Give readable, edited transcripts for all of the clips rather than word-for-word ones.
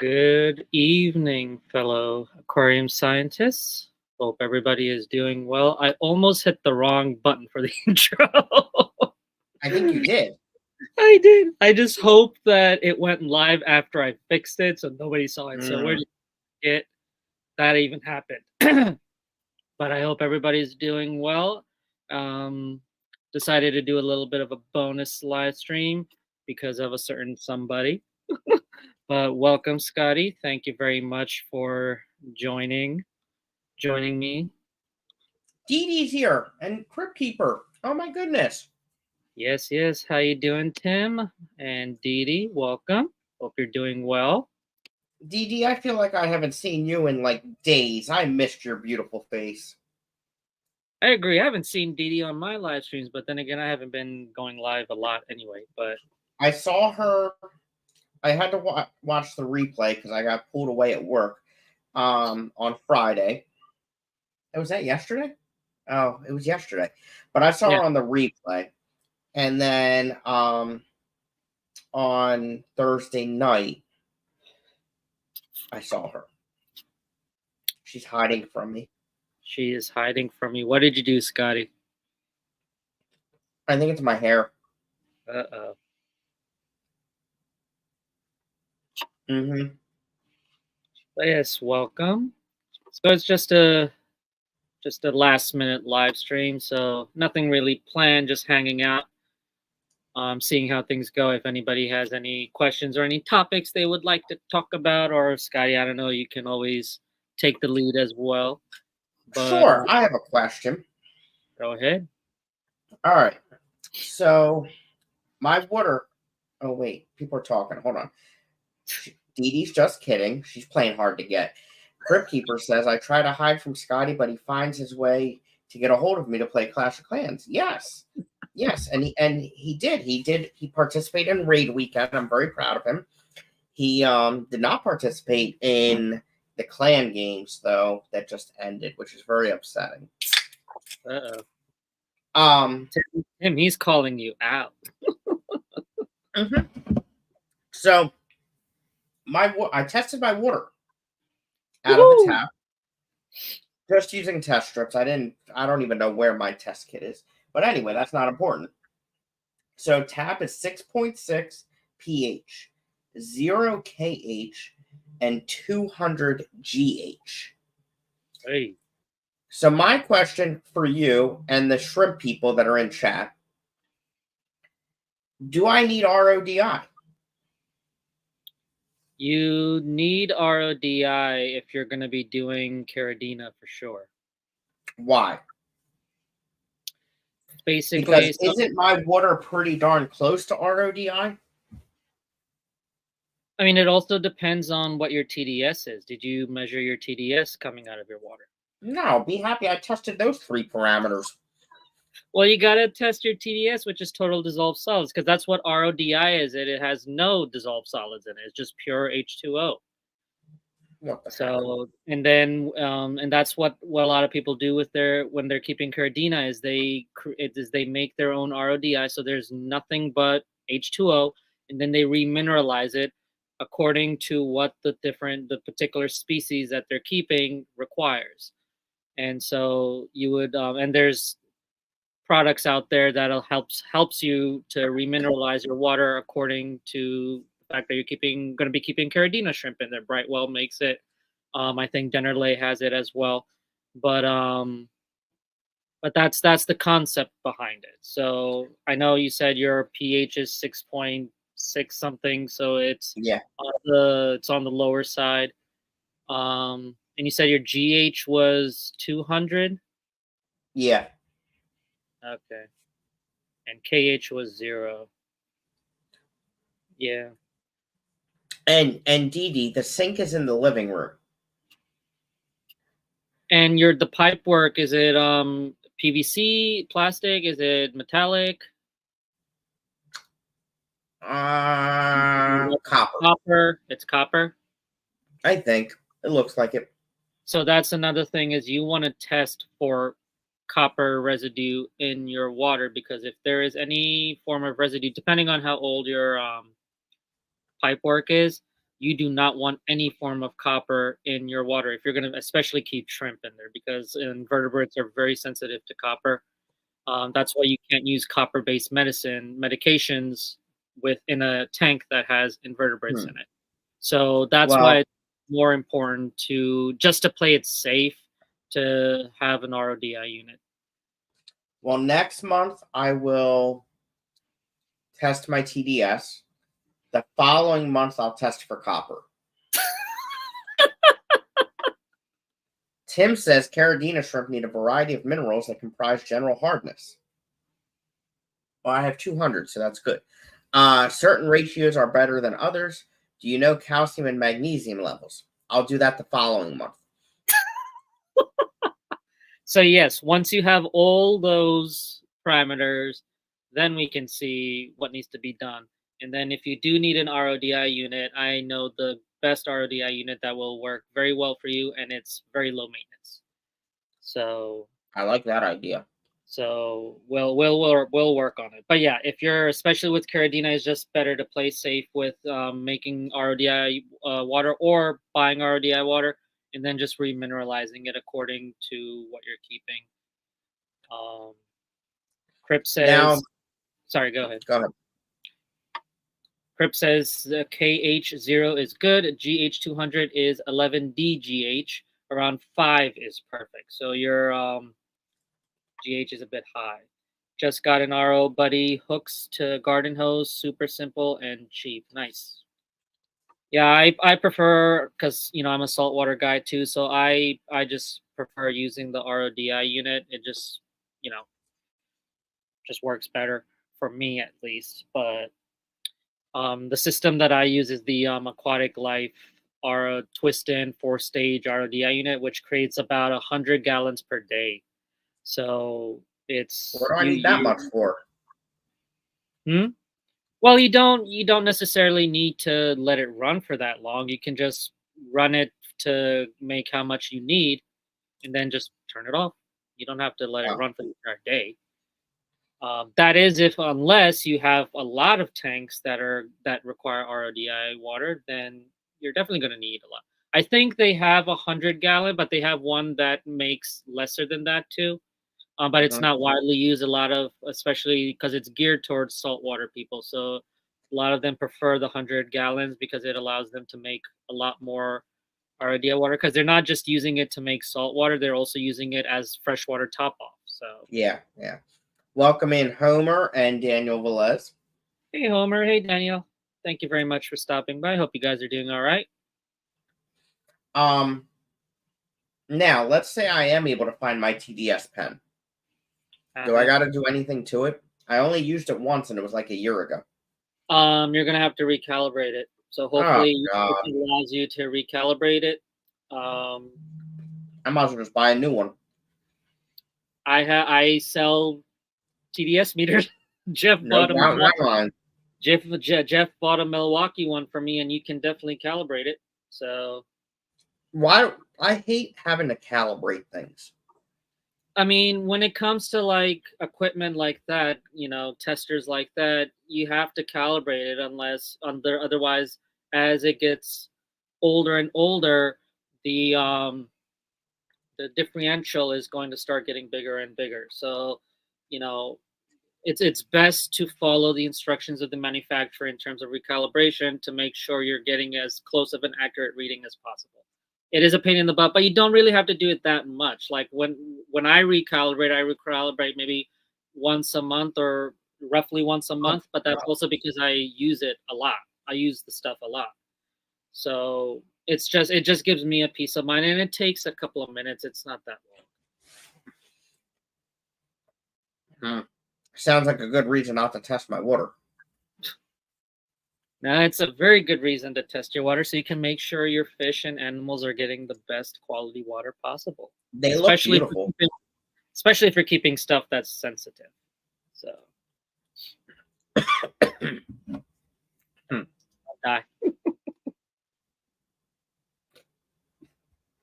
Good evening, fellow aquarium scientists. Hope everybody is doing well. I almost hit the wrong button for the intro. I think you did. I did. I just hope that it went live after I fixed it so nobody saw it. So where did it that even happened? But I hope everybody's doing well. Decided to do a little bit of a bonus live stream because of a certain somebody. But welcome, Scotty. Thank you very much for joining me. Dee Dee's here and Crypt Keeper. Oh my goodness. Yes. How you doing, Tim? And Dee Dee, welcome. Hope you're doing well. Dee Dee, I feel like I haven't seen you in like days. I missed your beautiful face. I agree. I haven't seen Dee Dee on my live streams, but then again, I haven't been going live a lot anyway. But I saw her. I had to watch the replay because I got pulled away at work on Friday. Was that yesterday? Oh, it was yesterday. But I saw her on the replay. And then on Thursday night, I saw her. She's hiding from me. She is hiding from you. What did you do, Scotty? I think it's my hair. Uh-oh. But yes, welcome. So it's just a last minute live stream, so nothing really planned, just hanging out, seeing how things go. If anybody has any questions or any topics they would like to talk about, or Scotty, I don't know, you can always take the lead as well. But, sure, I have a question. Go ahead. All right. So my water. Oh wait, people are talking. Hold on. Dee Dee's just kidding. She's playing hard to get. Crypt Keeper says, I try to hide from Scotty, but he finds his way to get a hold of me to play Clash of Clans. Yes. And he did. He participated in Raid Weekend. I'm very proud of him. He did not participate in the clan games, though, that just ended, which is very upsetting. Tim, he's calling you out. So I tested my water out of the tap, just using test strips. I don't even know where my test kit is, but anyway, that's not important. So tap is 6.6 pH, 0 kH, and 200 GH. Hey. So my question for you and the shrimp people that are in chat: do I need RODI? You need RODI if you're going to be doing Caridina for sure. Why? Basically, because isn't my water pretty darn close to RODI? I mean, it also depends on what your TDS is. Did you measure your TDS coming out of your water? No, be happy I tested those 3 parameters. Well, you got to test your TDS, which is total dissolved solids, because that's what RODI is. It has no dissolved solids in it. It's just pure H2O. So, and then, and that's what a lot of people do with when they're keeping Caridina is they make their own RODI. So there's nothing but H2O, and then they remineralize it according to what the particular species that they're keeping requires. And so you would, and there's products out there that'll helps you to remineralize your water according to the fact that you're going to be keeping Caridina shrimp in there. Brightwell makes it. I think Dennerley has it as well. But that's the concept behind it. So I know you said your pH is 6.6 something, so it's it's on the lower side. And you said your GH was 200? Yeah. Okay. And KH was 0. Yeah. And Dee Dee, the sink is in the living room. And the pipe work, is it PVC, plastic? Is it metallic? Copper. Copper. It's copper? I think. It looks like it. So that's another thing is you want to test for copper residue in your water, because if there is any form of residue, depending on how old your pipe work is, you do not want any form of copper in your water if you're going to especially keep shrimp in there, because invertebrates are very sensitive to copper. That's why you can't use copper-based medications within a tank that has invertebrates in it. So that's why it's more important to play it safe to have an RODI unit. Well, next month I will test my TDS. The following month I'll test for copper. Tim says Caridina shrimp need a variety of minerals that comprise general hardness. Well, I have 200, so that's good. Certain ratios are better than others. Do you know calcium and magnesium levels? I'll do that the following month. So yes, once you have all those parameters, then we can see what needs to be done. And then if you do need an RODI unit, I know the best RODI unit that will work very well for you, and it's very low maintenance. So I like that idea. So we'll work on it. But yeah, if you're especially with Caridina, it's just better to play safe with making RODI water or buying RODI water and then just remineralizing it according to what you're keeping. Crip says, now, sorry, go ahead. Go ahead. Crip says the KH0 is good. GH200 is 11 DGH. Around 5 is perfect. So your GH is a bit high. Just got an RO buddy. Hooks to garden hose. Super simple and cheap. Nice. Yeah, I prefer, because I'm a saltwater guy too, so I just prefer using the RODI unit. It just just works better for me at least. But the system that I use is the Aquatic Life twist in 4-stage RODI unit, which creates about 100 gallons per day. So it's what do I need that much for? Well, you don't necessarily need to let it run for that long. You can just run it to make how much you need, and then just turn it off. You don't have to let it run for the entire day. That is unless you have a lot of tanks that require RODI water, then you're definitely going to need a lot. I think they have 100-gallon, but they have one that makes lesser than that too. But it's not widely used. A lot of, especially because it's geared towards saltwater people, so a lot of them prefer the 100 gallons because it allows them to make a lot more RODI water, because they're not just using it to make salt water, they're also using it as freshwater top off. So yeah. Welcome in Homer and Daniel Velez. Hey Homer, hey Daniel. Thank you very much for stopping by. Hope you guys are doing all right. Now let's say I am able to find my TDS pen. Do I got to do anything to it? I only used it once, and it was like a year ago. You're gonna have to recalibrate it. So hopefully it allows you to recalibrate it. I might as well just buy a new one. I sell TDS meters. Jeff bought a Milwaukee one for me, and you can definitely calibrate it. So why I hate having to calibrate things. I mean, when it comes to like equipment like that, testers like that, you have to calibrate it otherwise, as it gets older and older, the differential is going to start getting bigger and bigger. So, it's best to follow the instructions of the manufacturer in terms of recalibration to make sure you're getting as close of an accurate reading as possible. It is a pain in the butt, but you don't really have to do it that much. Like when I recalibrate maybe once a month or roughly once a month, but that's also because I use it a lot. I use the stuff a lot. So it just gives me a peace of mind, and it takes a couple of minutes. It's not that long. Sounds like a good reason not to test my water. Now, it's a very good reason to test your water, so you can make sure your fish and animals are getting the best quality water possible. They look beautiful. Especially if you're keeping stuff that's sensitive. So, I'll die.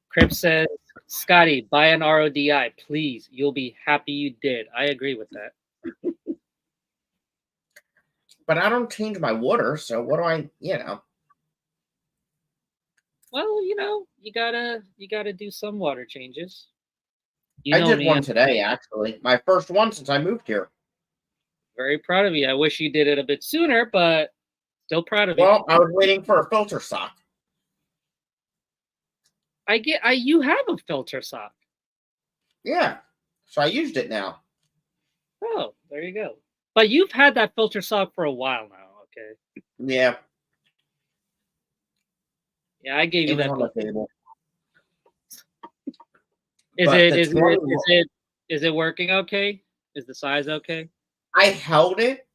Crip says, Scotty, buy an RODI, please. You'll be happy you did. I agree with that. But I don't change my water, so what do I, Well, you gotta do some water changes. You I know did me, one I'm today, actually. My first one since I moved here. very proud of you. I wish you did it a bit sooner, but still proud of you. Well, I was waiting for a filter sock. You have a filter sock. Yeah. So I used it now. Oh, there you go. But you've had that filter sock for a while now, okay? Yeah. Yeah, I gave It you was that on the filter. table. Is But it the is 20, it is it is it working okay? Is the size okay? I held it.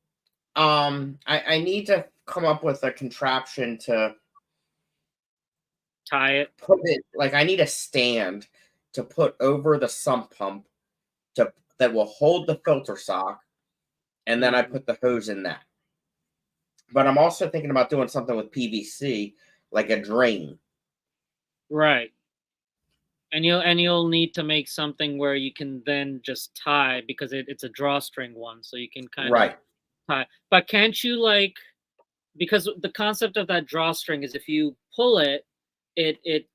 I need to come up with a contraption to Tie it. put it, like I need a stand to put over the sump pump that will hold the filter sock, and then I Mhm. put the hose in that. But I'm also thinking about doing something with PVC, like a drain. Right. And you'll need to make something where you can then just tie because it's a drawstring one, so you can kind of Right. tie. But can't you because the concept of that drawstring is if you pull it, it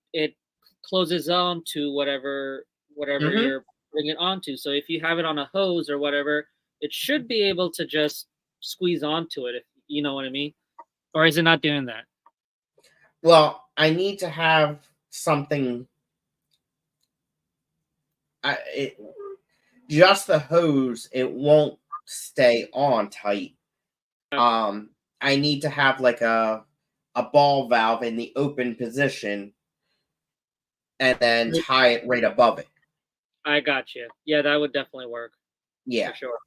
closes on to whatever Mm-hmm. you're putting it onto. So if you have it on a hose or whatever, it should be able to just squeeze onto it, if you know what I mean. Or is it not doing that? Well, I need to have something. Just the hose, it won't stay on tight. Okay. Um, I need to have like a ball valve in the open position and then tie it right above it. I got you. Yeah, that would definitely work Yeah. for sure.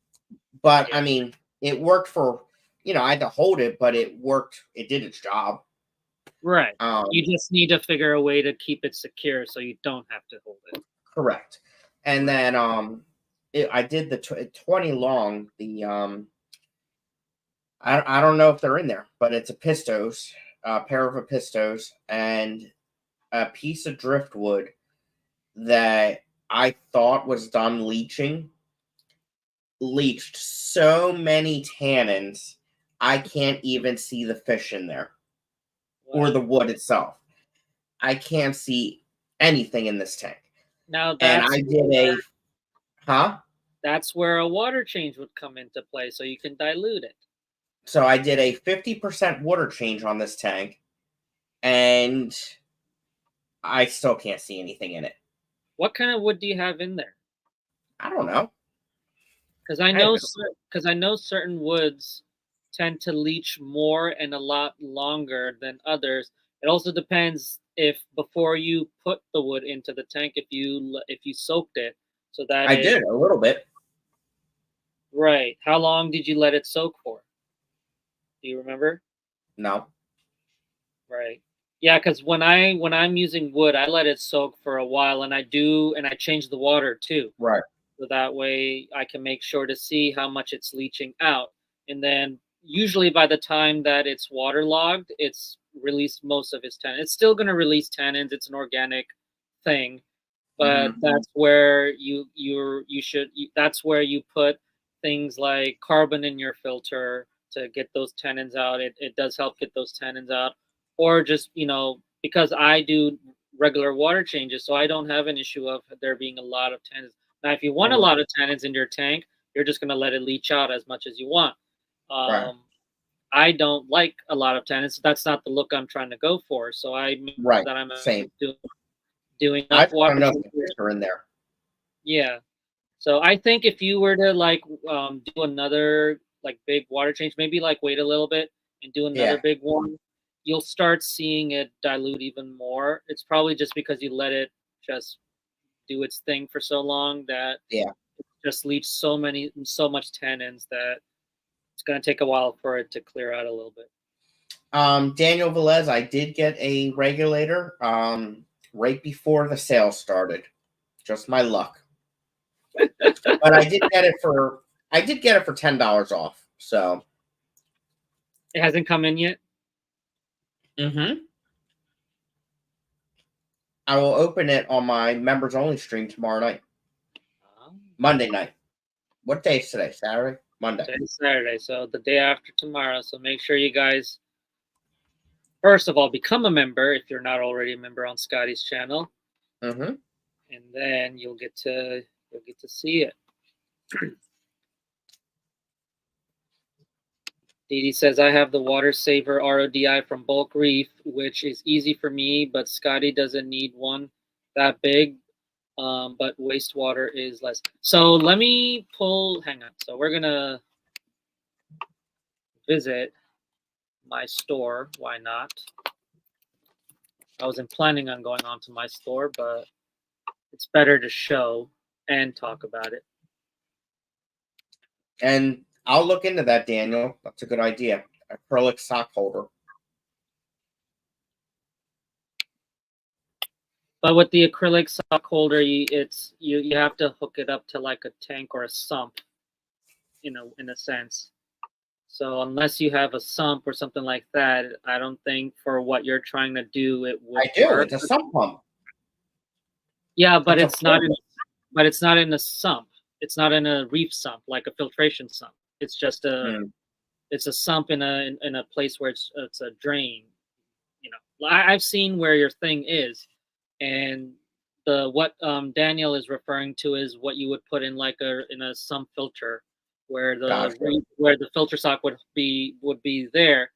But Yeah. I mean, it worked for, I had to hold it, but it worked. It did its job. Right. You Um, just need to figure a way to keep it secure so you don't have to hold it. Correct. And Right. then I did the 20 long. I don't know if they're in there, but it's a pair of Apistos, and a piece of driftwood that I thought was done leached so many tannins, I can't even see the fish in there or Wow. the wood itself. I can't see anything in this tank. Now And I did huh? that's where a water change would come into play so you can dilute it. So I did a 50% water change on this tank, and I still can't see anything in it. What kind of wood do you have in there? I don't know. Because I I have know no, because I know certain woods tend to leach more and a lot longer than others. It also depends if before you put the wood into the tank, if you soaked it so that I it did a little bit. right. How long did you let it soak for? Do you remember? No. Right. Yeah, because when I'm using wood, I let it soak for a while, and I change the water too. Right. So that way I can make sure to see how much it's leaching out. And then usually by the time that it's waterlogged, it's released most of its tannins. It's still going to release tannins. It's an organic thing, but Mm-hmm. that's where that's where you put things like carbon in your filter to get those tannins out. It does help get those tannins out, or just because I do regular water changes, so I don't have an issue of there being a lot of tannins. Now, if you want a Mm-hmm. lot of tannins in your tank, you're just going to let it leach out as much as you want. Right. Um, I don't like a lot of tannins. That's not the look I'm trying to go for. So I make sure Right. that I'm Same. doing I enough just water want to know if the changes. fish are in there. Yeah. So I think if you were to do another big water change, maybe wait a little bit and do another Yeah. big one, you'll start seeing it dilute even more. It's probably just because you let it just do its thing for so long that Yeah. it just leaves so much tannins that it's going to take a while for it to clear out a little bit. Daniel Velez, I did get a regulator right before the sale started. Just my luck. But I did get it for $10 off. So It hasn't come in yet. mm-hmm. I will open it on my members only stream tomorrow night. Monday night. What day is today? Saturday? Monday. Today's Saturday, so the day after tomorrow. So make sure you guys first of all, become a member if you're not already a member on Scotty's channel, Mm-hmm. and then you'll get to see it. Didi says, I have the Water Saver RODI from Bulk Reef, which is easy for me, but Scotty doesn't need one that big, but wastewater is less. So let me hang on. So we're going to visit my store. Why not? I wasn't planning on going onto my store, but it's better to show and talk about it. And I'll look into that, Daniel. That's a good idea. Acrylic sock holder. But with the acrylic sock holder, you have to hook it up to like a tank or a sump, in a sense. So unless you have a sump or something like that, I don't think for what you're trying to do it would I do. work. It's a sump pump. Yeah, but it's not in a sump. It's not in a reef sump like a filtration sump. It's just it's a sump in a place where it's a drain. I've seen where your thing is, and what Daniel is referring to is what you would put in in a sump filter, where the filter sock would be there.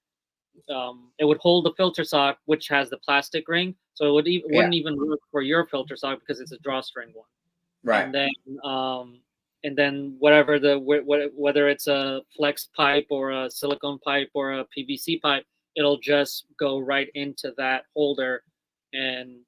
It would hold the filter sock, which has the plastic ring, so wouldn't even work for your filter sock because it's a drawstring one. Right. And then whether it's a flex pipe or a silicone pipe or a PVC pipe, it'll just go right into that holder and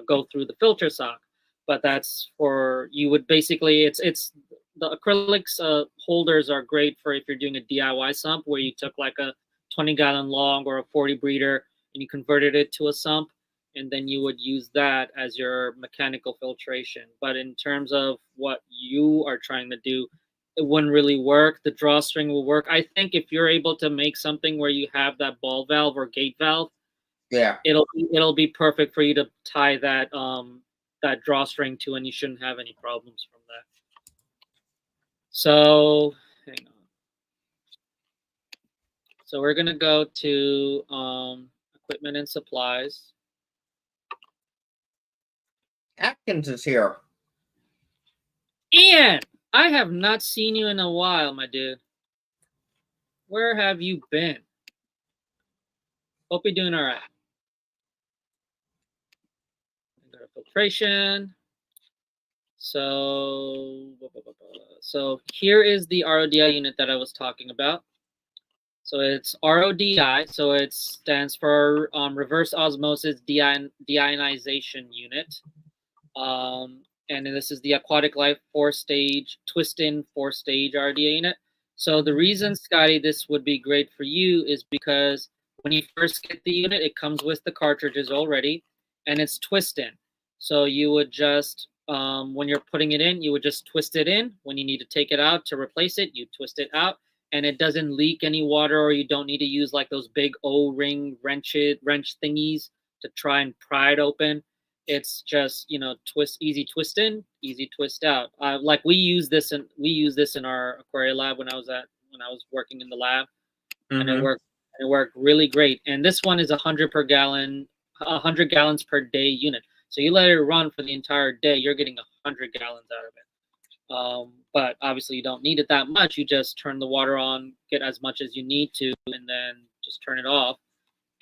go through the filter sock. But that's for you would basically it's the acrylics holders are great for if you're doing a DIY sump where you took like a 20-gallon long or a 40 breeder and you converted it to a sump, and then you would use that as your mechanical filtration. But in terms of what you are trying to do, it wouldn't really work. The drawstring will work. I think if you're able to make something where you have that ball valve or gate valve, it'll be perfect for you to tie that that drawstring to, and you shouldn't have any problems from that. So hang on. So we're gonna go to equipment and supplies. Atkins is here. Ian, I have not seen you in a while, my dude. Where have you been? Hope you're doing all right. Go to filtration. So here is the RODI unit that I was talking about. So it's RODI, so it stands for reverse osmosis deionization unit. And this is the aquatic life 4-stage twist-in 4-stage RDA unit. So the reason, Scotty, this would be great for you is because when you first get the unit, it comes with the cartridges already, and it's twist-in. So you would just, when you're putting it in, you would just twist it in. When you need to take it out to replace it, you twist it out, and it doesn't leak any water, or you don't need to use like those big O-ring wrench thingies to try and pry it open. It's just easy twist in, easy twist out. Like we use this in our aquarium lab when I was working in the lab, and it worked really great. And this one is 100 gallons per day unit. So you let it run for the entire day, you're getting 100 gallons out of it. But obviously you don't need it that much. You just turn the water on, get as much as you need to, and then just turn it off.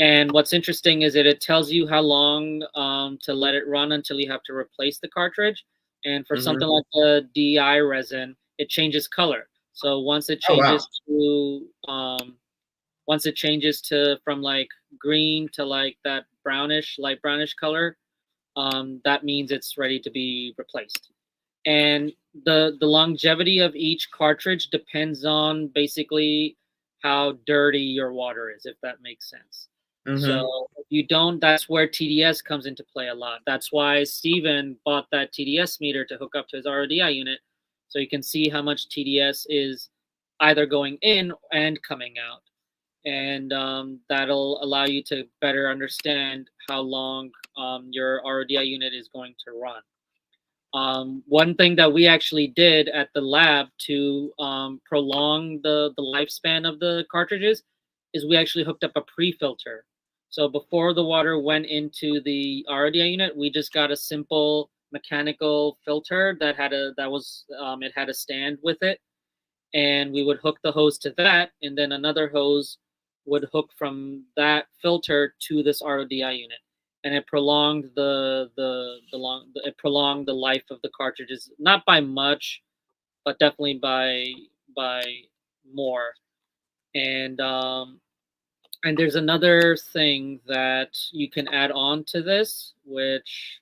And what's interesting is that it tells you how long to let it run until you have to replace the cartridge. And for something like the DI resin, it changes color. So once it changes from like green to like that light brownish color, that means it's ready to be replaced. And the longevity of each cartridge depends on basically how dirty your water is, if that makes sense. So if you don't, that's where TDS comes into play a lot. That's why Steven bought that TDS meter to hook up to his RODI unit, so you can see how much TDS is either going in and coming out. And that'll allow you to better understand how long your RODI unit is going to run. One thing that we actually did at the lab to prolong the lifespan of the cartridges is we actually hooked up a pre-filter. So before the water went into the RODI unit, we just got a simple mechanical filter that had it had a stand with it, and we would hook the hose to that, and then another hose would hook from that filter to this RODI unit, and it prolonged it prolonged the life of the cartridges, not by much, but definitely by more. And there's another thing that you can add on to this, which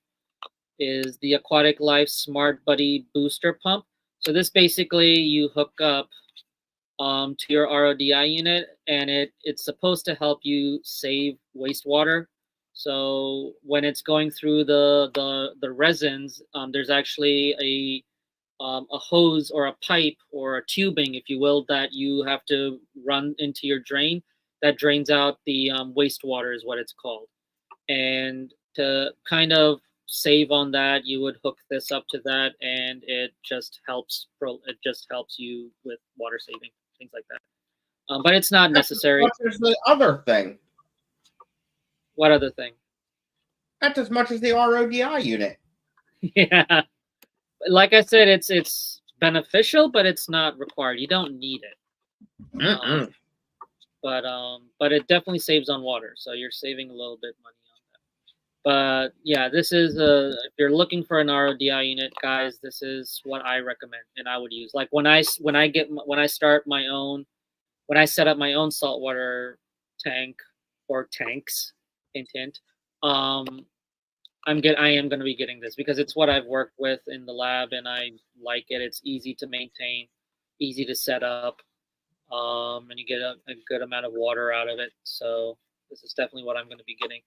is the Aquatic Life Smart Buddy Booster Pump. So this basically you hook up to your RODI unit, and it's supposed to help you save wastewater. So when it's going through the resins, there's actually a hose or a pipe or a tubing, if you will, that you have to run into your drain that drains out the wastewater, is what it's called. And to kind of save on that, you would hook this up to that, and it just helps you with water saving, things like that. But it's not necessary. That's as much as the other thing. What other thing? That's as much as the RODI unit. Yeah, like I said, it's beneficial, but it's not required. You don't need it. But it definitely saves on water, so you're saving a little bit money on that. But yeah, this is if you're looking for an RODI unit, guys, this is what I recommend and I would use. Like when I set up my own saltwater tank or tanks, hint, I am going to be getting this because it's what I've worked with in the lab and I like it. It's easy to maintain, easy to set up, and you get a good amount of water out of it. So this is definitely what I'm going to be getting.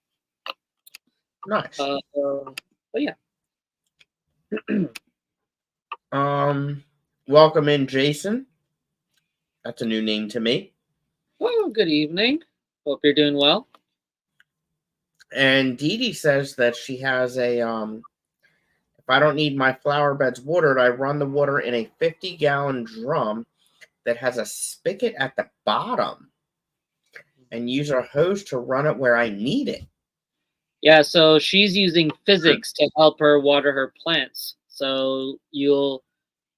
Nice. But yeah. Welcome in, Jason. That's a new name to me. Oh, good evening. Hope you're doing well. And Dee Dee says that she has a if I don't need my flower beds watered, I run the water in a 50-gallon drum that has a spigot at the bottom and use a hose to run it where I need it. Yeah, so she's using physics to help her water her plants. So you'll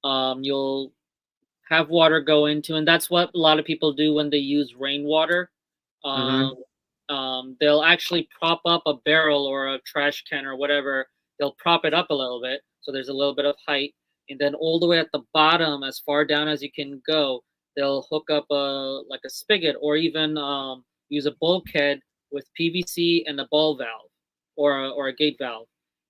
have water go into, and that's what a lot of people do when they use rainwater. They'll actually prop up a barrel or a trash can or whatever. They'll prop it up a little bit so there's a little bit of height, and then all the way at the bottom, as far down as you can go, they'll hook up a spigot or even use a bulkhead with PVC and a ball valve or a gate valve,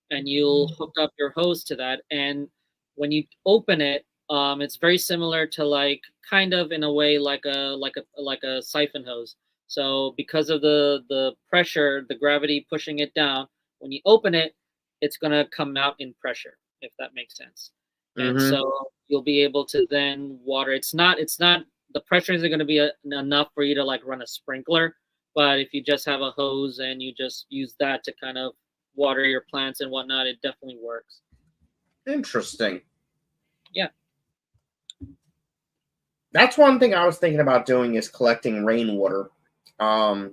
and you'll hook up your hose to that. And when you open it, it's very similar to like kind of in a way like a siphon hose. So because of the pressure, the gravity pushing it down, when you open it, it's gonna come out in pressure, if that makes sense. And so you'll be able to then water. It's not the pressure isn't going to be enough for you to like run a sprinkler, but if you just have a hose and you just use that to kind of water your plants and whatnot, it definitely works. Interesting. Yeah. That's one thing I was thinking about doing is collecting rainwater. But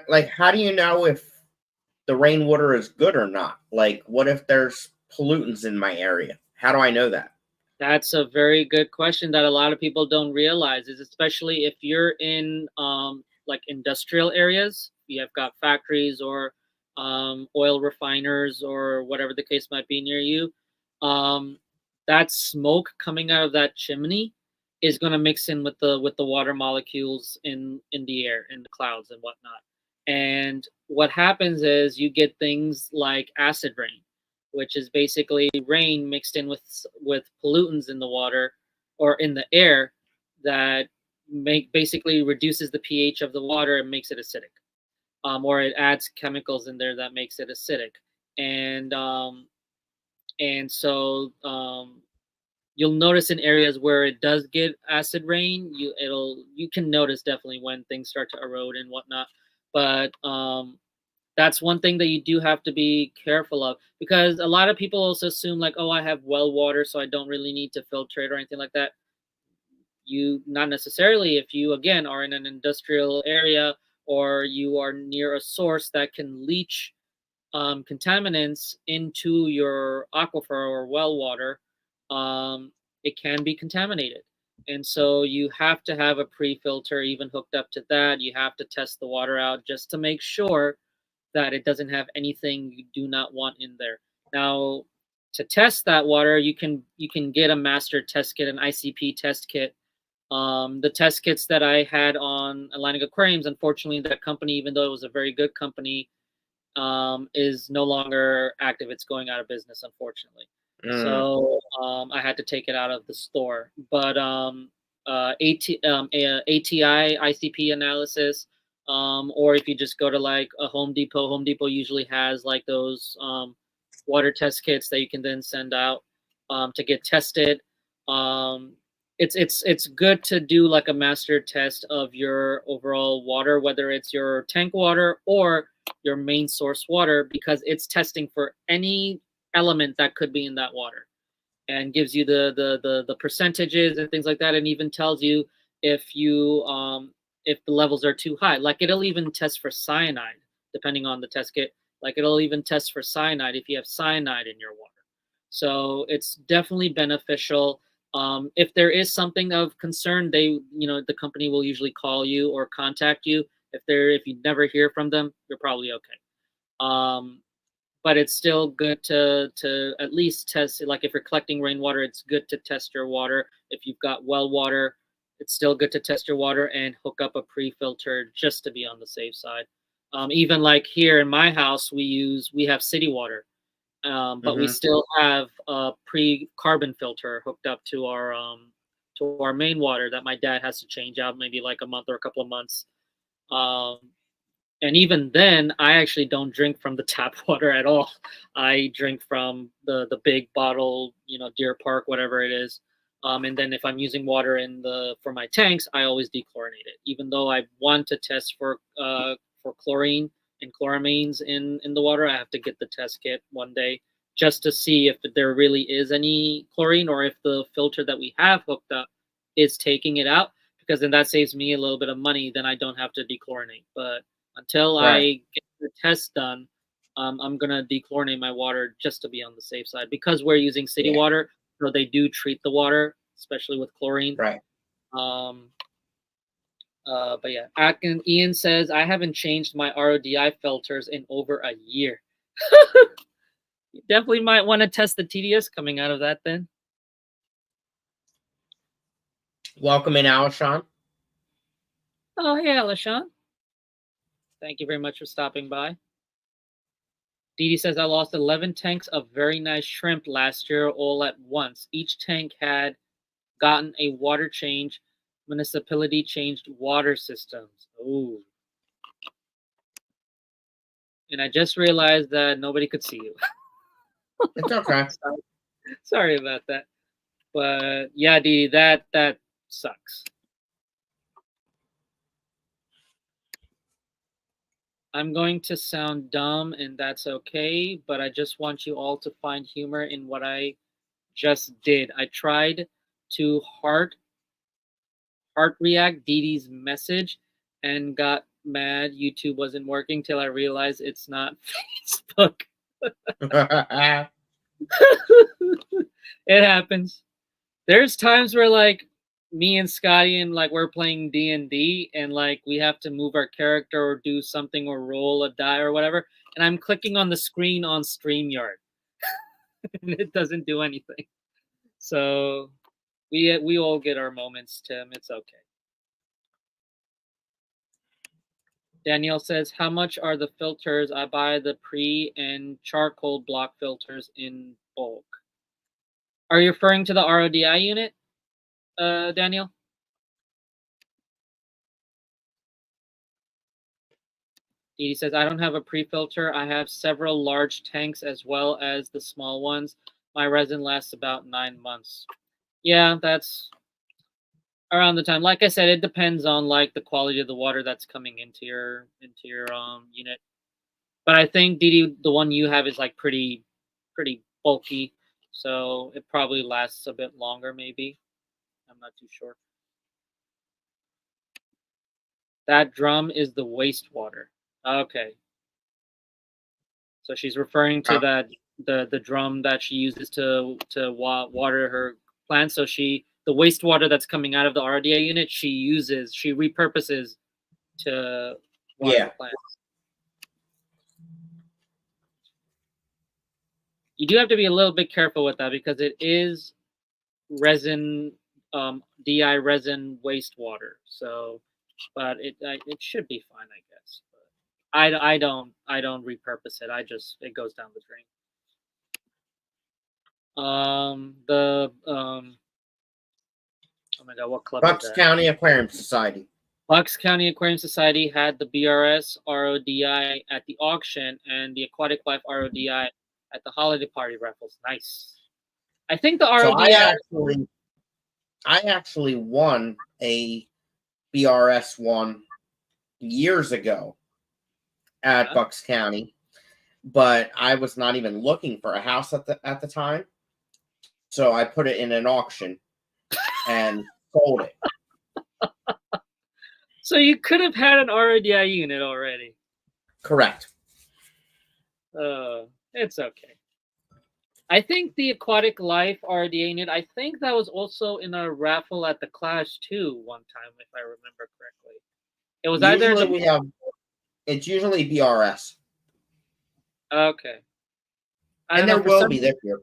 like, how do you know if the rainwater is good or not? Like, what if there's pollutants in my area? How do I know that? That's a very good question that a lot of people don't realize, is especially if you're in like industrial areas, you have got factories or oil refiners or whatever the case might be near you. That smoke coming out of that chimney is going to mix in with the water molecules in the air, in the clouds and whatnot. And what happens is you get things like acid rain, which is basically rain mixed in with pollutants in the water or in the air that basically reduces the pH of the water and makes it acidic, or it adds chemicals in there that makes it acidic. And so you'll notice in areas where it does get acid rain, you can notice definitely when things start to erode and whatnot. But that's one thing that you do have to be careful of, because a lot of people also assume like, oh, I have well water, so I don't really need to filter it or anything like that. You not necessarily if you again are in an industrial area or you are near a source that can leach contaminants into your aquifer or well water, it can be contaminated. And so you have to have a pre-filter even hooked up to that. You have to test the water out just to make sure that it doesn't have anything you do not want in there. Now, to test that water, you can get a master test kit, an ICP test kit. The test kits that I had on Atlantic Aquariums, unfortunately, that company, even though it was a very good company, is no longer active. It's going out of business, unfortunately. So I had to take it out of the store. But ATI ICP analysis, or if you just go to like a Home Depot usually has like those water test kits that you can then send out to get tested. It's good to do like a master test of your overall water, whether it's your tank water or your main source water, because it's testing for any element that could be in that water and gives you the percentages and things like that, and even tells you if you if the levels are too high. Like it'll even test for cyanide depending on the test kit. Like it'll even test for cyanide if you have cyanide in your water. So it's definitely beneficial. If there is something of concern, the company will usually call you or contact you. If you never hear from them, you're probably okay. But it's still good to at least test it. Like if you're collecting rainwater, it's good to test your water. If you've got well water, it's still good to test your water and hook up a pre-filter just to be on the safe side. Even like here in my house, we have city water, but we still have a pre-carbon filter hooked up to our main water that my dad has to change out maybe like a month or a couple of months. And even then, I actually don't drink from the tap water at all. I drink from the big bottle, Deer Park, whatever it is. And then if I'm using water for my tanks, I always dechlorinate it. Even though I want to test for chlorine and chloramines in the water, I have to get the test kit one day just to see if there really is any chlorine or if the filter that we have hooked up is taking it out. Because then that saves me a little bit of money. Then I don't have to dechlorinate. But until I get the test done, I'm gonna dechlorinate my water just to be on the safe side. Because we're using city water, so they do treat the water, especially with chlorine. Right. But yeah, Ian says I haven't changed my RODI filters in over a year. You definitely might want to test the TDS coming out of that then. Welcome in, Alishon. Oh, hey, Alishon. Thank you very much for stopping by. Didi says, I lost 11 tanks of very nice shrimp last year all at once. Each tank had gotten a water change. Municipality changed water systems. Ooh. And I just realized that nobody could see you. It's okay. Sorry about that. But yeah, Didi, that sucks. I'm going to sound dumb, and that's okay, but I just want you all to find humor in what I just did. I tried to heart react Didi's message and got mad YouTube wasn't working till I realized it's not Facebook. It happens. There's times where like me and Scotty and like we're playing D&D and like we have to move our character or do something or roll a die or whatever, and I'm clicking on the screen on StreamYard and it doesn't do anything. So we all get our moments, Tim. It's okay. Danielle says, how much are the filters? I buy the pre and charcoal block filters in bulk. Are you referring to the RODI unit, Daniel? He says, I don't have a pre-filter. I have several large tanks as well as the small ones. My resin lasts about 9 months. Yeah, that's around the time. Like I said, it depends on like the quality of the water that's coming into your unit. But I think Didi, the one you have is like pretty bulky, so it probably lasts a bit longer. Maybe I'm not too sure. That drum is the wastewater. Okay. So she's referring to that the drum that she uses to water her plants. So the wastewater that's coming out of the RDA unit, she repurposes to water the plants. You do have to be a little bit careful with that because it is resin, DI resin wastewater. So, but it should be fine, I guess. But I don't repurpose it. It goes down the drain. Oh my God, what club Bucks is that? County Aquarium Society. Bucks County Aquarium Society had the BRS RODI at the auction and the Aquatic Life RODI at the holiday party raffles. Nice. I think the RODI. So I actually won a BRS one years ago at Bucks County, but I was not even looking for a house at the time. So I put it in an auction and sold it. So you could have had an RODI unit already. Correct. It's okay. I think the Aquatic Life RODI unit, I think that was also in a raffle at the Clash 2 one time, if I remember correctly. It was it's usually BRS. Okay. And there will be this year.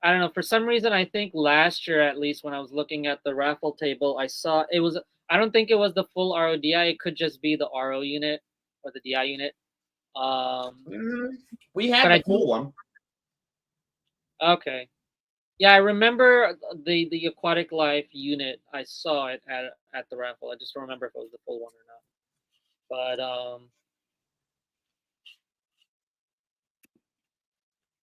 I don't know. For some reason, I think last year, at least, when I was looking at the raffle table, I saw it was. I don't think it was the full RODI. It could just be the RO unit or the DI unit. We had the full one. Okay. Yeah, I remember the Aquatic Life unit. I saw it at the raffle. I just don't remember if it was the full one or not.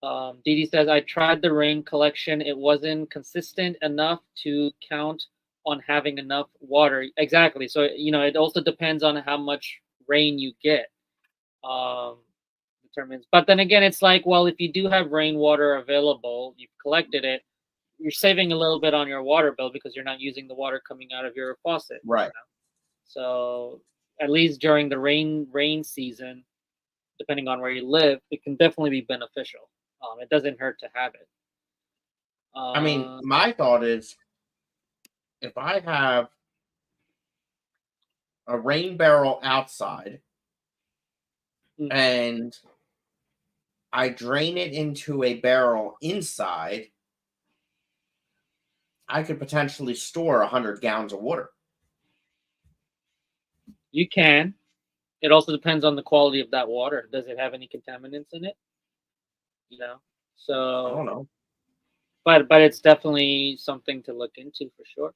But Didi says, I tried the rain collection. It wasn't consistent enough to count on having enough water. Exactly. So, it also depends on how much rain you get. Determines. But then again, it's like, well, if you do have rainwater available, you've collected it, you're saving a little bit on your water bill because you're not using the water coming out of your faucet. Right. So at least during the rain season, depending on where you live, it can definitely be beneficial. It doesn't hurt to have it. I mean, my thought is, if I have a rain barrel outside and I drain it into a barrel inside, I could potentially store 100 gallons of water. You can. It also depends on the quality of that water. Does it have any contaminants in it? So I don't know. But it's definitely something to look into for sure.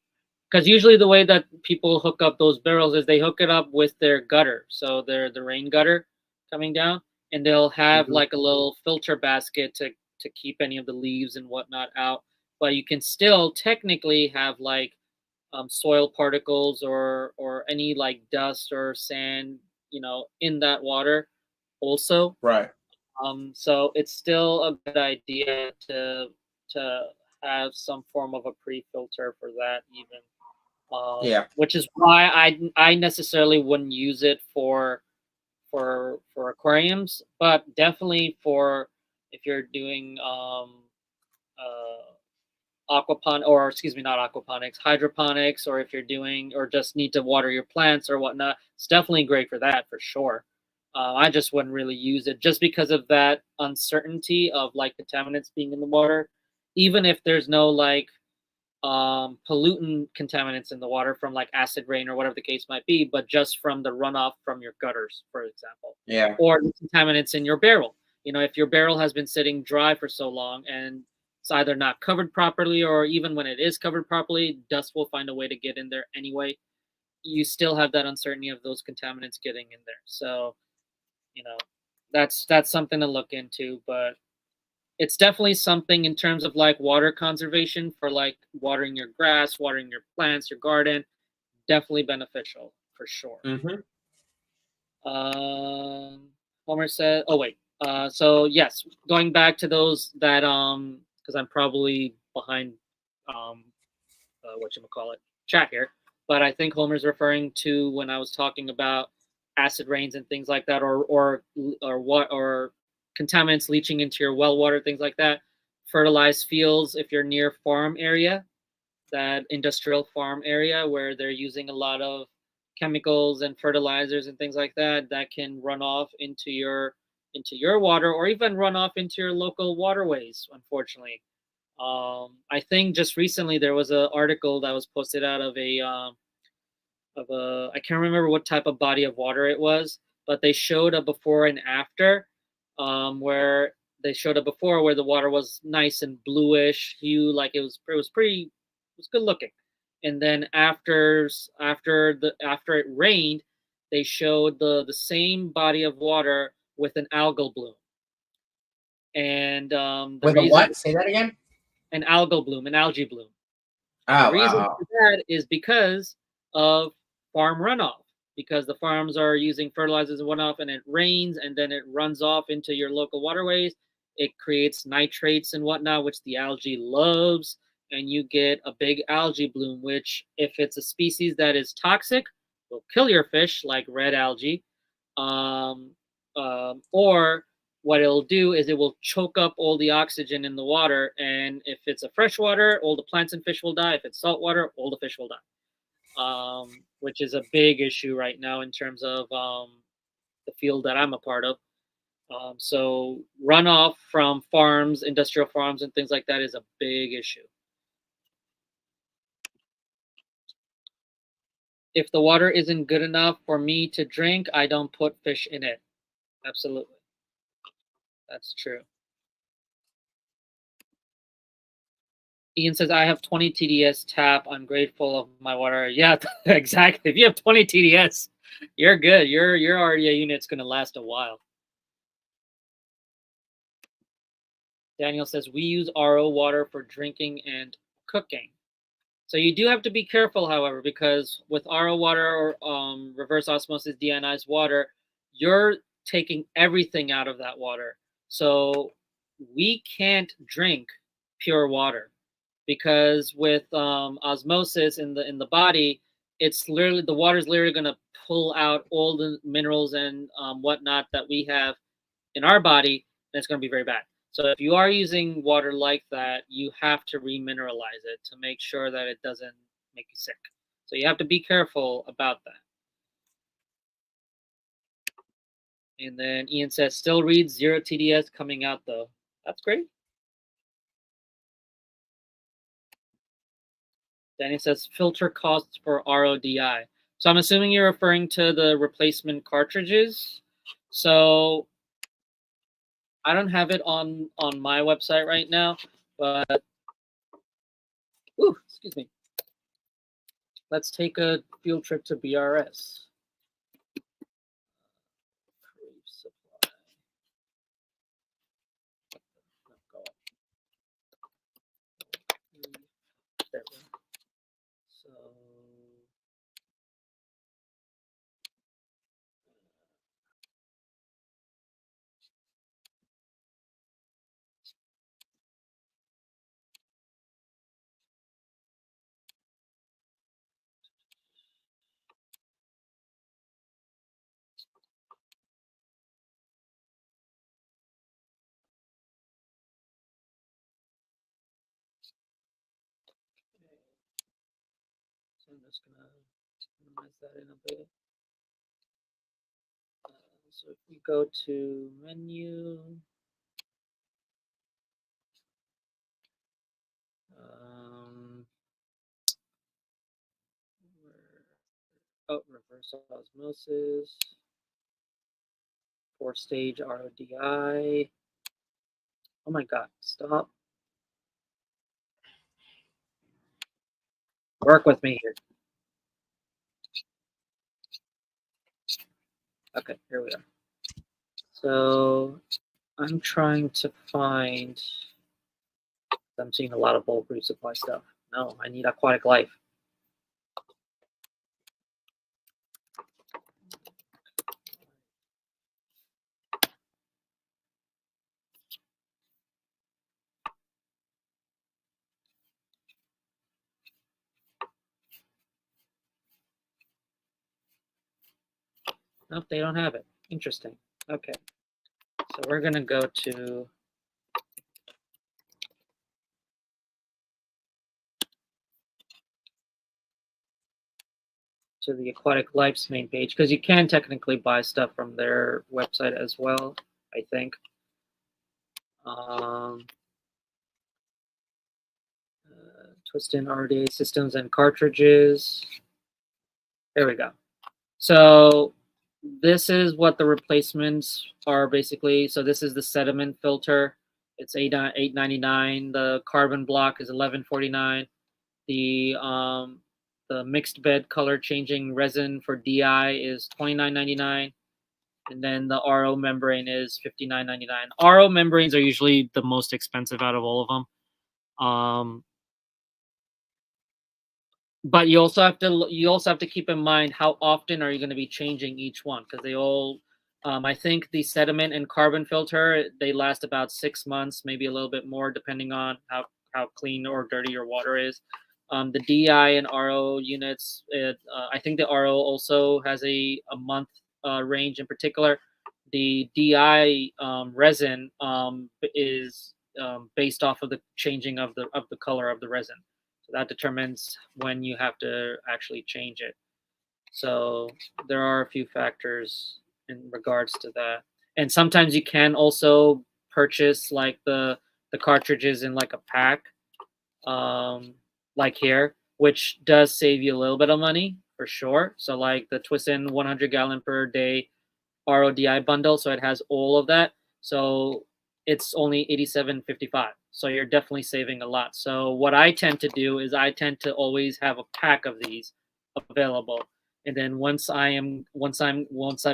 Because usually the way that people hook up those barrels is they hook it up with their gutter. So the rain gutter coming down, and they'll have like a little filter basket to keep any of the leaves and whatnot out. But you can still technically have like soil particles or any like dust or sand, in that water also. Right. So it's still a good idea to have some form of a pre-filter for that even. Yeah. Which is why I necessarily wouldn't use it for aquariums, but definitely for if you're doing hydroponics, or if you're doing or just need to water your plants or whatnot, it's definitely great for that for sure. I just wouldn't really use it just because of that uncertainty of like contaminants being in the water, even if there's no like pollutant contaminants in the water from like acid rain or whatever the case might be, but just from the runoff from your gutters, for example. Yeah. Or contaminants in your barrel. If your barrel has been sitting dry for so long and it's either not covered properly, or even when it is covered properly, dust will find a way to get in there anyway. You still have that uncertainty of those contaminants getting in there. So, that's something to look into, but it's definitely something in terms of like water conservation for like watering your grass, watering your plants, your garden, definitely beneficial for sure. Homer said, oh wait, so yes, going back to those that because I'm probably behind whatchamacallit chat here. but I think Homer's referring to when I was talking about acid rains and things like that, or contaminants leaching into your well water, things like that. Fertilized fields, if you're near farm area, that industrial farm area where they're using a lot of chemicals and fertilizers and things like that, that can run off into your water, or even run off into your local waterways, unfortunately. I think just recently there was an article that was posted out of a I can't remember what type of body of water it was, but they showed a before and after, where they showed a before where the water was nice and bluish hue, like it was good looking, and then after it rained, they showed the same body of water with an algal bloom, and the With a reason what? Say that again. an algal bloom, an algae bloom. And the Oh, reason oh, for that is because of farm runoff, because the farms are using fertilizers and whatnot, and it rains and then it runs off into your local waterways. It creates nitrates and whatnot, which the algae loves, and you get a big algae bloom, which, if it's a species that is toxic, will kill your fish, like red algae. Um, or what it'll do is it will choke up all the oxygen in the water, and if it's a freshwater, all the plants and fish will die. If it's saltwater, all the fish will die, which is a big issue right now in terms of the field that I'm a part of. So runoff from farms, industrial farms, and things like that is a big issue. If the water isn't good enough for me to drink, I don't put fish in it. Absolutely. That's true. Ian says, I have 20 TDS tap. I'm grateful of my water. Yeah, exactly. If you have 20 TDS, you're good. Your RDA unit's going to last a while. Daniel says, we use RO water for drinking and cooking. So you do have to be careful, however, because with RO water or reverse osmosis deionized water, you're taking everything out of that water. So we can't drink pure water, because with osmosis in the body, it's literally, the water's literally going to pull out all the minerals and whatnot that we have in our body, and it's going to be very bad. So if you are using water like that, you have to remineralize it to make sure that it doesn't make you sick. So you have to be careful about that. And then Ian says, still reads 0 TDS coming out though. That's great. Danny says, filter costs for RODI. So I'm assuming you're referring to the replacement cartridges. So I don't have it on my website right now, but excuse me. Let's take a field trip to BRS. So I'm just gonna minimize that in a bit. So if we go to menu, reverse osmosis, 4-stage RODI. Oh my God, stop. Work with me here. Okay, here we are. So I'm trying to find, I'm seeing a lot of bulk resupply stuff. No, I need aquatic life. Nope, they don't have it. Interesting. Okay. So we're going to go to the Aquatic Life's main page, because you can technically buy stuff from their website as well, I think. Twist-in RDA systems and cartridges. There we go. So this is what the replacements are basically. So this is the sediment filter. It's $8.99. The carbon block is $11.49. The mixed bed color changing resin for DI is $29.99. And then the RO membrane is $59.99. RO membranes are usually the most expensive out of all of them. But you also have to keep in mind how often are you going to be changing each one, because they all I think the sediment and carbon filter, they last about 6 months, maybe a little bit more depending on how clean or dirty your water is. The DI and RO units, I think the RO also has a month range in particular. The DI resin is based off of the changing of the color of the resin. So that determines when you have to actually change it. So there are a few factors in regards to that. And sometimes you can also purchase like the cartridges in like a pack, like here, which does save you a little bit of money for sure. So like the Twist-in 100 gallon per day RODI bundle, so it has all of that. So it's only $87.55. So you're definitely saving a lot. So what I tend to do is I tend to always have a pack of these available. And then once I've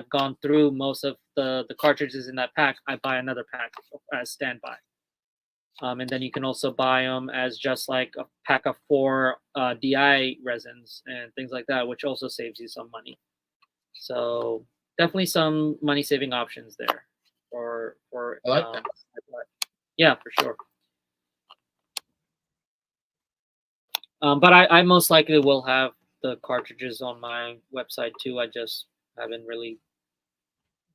gone through most of the cartridges in that pack, I buy another pack as standby. And then you can also buy them as just like a pack of 4 DI resins and things like that, which also saves you some money. So definitely some money saving options there for I like that. Yeah, for sure. But I most likely will have the cartridges on my website too. I just haven't really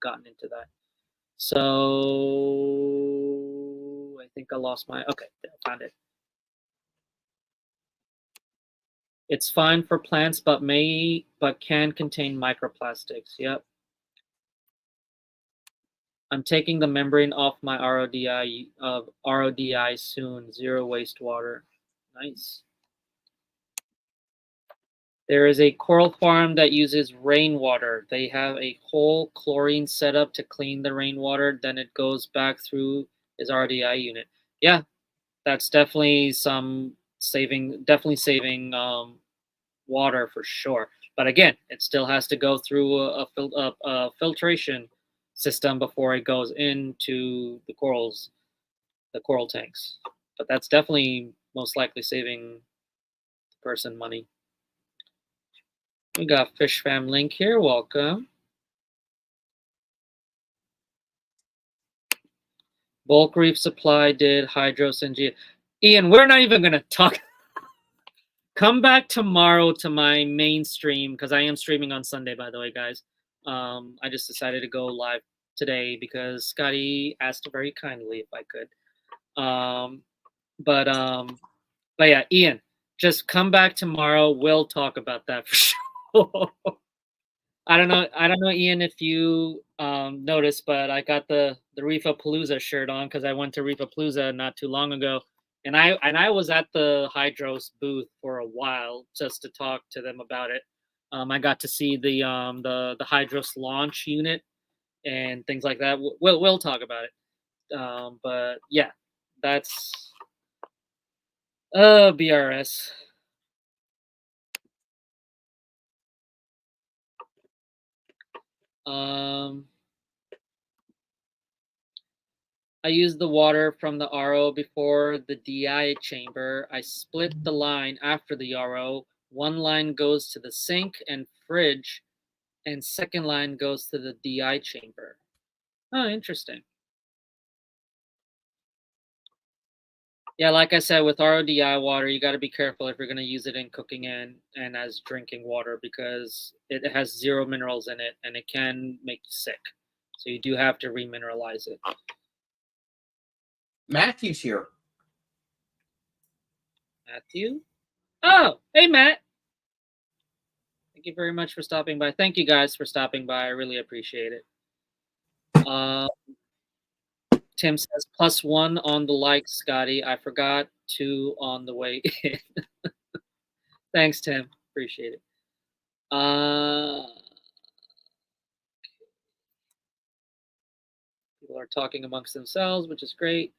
gotten into that. So I think I lost my, okay, I found it. It's fine for plants, but can contain microplastics. Yep. I'm taking the membrane off my RODI soon. Zero wastewater. Nice. There is a coral farm that uses rainwater. They have a whole chlorine setup to clean the rainwater. Then it goes back through his RDI unit. Yeah, that's definitely saving water for sure. But again, it still has to go through a filtration system before it goes into the coral tanks. But that's definitely most likely saving the person money. We got Fish Fam Link here. Welcome. Bulk Reef Supply did Hydros and G. Ian, we're not even going to talk. Come back tomorrow to my main stream, because I am streaming on Sunday, by the way, guys. I just decided to go live today because Scotty asked very kindly if I could. But yeah, Ian, just come back tomorrow. We'll talk about that for sure. I don't know, Ian, if you noticed, but I got the Reefapalooza shirt on because I went to Reefapalooza not too long ago, and I was at the Hydros booth for a while just to talk to them about it. I got to see the Hydros launch unit and things like that. We'll talk about it. But yeah, that's BRS. I used the water from the RO before the DI chamber. I split the line after the RO. One line goes to the sink and fridge, and second line goes to the DI chamber. Oh, interesting. Yeah, like I said, with RODI water, you got to be careful if you're going to use it in cooking and as drinking water because it has 0 minerals in it and it can make you sick. So you do have to remineralize it. Matthew's here. Matthew? Oh, hey, Matt. Thank you very much for stopping by. Thank you guys for stopping by. I really appreciate it. Tim says +1 on the likes, Scotty. I forgot 2 on the way in. Thanks, Tim. Appreciate it. People are talking amongst themselves, which is great.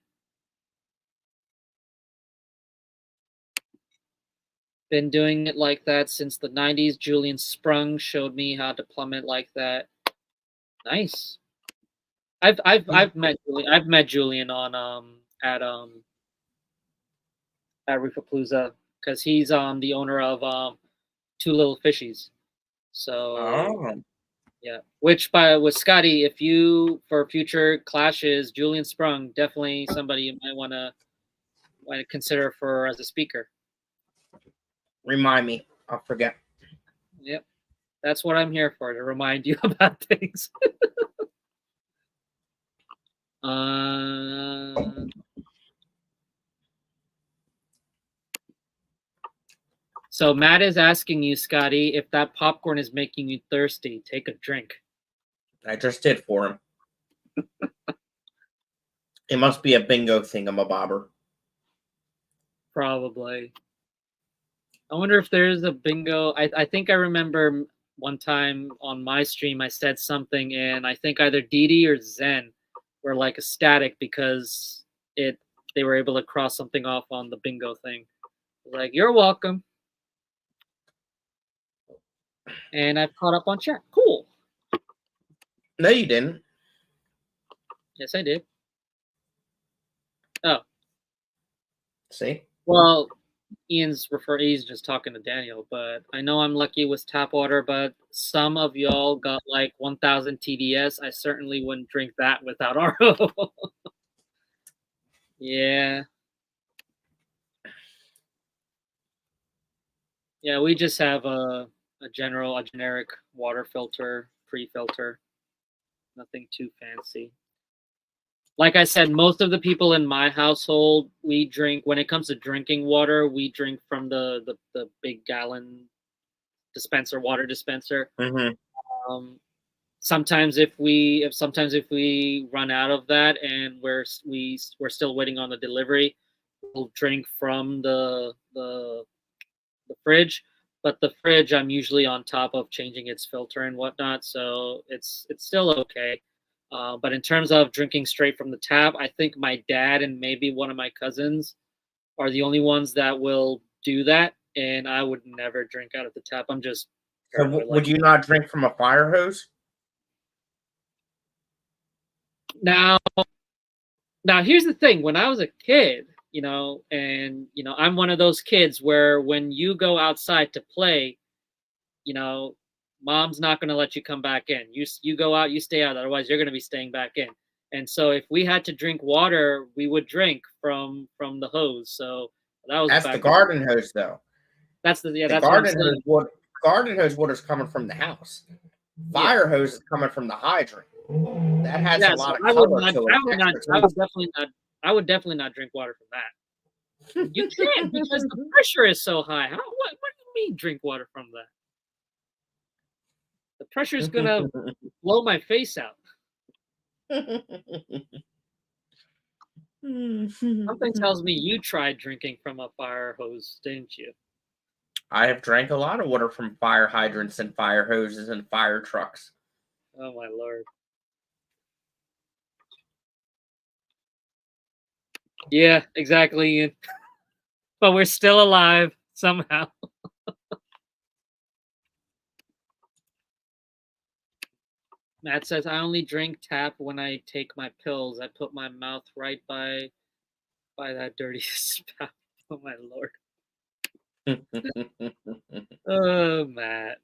Been doing it like that since the 90s. Julian Sprung showed me how to plummet like that. Nice. I've met Julian on at Reefapalooza because he's the owner of Two Little Fishies. So yeah. Which with Scotty, if you for future clashes, Julian Sprung, definitely somebody you might want to consider for as a speaker. Remind me. I'll forget. Yep. That's what I'm here for, to remind you about things. So Matt is asking you, Scotty, if that popcorn is making you thirsty, take a drink. I just did for him. It must be a bingo thingamabobber. Probably. I wonder if there's a bingo. I think I remember one time on my stream I said something, and I think either Didi or Zen were like ecstatic because they were able to cross something off on the bingo thing. Like, you're welcome. And I've caught up on chat. Cool. No, you didn't. Yes, I did. Oh. See? Well, he's just talking to Daniel, but I know I'm lucky with tap water, but some of y'all got like 1,000 TDS. I certainly wouldn't drink that without RO. Yeah. Yeah, we just have a generic water filter, pre-filter. Nothing too fancy. Like I said, most of the people in my household, we drink, when it comes to drinking water, we drink from the big gallon dispenser, water dispenser. Mm-hmm. Sometimes if we run out of that and we're still waiting on the delivery, we'll drink from the fridge. But the fridge, I'm usually on top of changing its filter and whatnot, so it's still okay. But in terms of drinking straight from the tap, I think my dad and maybe one of my cousins are the only ones that will do that, and I would never drink out of the tap. I'm just So would you not drink from a fire hose? Now here's the thing. When I was a kid, and I'm one of those kids where when you go outside to play, mom's not going to let you come back in. You go out, you stay out, otherwise you're going to be staying back in. And so if we had to drink water, we would drink from the hose. So that's the garden hose, though. That's the garden hose water is coming from the house. Fire hose is coming from the hydrant. That has a lot of color to it. I would definitely not drink water from that. You can't because the pressure is so high. What do you mean drink water from that? The pressure is gonna blow my face out. Something tells me you tried drinking from a fire hose, didn't you? I have drank a lot of water from fire hydrants and fire hoses and fire trucks. Oh my Lord. Yeah, exactly, Ian. But we're still alive somehow. Matt says, I only drink tap when I take my pills. I put my mouth right by that dirty spout. Oh my Lord. Oh, Matt.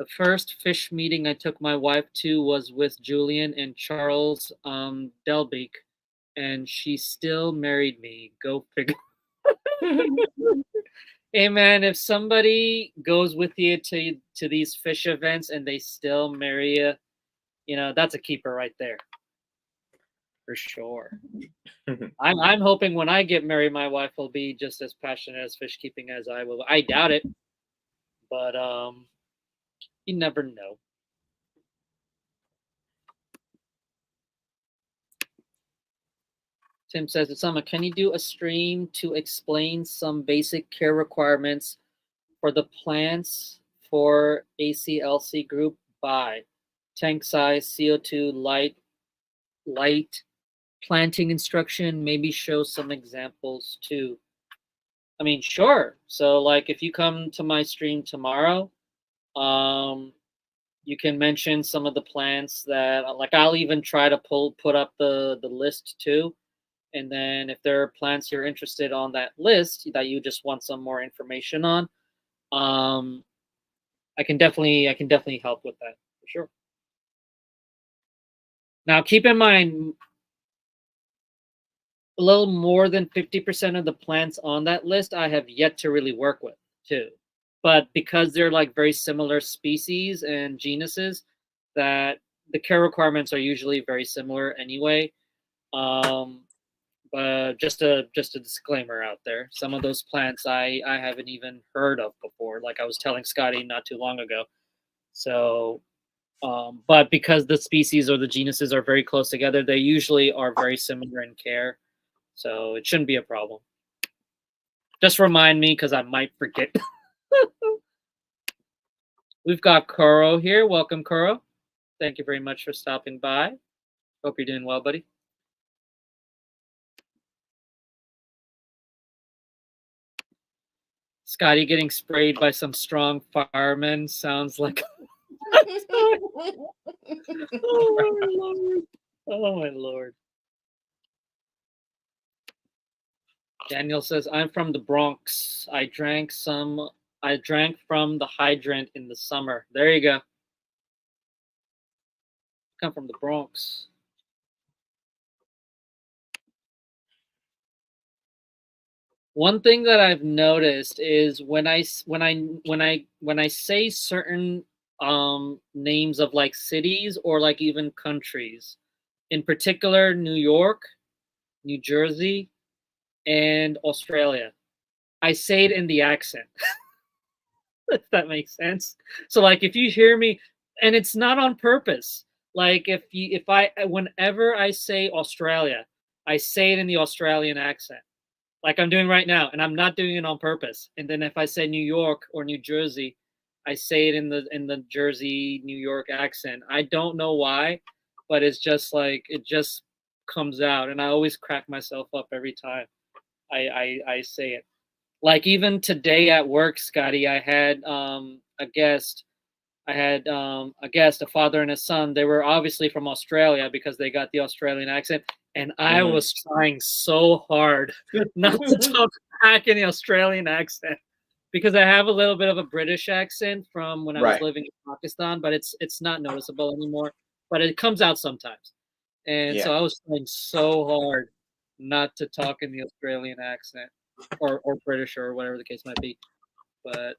The first fish meeting I took my wife to was with Julian and Charles Delbeek. and she still married me. Go figure. Hey man, if somebody goes with you to these fish events and they still marry you, you know, that's a keeper right there. For sure. I'm hoping when I get married, my wife will be just as passionate as fish keeping as I will. I doubt it, but you never know. Tim says, "Isama, can you do a stream to explain some basic care requirements for the plants for ACLC group by tank size, CO2, light, planting instruction, maybe show some examples too." I mean, sure. So like if you come to my stream tomorrow, you can mention some of the plants that like I'll even try to put up the list too. And then if there are plants you're interested on that list that you just want some more information on, I can definitely help with that for sure. Now keep in mind a little more than 50% of the plants on that list I have yet to really work with too. But because they're like very similar species and genuses, that the care requirements are usually very similar anyway. But just a disclaimer out there. Some of those plants I haven't even heard of before. Like I was telling Scotty not too long ago. So, but because the species or the genuses are very close together, they usually are very similar in care. So it shouldn't be a problem. Just remind me because I might forget. We've got Kuro here. Welcome, Kuro. Thank you very much for stopping by. Hope you're doing well, buddy. Scotty getting sprayed by some strong firemen sounds like. Oh my lord! Oh my lord! Daniel says, "I'm from the Bronx. I drank from the hydrant in the summer." There you go. Come from the Bronx. One thing that I've noticed is when I say certain names of like cities or like even countries, in particular New York, New Jersey, and Australia, I say it in the accent. If that makes sense. So like if you hear me, and it's not on purpose. Like whenever I say Australia, I say it in the Australian accent. Like I'm doing right now, and I'm not doing it on purpose. And then if I say New York or New Jersey, I say it in the Jersey, New York accent. I don't know why, but it's just like it just comes out, and I always crack myself up every time I say it. Like even today at work, Scotty, I had a guest. I had a guest, a father and a son. They were obviously from Australia because they got the Australian accent. And I was trying so hard not to talk back in the Australian accent because I have a little bit of a British accent from when I was living in Pakistan, but it's not noticeable anymore. But it comes out sometimes. And so I was trying so hard not to talk in the Australian accent or British or whatever the case might be. But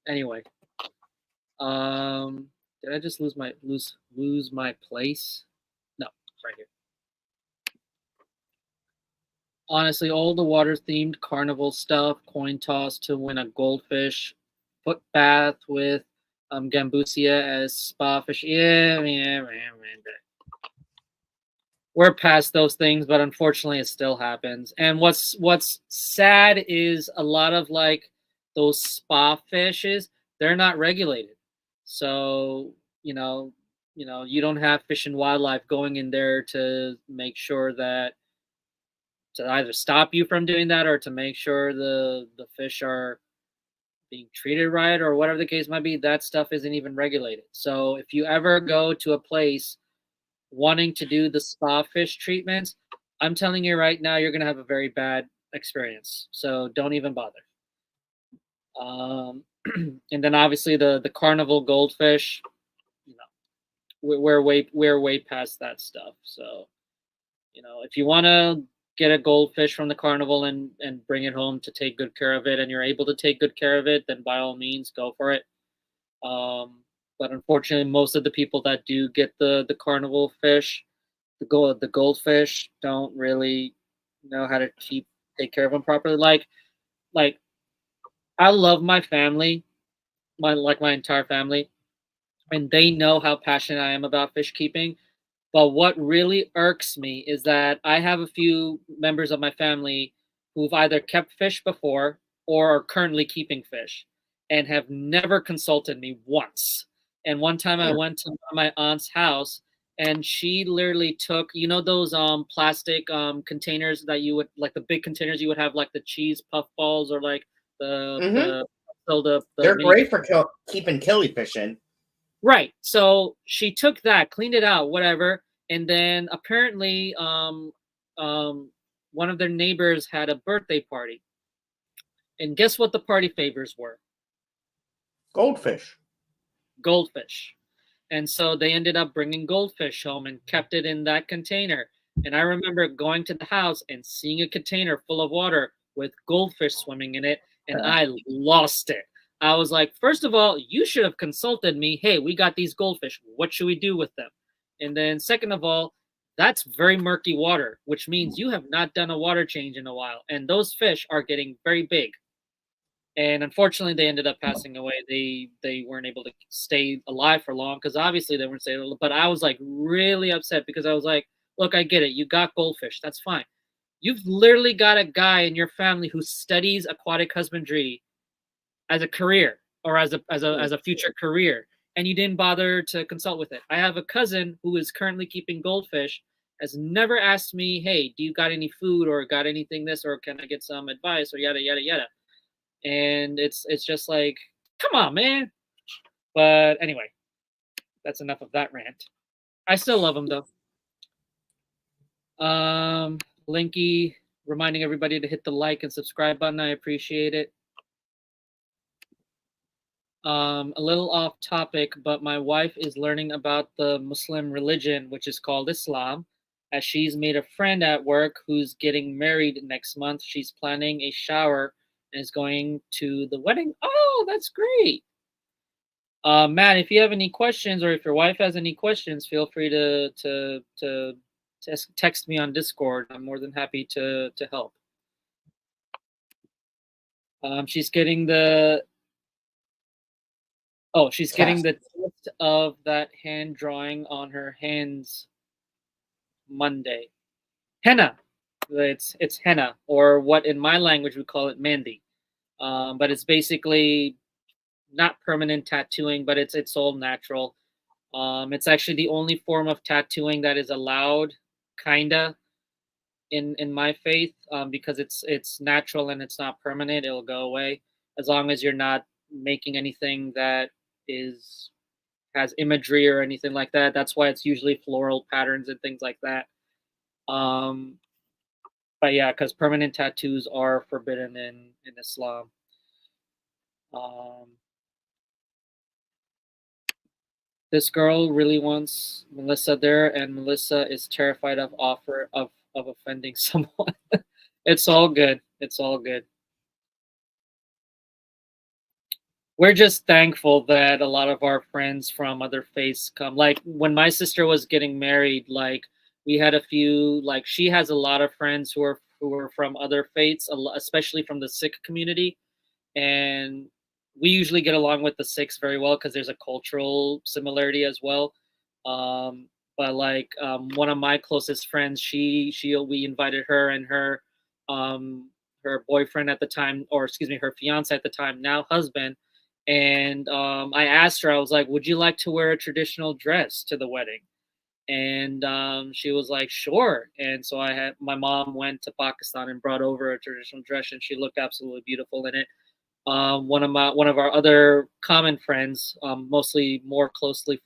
anyway, did I just lose my place? No, it's right here. Honestly, all the water themed carnival stuff, coin toss to win a goldfish, foot bath with gambusia as spa fish. Yeah. We're past those things, but unfortunately it still happens. And what's sad is a lot of like those spa fishes, they're not regulated. So, you don't have Fish and Wildlife going in there to make sure that to either stop you from doing that or to make sure the fish are being treated right or whatever the case might be. That stuff isn't even regulated. So if you ever go to a place wanting to do the spa fish treatments, I'm telling you right now, you're going to have a very bad experience. So don't even bother. And then obviously the carnival goldfish, we're way past that stuff. So You know, if you want to get a goldfish from the carnival and bring it home to take good care of it, and you're able to take good care of it, then by all means go for it. But unfortunately, most of the people that do get the carnival fish, the goldfish, don't really know how to take care of them properly. Like I love my family, my entire family, and they know how passionate I am about fish keeping. But what really irks me is that I have a few members of my family who've either kept fish before or are currently keeping fish and have never consulted me once. And one time I went to my aunt's house and she literally took, you know, those plastic containers that you would, like the big containers you would have, like the cheese puff balls, or like the so the They're mini. great for keeping killifish in. Right. So she took that, cleaned it out, whatever, and then apparently one of their neighbors had a birthday party. And guess what the party favors were? Goldfish. Goldfish. And so they ended up bringing goldfish home and kept it in that container. And I remember going to the house and seeing a container full of water with goldfish swimming in it, and I lost it. I was like, first of all, you should have consulted me. Hey, we got these goldfish. What should we do with them? And then second of all, that's very murky water, which means you have not done a water change in a while. And those fish are getting very big. And unfortunately, they ended up passing away. They weren't able to stay alive for long because obviously they weren't staying. But I was like really upset because I was like, look, I get it. You got goldfish. That's fine. You've literally got a guy in your family who studies aquatic husbandry as a career, or as a future career, and you didn't bother to consult with it. I have a cousin who is currently keeping goldfish, has never asked me, hey, do you got any food, or got anything this, or can I get some advice, or yada yada yada. And it's just like, come on, man. But anyway, that's enough of that rant. I still love him though. Linky reminding everybody to hit the like and subscribe button. I appreciate it. A little off topic, but my wife is learning about the Muslim religion, which is called Islam, as she's made a friend at work who's getting married next month. She's planning a shower and is going to the wedding. Oh, that's great. Matt, if you have any questions, or if your wife has any questions, feel free to text me on Discord. I'm more than happy to help. She's getting the getting the test of that hand drawing on her hands Monday. Henna. It's henna, or what in my language we call it mandi. But it's basically not permanent tattooing, but it's all natural. It's actually the only form of tattooing that is allowed, kinda, in my faith, because it's natural and it's not permanent. It'll go away as long as you're not making anything that has imagery or anything like that. That's why it's usually floral patterns and things like that. But yeah, because permanent tattoos are forbidden in Islam. This girl really wants Melissa there, and Melissa is terrified of offending someone. It's all good. It's all good. We're just thankful that a lot of our friends from other faiths come. Like when my sister was getting married, like we had a few, like she has a lot of friends who are from other faiths, especially from the Sikh community. And we usually get along with the Sikhs very well because there's a cultural similarity as well. But like one of my closest friends, we invited her and her boyfriend at the time, or excuse me, her fiance at the time, now husband. And I asked her, I was like, would you like to wear a traditional dress to the wedding? And she was like, sure. And so my mom went to Pakistan and brought over a traditional dress, and she looked absolutely beautiful in it. One of our other common friends, mostly more closely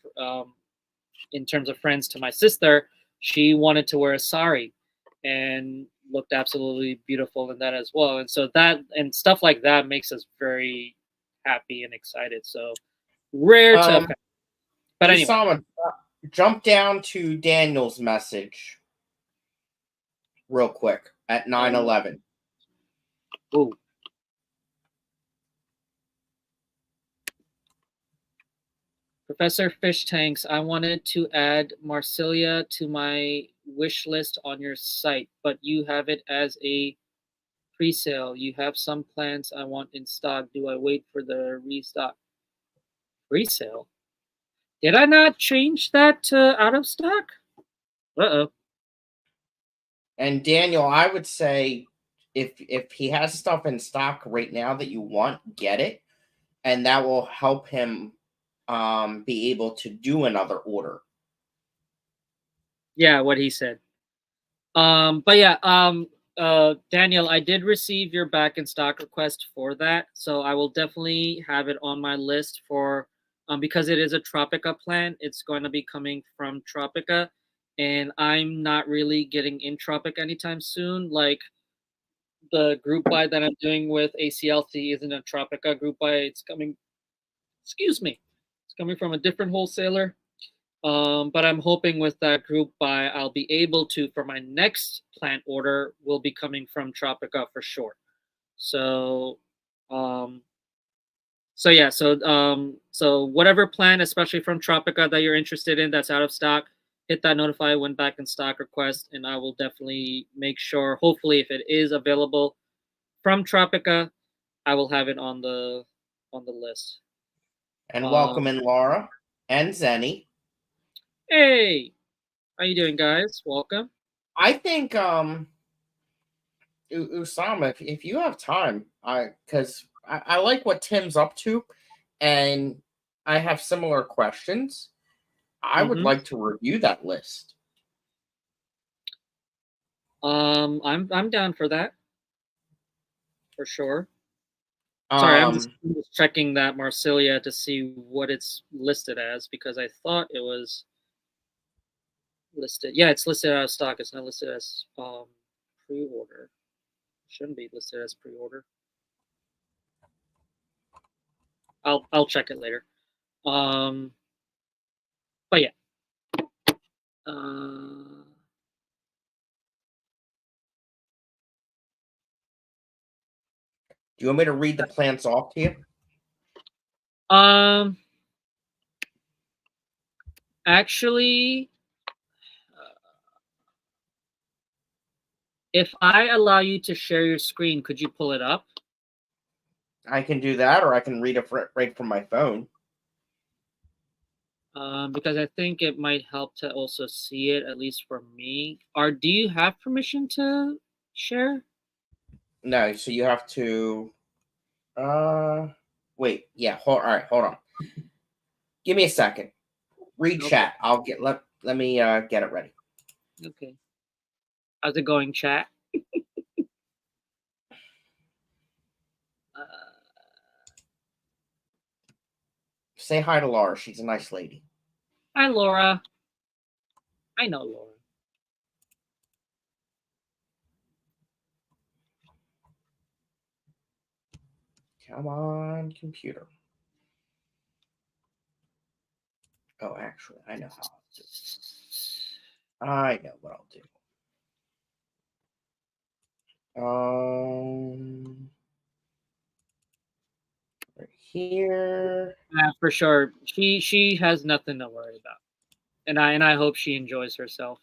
in terms of friends to my sister, she wanted to wear a sari and looked absolutely beautiful in that as well. And so that and stuff like that makes us very happy and excited. So rare to offend. But anyway, jump down to Daniel's message. real quick at 9:11. Ooh. Professor FishTanks, I wanted to add Marsilia to my wish list on your site, but you have it as a pre-sale. You have some plants I want in stock. Do I wait for the restock? Pre-sale? Did I not change that to out of stock? Uh-oh. And Daniel, I would say if he has stuff in stock right now that you want, get it, and that will help him be able to do another order. Yeah, what he said. But yeah, Daniel, I did receive your back in stock request for that, so I will definitely have it on my list for because it is a Tropica plant. It's going to be coming from Tropica, and I'm not really getting in Tropica anytime soon. Like the group buy that I'm doing with ACLC isn't a Tropica group buy. It's coming, excuse me, it's coming from a different wholesaler. But I'm hoping with that group buy, I'll be able to, for my next plant order, will be coming from Tropica for sure. So, so whatever plant, especially from Tropica that you're interested in, that's out of stock, hit that notify when back in stock request, and I will definitely make sure. Hopefully, if it is available from Tropica, I will have it on the list. And welcome in Laura and Zenny. Hey, how you doing, guys? Welcome. I think Usama, if you have time, because I like what Tim's up to, and I have similar questions. I would like to review that list. I'm down for that, for sure. Sorry, I'm just checking that Marsilia to see what it's listed as because I thought it was listed. Yeah, it's listed out of stock. It's not listed as pre-order. Shouldn't be listed as pre-order. I'll check it later. But yeah. Do you want me to read the plants off to you? Actually, if I allow you to share your screen, could you pull it up? I can do that, or I can read it right from my phone. Because I think it might help to also see it, at least for me. Do you have permission to share? No, so you have to. Wait. Yeah. All right. Hold on. Give me a second. Read chat. I'll get. Let me get it ready. Okay. How's it going, chat? Say hi to Laura. She's a nice lady. Hi, Laura. I know Laura. Come on, computer. Oh, actually, I know how I'll do it. I know what I'll do. Right here. Yeah, for sure. She has nothing to worry about, and I hope she enjoys herself.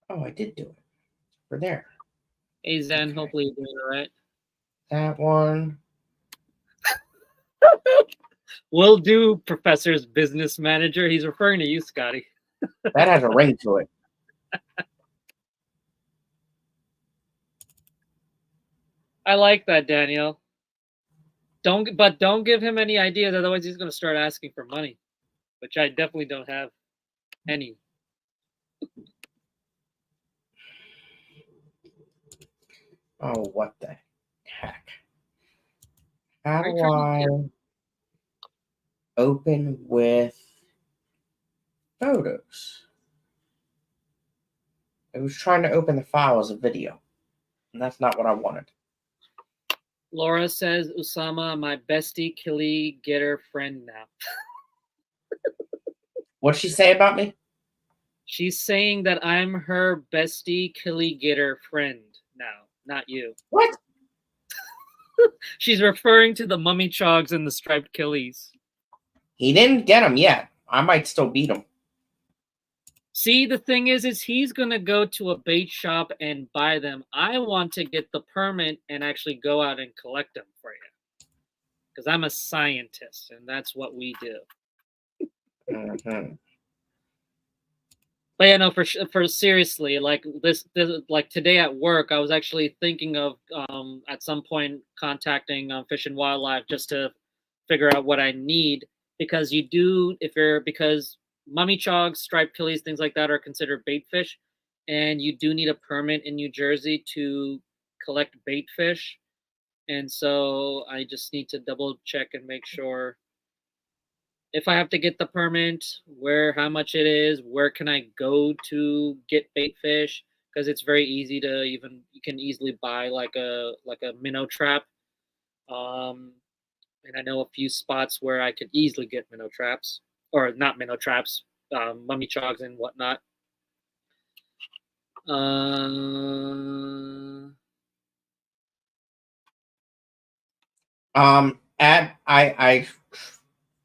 Oh, I did do it. We're there. Hey Zen, okay. Hopefully you're doing all right. That one. Will do, Professor's business manager. He's referring to you, Scotty. That has a ring to it. I like that, Daniel. Don't give him any ideas, otherwise he's going to start asking for money, which I definitely don't have any. Oh, what the heck? How do I open with photos? I was trying to open the file as a video, and that's not what I wanted. Laura says, Usama, my bestie, killie, getter friend now. What'd she say about me? She's saying that I'm her bestie killie getter friend now, not you. What? She's referring to the mummy chogs and the striped killies. He didn't get him yet. I might still beat him. See, the thing is he's going to go to a bait shop and buy them. I want to get the permit and actually go out and collect them for you. Because I'm a scientist, and that's what we do. Mm-hmm. But yeah, no, for seriously, like this, like today at work, I was actually thinking of at some point contacting Fish and Wildlife just to figure out what I need, because because mummy chogs, striped killies, things like that are considered bait fish, and you do need a permit in New Jersey to collect bait fish, and so I just need to double check and make sure if I have to get the permit, how much it is, where can I go to get bait fish? Because it's very easy to you can easily buy like a minnow trap. And I know a few spots where I could easily get minnow traps, or not minnow traps, mummy chogs and whatnot. I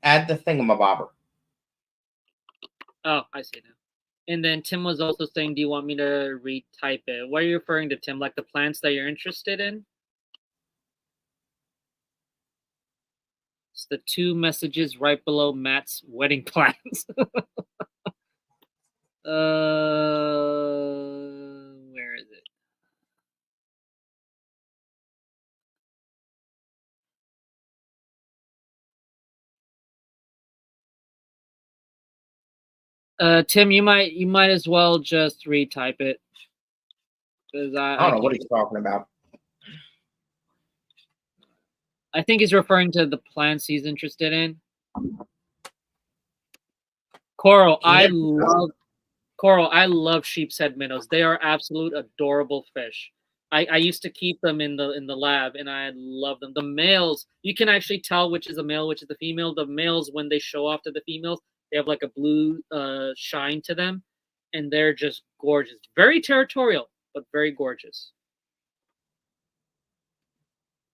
add the thingamabobber. Oh, I see now. And then Tim was also saying, do you want me to retype it? What are you referring to, Tim? Like the plants that you're interested in? It's the 2 messages right below Matt's wedding plans. Where is it? Tim, you might as well just retype it, because I don't know what he's talking about. I think he's referring to the plants he's interested in. Coral, I love sheep's head minnows. They are absolute adorable fish. I used to keep them in the lab, and I love them. The males, you can actually tell which is a male, which is the female. The males, when they show off to the females, they have like a blue shine to them, and they're just gorgeous. Very territorial, but very gorgeous.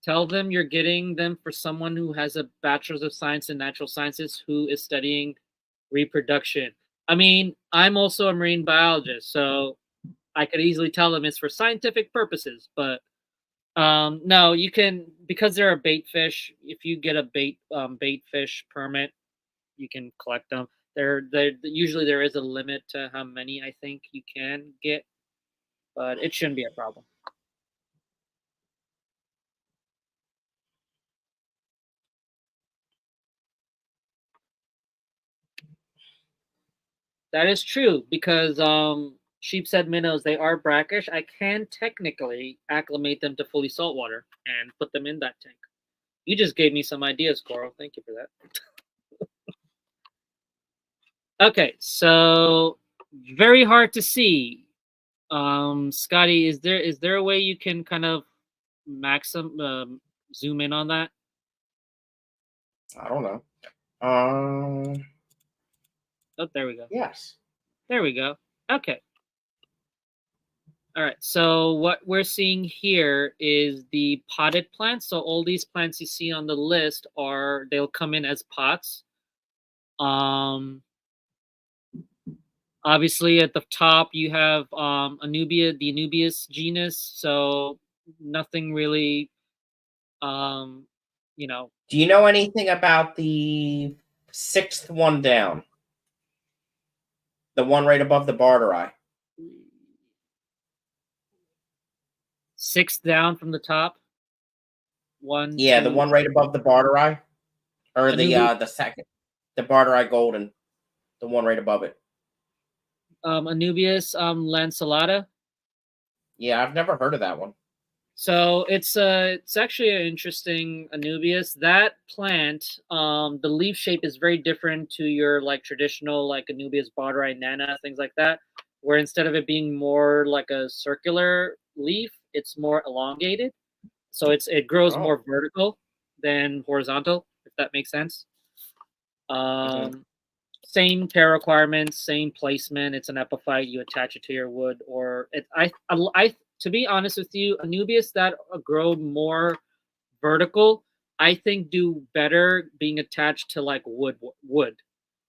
Tell them you're getting them for someone who has a bachelor's of science in natural sciences who is studying reproduction. I mean, I'm also a marine biologist, so I could easily tell them it's for scientific purposes, but no, you can, because they're a bait fish. If you get a bait fish permit, you can collect them. There usually there is a limit to how many I think you can get, but it shouldn't be a problem. That is true, because sheep's head minnows, they are brackish. I can technically acclimate them to fully salt water and put them in that tank. You just gave me some ideas, Coral. Thank you for that. Okay, so very hard to see. Scotty, is there a way you can kind of zoom in on that? I don't know. Oh, there we go. Yes. There we go. Okay. All right, so what we're seeing here is the potted plants. So all these plants you see on the list they'll come in as pots. Obviously at the top you have the Anubias genus. So nothing really, you know. Do you know anything about the 6th one down? The one right above the barter eye. 6th down from the top. Yeah, the one right above the barter eye, or the second, the barter eye golden, the one right above it. Anubias lanceolata. Yeah, I've never heard of that one. So it's actually an interesting Anubias. That plant, the leaf shape is very different to your like traditional like Anubias barteri nana, things like that, where instead of it being more like a circular leaf, it's more elongated. So it grows more vertical than horizontal, if that makes sense. same care requirements, same placement. It's an epiphyte. You attach it to your wood, or to be honest with you, Anubias that grow more vertical, I think do better being attached to like wood,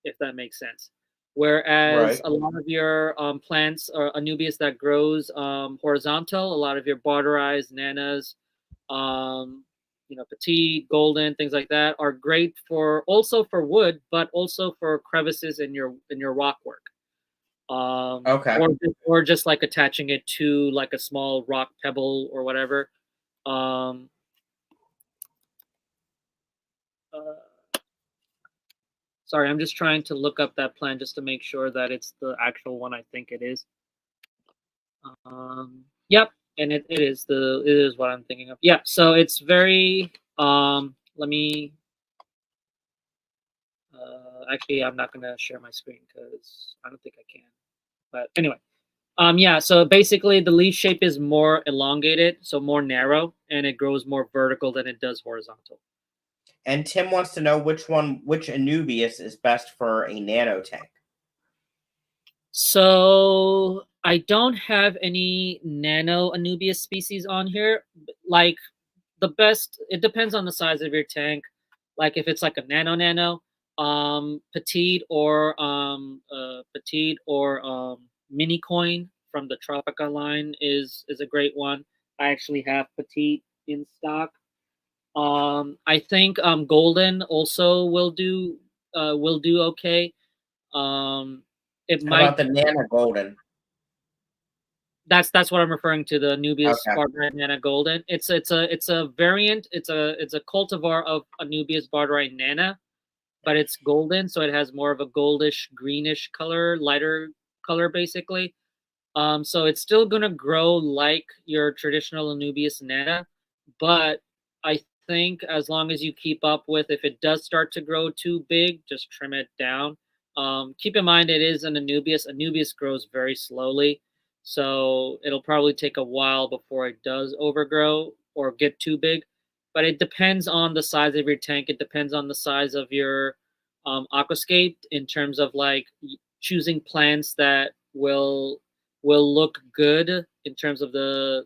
if that makes sense. Whereas Right. a lot of your plants or Anubias that grows horizontal, a lot of your barterized nanas, petite, golden, things like that are great for also for wood, but also for crevices in your rock work. Okay. Or just like attaching it to like a small rock pebble or whatever. Um, uh, Sorry, I'm just trying to look up that plan just to make sure that it's the actual one I think it is. Yep, and it is what I'm thinking of. Yeah, so it's very let me actually I'm not gonna share my screen because I don't think I can. But anyway, yeah, so basically the leaf shape is more elongated, so more narrow, and it grows more vertical than it does horizontal. And Tim wants to know which Anubias is best for a nano tank. So I don't have any nano Anubias species on here. Like the best, it depends on the size of your tank. Like if it's like a nano, petite or mini coin from the Tropica line is a great one. I actually have petite in stock. I think golden also will do okay. Um, it How might about the Nana Golden? that's what I'm referring to, the Anubias Okay. barterite Nana Golden. It's a variant. It's a cultivar of Anubias barterite Nana, but it's golden, so it has more of a goldish greenish color, lighter color basically. So it's still gonna grow like your traditional Anubias Nana, but I think as long as you keep up with, if it does start to grow too big, just trim it down. Keep in mind it is an Anubias. Anubias grows very slowly, so it'll probably take a while before it does overgrow or get too big. But it depends on the size of your tank. It depends on the size of your aquascape in terms of like choosing plants that will look good in terms of the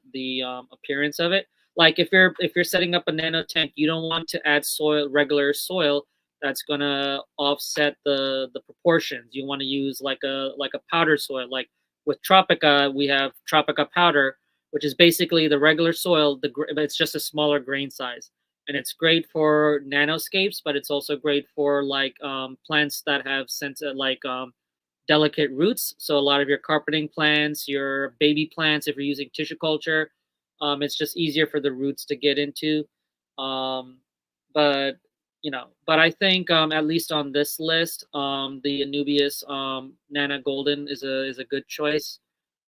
appearance of it. Like if you're setting up a nano tank, you don't want to add regular soil that's gonna offset the proportions. You want to use like a powder soil. Like with Tropica, we have Tropica powder, which is basically the regular soil. But it's just a smaller grain size, and it's great for nanoscapes. But it's also great for like plants that have delicate roots. So a lot of your carpeting plants, your baby plants, if you're using tissue culture, it's just easier for the roots to get into. Um, but but I think at least on this list, the Anubias Nana Golden is a good choice.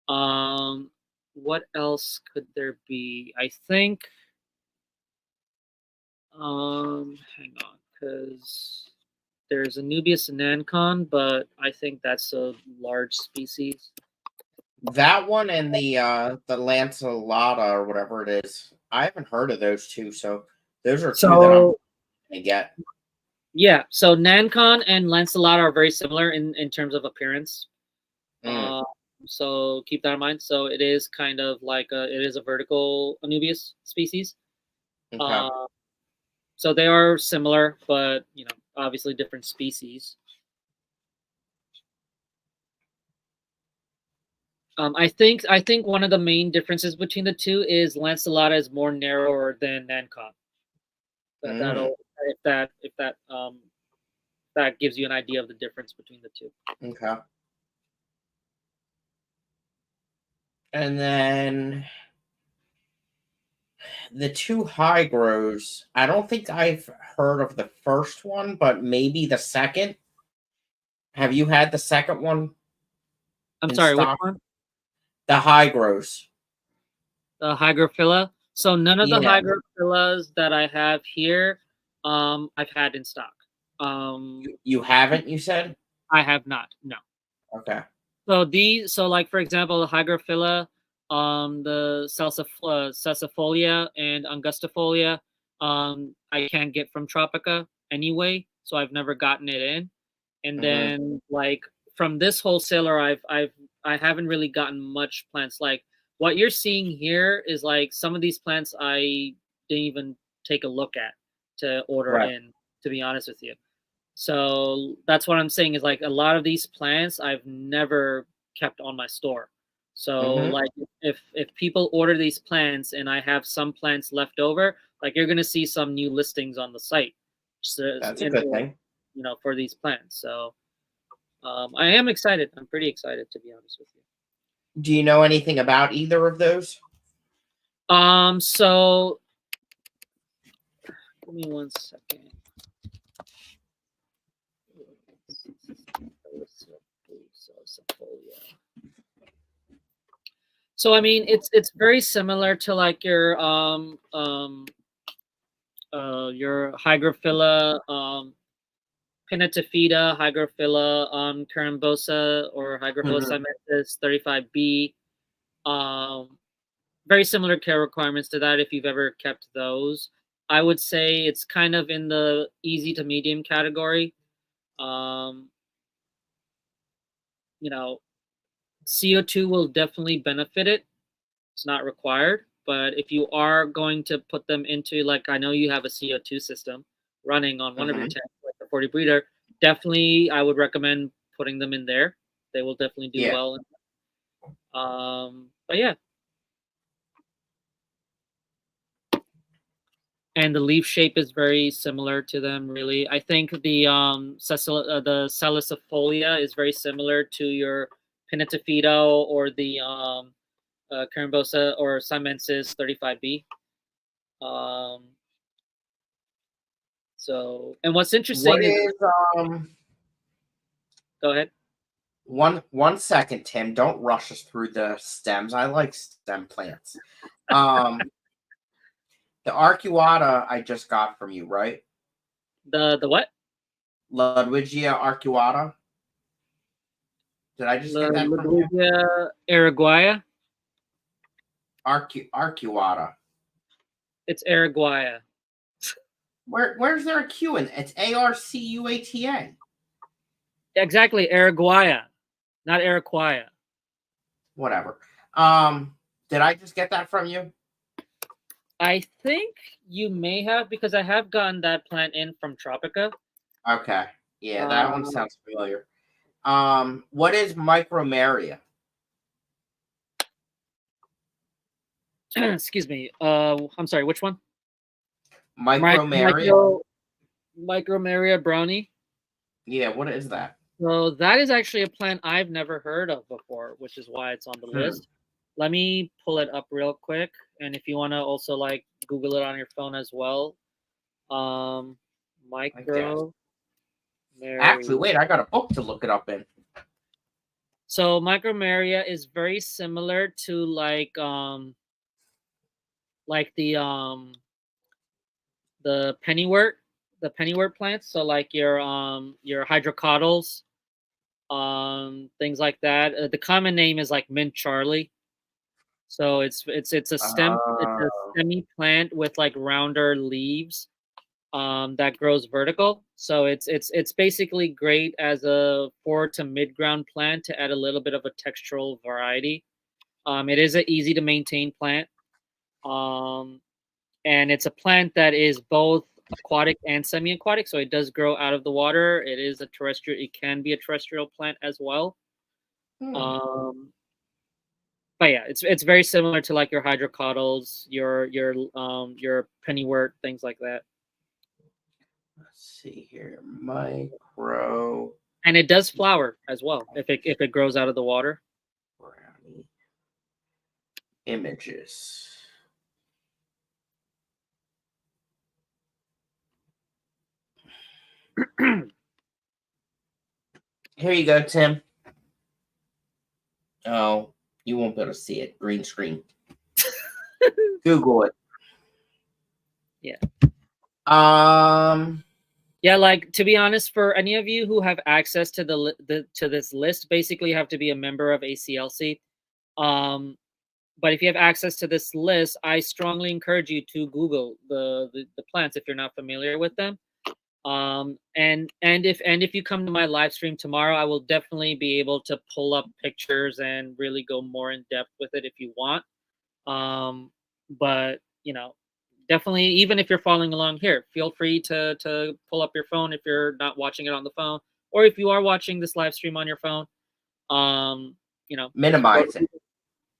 Um, what else could there be? I think hang on, because there's Anubias Nancon, but I think that's a large species. That one and the Lancelota or whatever it is. I haven't heard of those two, so those are two that I'm So gonna get. yeah, so Nancon and Lancelot are very similar in terms of appearance. Mm, Uh, so keep that in mind. So it is kind of like it is a vertical Anubias species. okay. Uh, so they are similar, but obviously different species. I think one of the main differences between the two is Lancelot is more narrower than Nancon. That Mm, that'll if that gives you an idea of the difference between the two. okay. And then the two high grows. I don't think I've heard of the first one, but maybe the second. Have you had the second one I'm in sorry, which stock? one? The high grows. The Hygrophila. So none of the Yeah. Hygrophilas that I have here, I've had in stock. You haven't, you said? I have not. No. Okay. So like for example, the Hygrophila, the Salsifolia and Angustifolia, I can't get from Tropica anyway, so I've never gotten it in. and Mm-hmm. then like from this wholesaler, I haven't really gotten much plants. Like what you're seeing here is like some of these plants I didn't even take a look at to order Right. in, to be honest with you. So that's what I'm saying is like a lot of these plants I've never kept on my store. So Mm-hmm. like if people order these plants and I have some plants left over, like you're gonna see some new listings on the site. So, That's a good thing. you know, for these plants. So I am excited. I'm pretty excited, to be honest with you. Do you know anything about either of those? So give me 1 second. So I mean, it's very similar to like your Hygrophila Pinnatifida, Hygrophila carambosa, or Hygrophila Mm-hmm. simensis 35B. Very similar care requirements to that if you've ever kept those. I would say it's kind of in the easy to medium category. You know, CO2 will definitely benefit it. It's not required, but if you are going to put them into, like, I know you have a CO2 system running on one of your Mm-hmm. tanks, like the 40 breeder, definitely I would recommend putting them in there. They will definitely do Yeah. well. But yeah. And the leaf shape is very similar to them, really. I think the the salicifolia is very similar to your Pinnatifida or the carambosa or simensis 35B. So, and what's interesting What is, is go ahead. one second, Tim. Don't rush us through the stems. I like stem plants. The arcuata I just got from you, right? The what? Ludwigia arcuata. Did I just get that from you? Ludwigia araguaia. Arcuata. It's araguaia. Where's there a Q in? It's ARCUATA. Exactly, araguaia, not araquaia. Whatever. Did I just get that from you? I think you may have, because I have gotten that plant in from Tropica. Okay. Yeah, that one sounds familiar. What is micromeria? Excuse me. I'm sorry. Which one? Micromeria. Micromeria brownie. Yeah. What is that? So that is actually a plant I've never heard of before, which is why it's on the list. Let me pull it up real quick, and if you want to also like Google it on your phone as well. Micromeria. Actually, wait. I got a book to look it up in. So micromeria is very similar to like the pennywort, plants. So like your hydrocotyls, things like that. The common name is like mint Charlie. So it's a stemmy plant with like rounder leaves that grows vertical. So it's basically great as a forward to mid ground plant to add a little bit of a textural variety. It is an easy to maintain plant. And it's a plant that is both aquatic and semi-aquatic, so it does grow out of the water. It is a terrestrial. It can be a terrestrial plant as well. But yeah, it's very similar to like your hydrocotyls, your pennywort, things like that. Let's see here, micro. And it does flower as well if it grows out of the water. Brownie images. Here you go, Tim. Oh, you won't be able to see it. Green screen. Google it. Yeah. Yeah, like, to be honest, for any of you who have access to to this list, basically you have to be a member of ACLC. But if you have access to this list, I strongly encourage you to Google the plants if you're not familiar with them. And if you come to my live stream tomorrow, I will definitely be able to pull up pictures and really go more in depth with it if you want. But definitely, even if you're following along here, feel free to pull up your phone if you're not watching it on the phone, or if you are watching this live stream on your phone. Just Minimize it.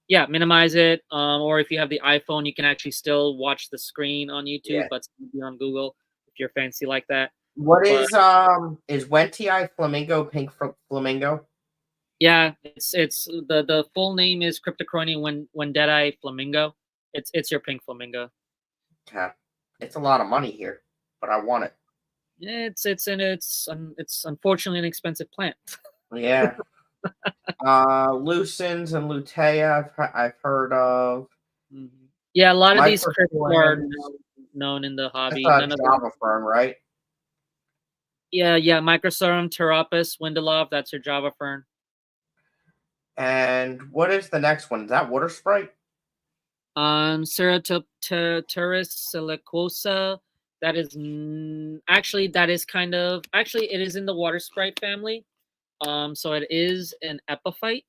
yeah, minimize it. Or if you have the iPhone, you can actually still watch the screen on YouTube, Yeah. but be on Google if you're fancy like that. What But is Wenti flamingo pink flamingo? yeah, it's the full name is Cryptochronia when Deadeye Flamingo. It's your pink flamingo. Okay. It's a lot of money here, but I want it. It's unfortunately an expensive plant. Yeah. Lucins and Lutea I've heard of. Yeah, a lot of these crypto are Microforms. known in the That's hobby. a None of them. Java fern, right? Yeah, Microsorum pteropus Windelov. That's your Java fern. And what is the next one? Is that water sprite? Ceratopteris silicosa. That is actually it is in the water sprite family. So it is an epiphyte.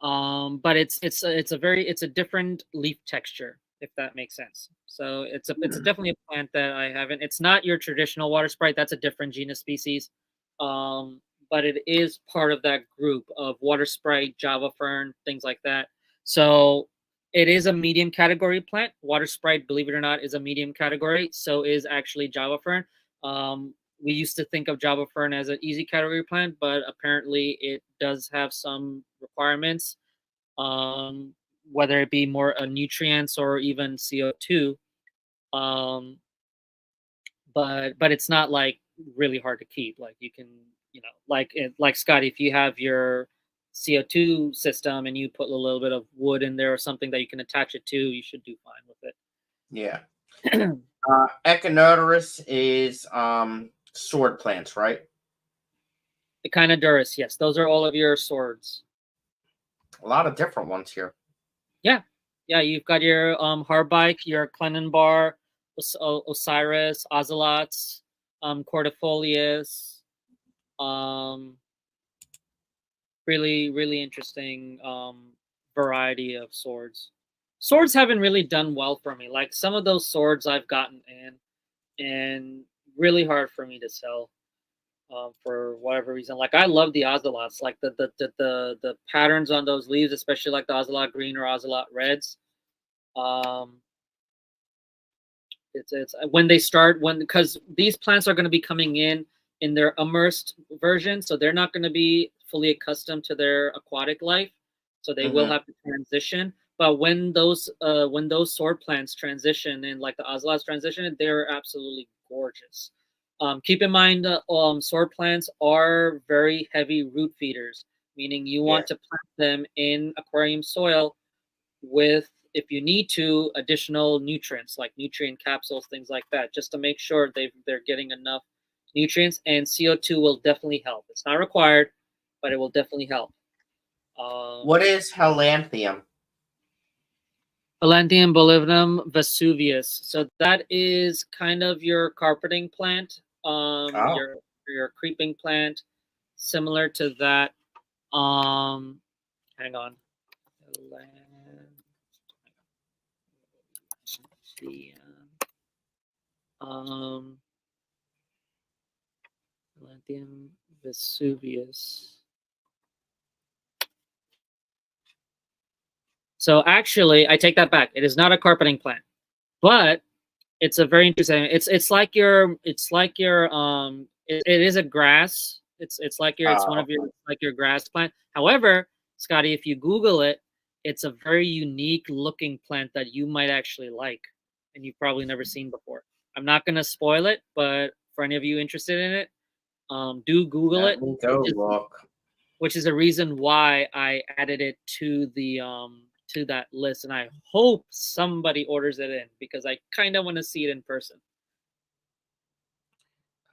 But it's a different leaf texture, if that makes sense. So it's definitely a plant that I haven't. It's not your traditional water sprite. That's a different genus species. But it is part of that group of water sprite, Java fern, things like that. So it is a medium category plant. Water sprite, believe it or not, is a medium category. So is actually Java fern. We used to think of Java fern as an easy category plant, but apparently it does have some requirements, whether it be more nutrients or even CO2. Um, but it's not like really hard to keep. Like you can, like Scotty, if you have your CO2 system and you put a little bit of wood in there or something that you can attach it to, you should do fine with it. Yeah. Echinoderus is sword plants, right? Echinoderus, yes, those are all of your swords. A lot of different ones here. Yeah, you've got your Harbike, your Clenenbar, Osiris, Ocelots, Cordifolius. Really, really interesting variety of swords. Swords haven't really done well for me. Like some of those swords I've gotten in, and really hard for me to sell. For whatever reason, like I love the ocelots, like the patterns on those leaves, especially like the ocelot green or ocelot reds. It's when they start because these plants are going to be coming in their immersed version, so they're not going to be fully accustomed to their aquatic life, so they will have to transition. But when those sword plants transition and like the ocelots transition, they're absolutely gorgeous. Keep in mind, sword plants are very heavy root feeders, meaning you want to plant them in aquarium soil with, if you need to, additional nutrients like nutrient capsules, things like that, just to make sure they're getting enough nutrients. And CO2 will definitely help. It's not required, but it will definitely help. What is Helanthium? Atlantium bolevinum vesuvius. So that is kind of your carpeting plant, your creeping plant, similar to that. Hang on. Atlantium vesuvius. So actually, I take that back. It is not a carpeting plant, but it's a very interesting. It's like your it is a grass. It's like it's one of your like your grass plant. However, Scotty, if you Google it, it's a very unique looking plant that you might actually like, and you've probably never seen before. I'm not gonna spoil it, but for any of you interested in it, do Google it. Which is a reason why I added it to the to that list, and I hope somebody orders it in because I kind of want to see it in person.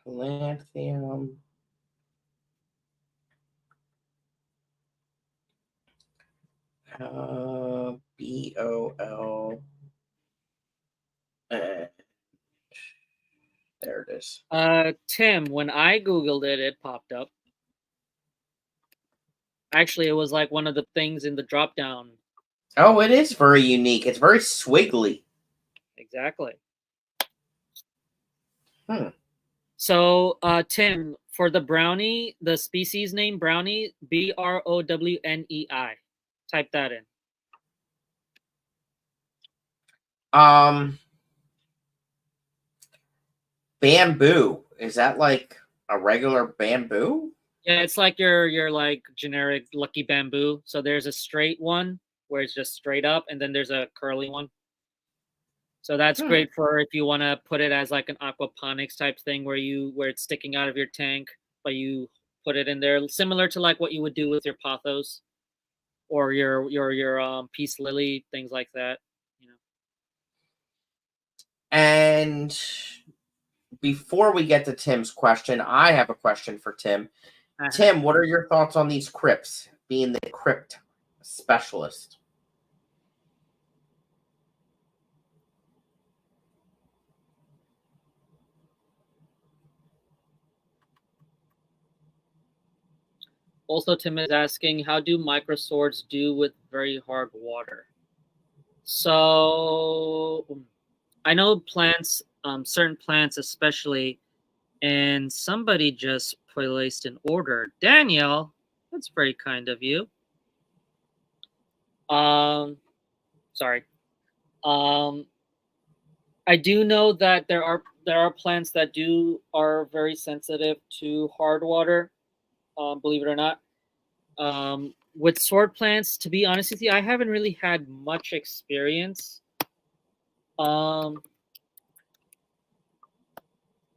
Lanthium. BOL. There it is. Tim, when I Googled it, it popped up. Actually, it was like one of the things in the drop down. Oh, it is very unique. It's very swiggly. Exactly. So, Tim, for the brownie, the species name brownie, BROWNEI. Type that in. Bamboo. Is that like a regular bamboo? Yeah, it's like your like generic lucky bamboo. So there's a straight one where it's just straight up, and then there's a curly one. So that's great for if you want to put it as like an aquaponics type thing where it's sticking out of your tank, but you put it in there, similar to like what you would do with your pothos or your peace lily, things like that. And before we get to Tim's question, I have a question for Tim. Tim, what are your thoughts on these crypts, being the crypt specialist? Also, Tim is asking, how do microswords do with very hard water? So I know plants, certain plants especially, and somebody just placed an order. Daniel, that's very kind of you. Sorry. I do know that there are plants that are very sensitive to hard water. Believe it or not. With sword plants, to be honest with you, I haven't really had much experience.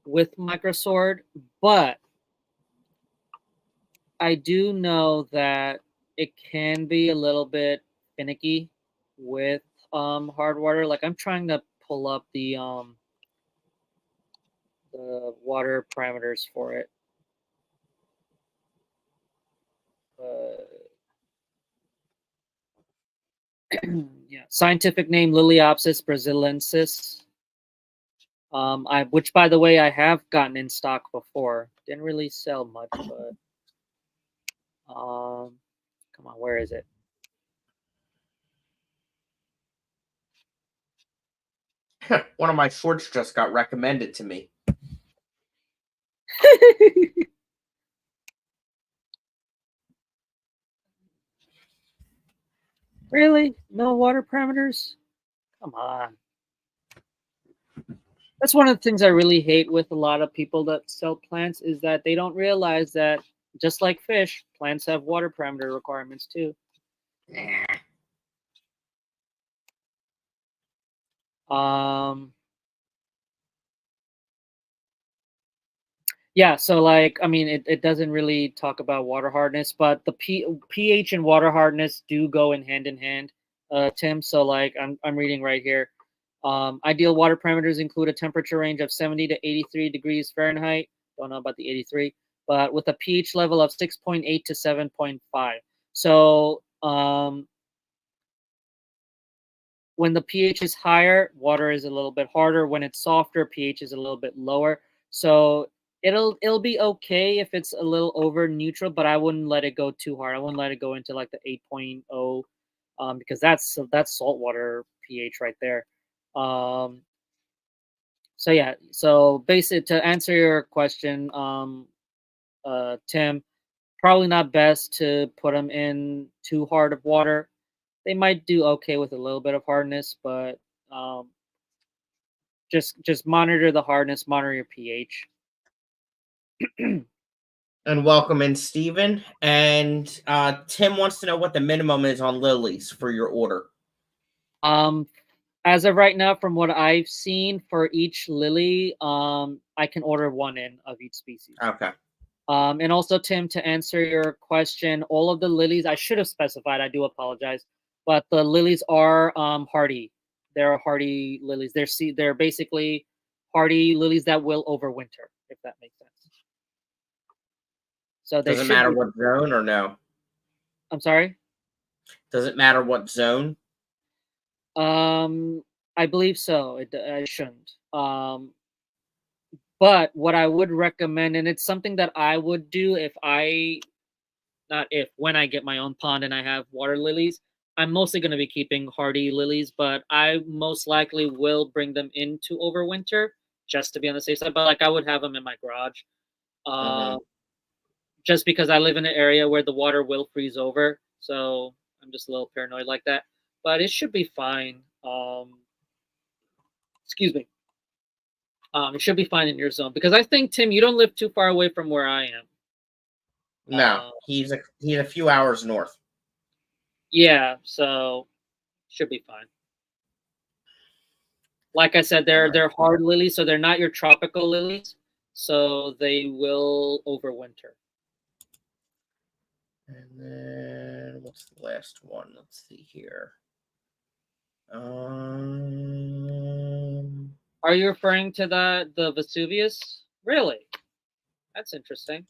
With microsword, but I do know that it can be a little bit finicky with hard water. Like I'm trying to pull up the water parameters for it. Yeah, scientific name Liliopsis brasiliensis. Which by the way I have gotten in stock before. Didn't really sell much, but come on, where is it? One of my shorts just got recommended to me. Really? No water parameters? Come on. That's one of the things I really hate with a lot of people that sell plants is that they don't realize that just like fish, plants have water parameter requirements too. Yeah, so like I mean it doesn't really talk about water hardness, but the pH and water hardness do go in hand, Tim. So like I'm reading right here. Ideal water parameters include a temperature range of 70 to 83 degrees Fahrenheit. Don't know about the 83, but with a pH level of 6.8 to 7.5. So when the pH is higher, water is a little bit harder. When it's softer, pH is a little bit lower. So it'll be okay if it's a little over neutral, but I wouldn't let it go too hard. I wouldn't let it go into like the 8.0, because that's saltwater pH right there. So yeah, so basically to answer your question, Tim, probably not best to put them in too hard of water. They might do okay with a little bit of hardness, but just monitor the hardness, monitor your pH. And welcome in, Steven. And Tim wants to know what the minimum is on lilies for your order. As of right now, from what I've seen for each lily, I can order one in of each species. Okay. And also, Tim, to answer your question, all of the lilies, I should have specified, I do apologize, but the lilies are hardy. They're hardy lilies. They're basically hardy lilies that will overwinter, if that makes sense. So they Does it matter what zone or no? I'm sorry? Does it matter what zone? I believe so. It shouldn't. But what I would recommend, and it's something that I would do when I get my own pond and I have water lilies, I'm mostly going to be keeping hardy lilies, but I most likely will bring them in to overwinter just to be on the safe side. But like I would have them in my garage, Mm-hmm. just because I live in an area where the water will freeze over. So I'm just a little paranoid like that. But it should be fine. Excuse me. It should be fine in your zone because I think Tim, you don't live too far away from where I am. No, he's a few hours north. Yeah, so should be fine. Like I said, they're hard lilies, so they're not your tropical lilies, so they will overwinter. And then what's the last one? Let's see here. Are you referring to the Vesuvius? Really? That's interesting.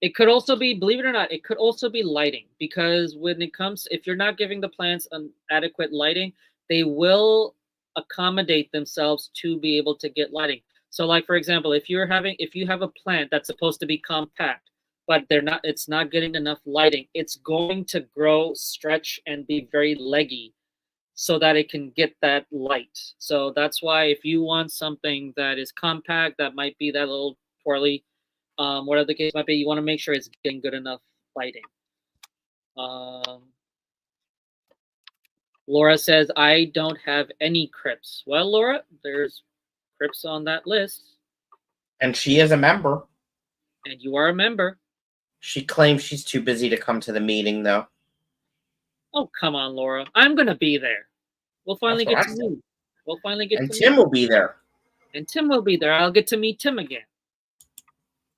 It could also be, believe it or not, it could also be lighting, because when it comes, if you're not giving the plants an adequate lighting, they will accommodate themselves to be able to get lighting. So like, for example, if you have a plant that's supposed to be compact, but it's not getting enough lighting, it's going to grow, stretch, and be very leggy so that it can get that light. So that's why if you want something that is compact, that might be that little twirly, whatever the case might be, you want to make sure it's getting good enough lighting. Laura says, I don't have any crypts. Well, Laura, there's crypts on that list. And she is a member. And you are a member. She claims she's too busy to come to the meeting, though. Oh, come on, Laura. I'm going to be there. We'll finally get to meet. We'll finally get to meet. And Tim will be there. And Tim will be there. I'll get to meet Tim again.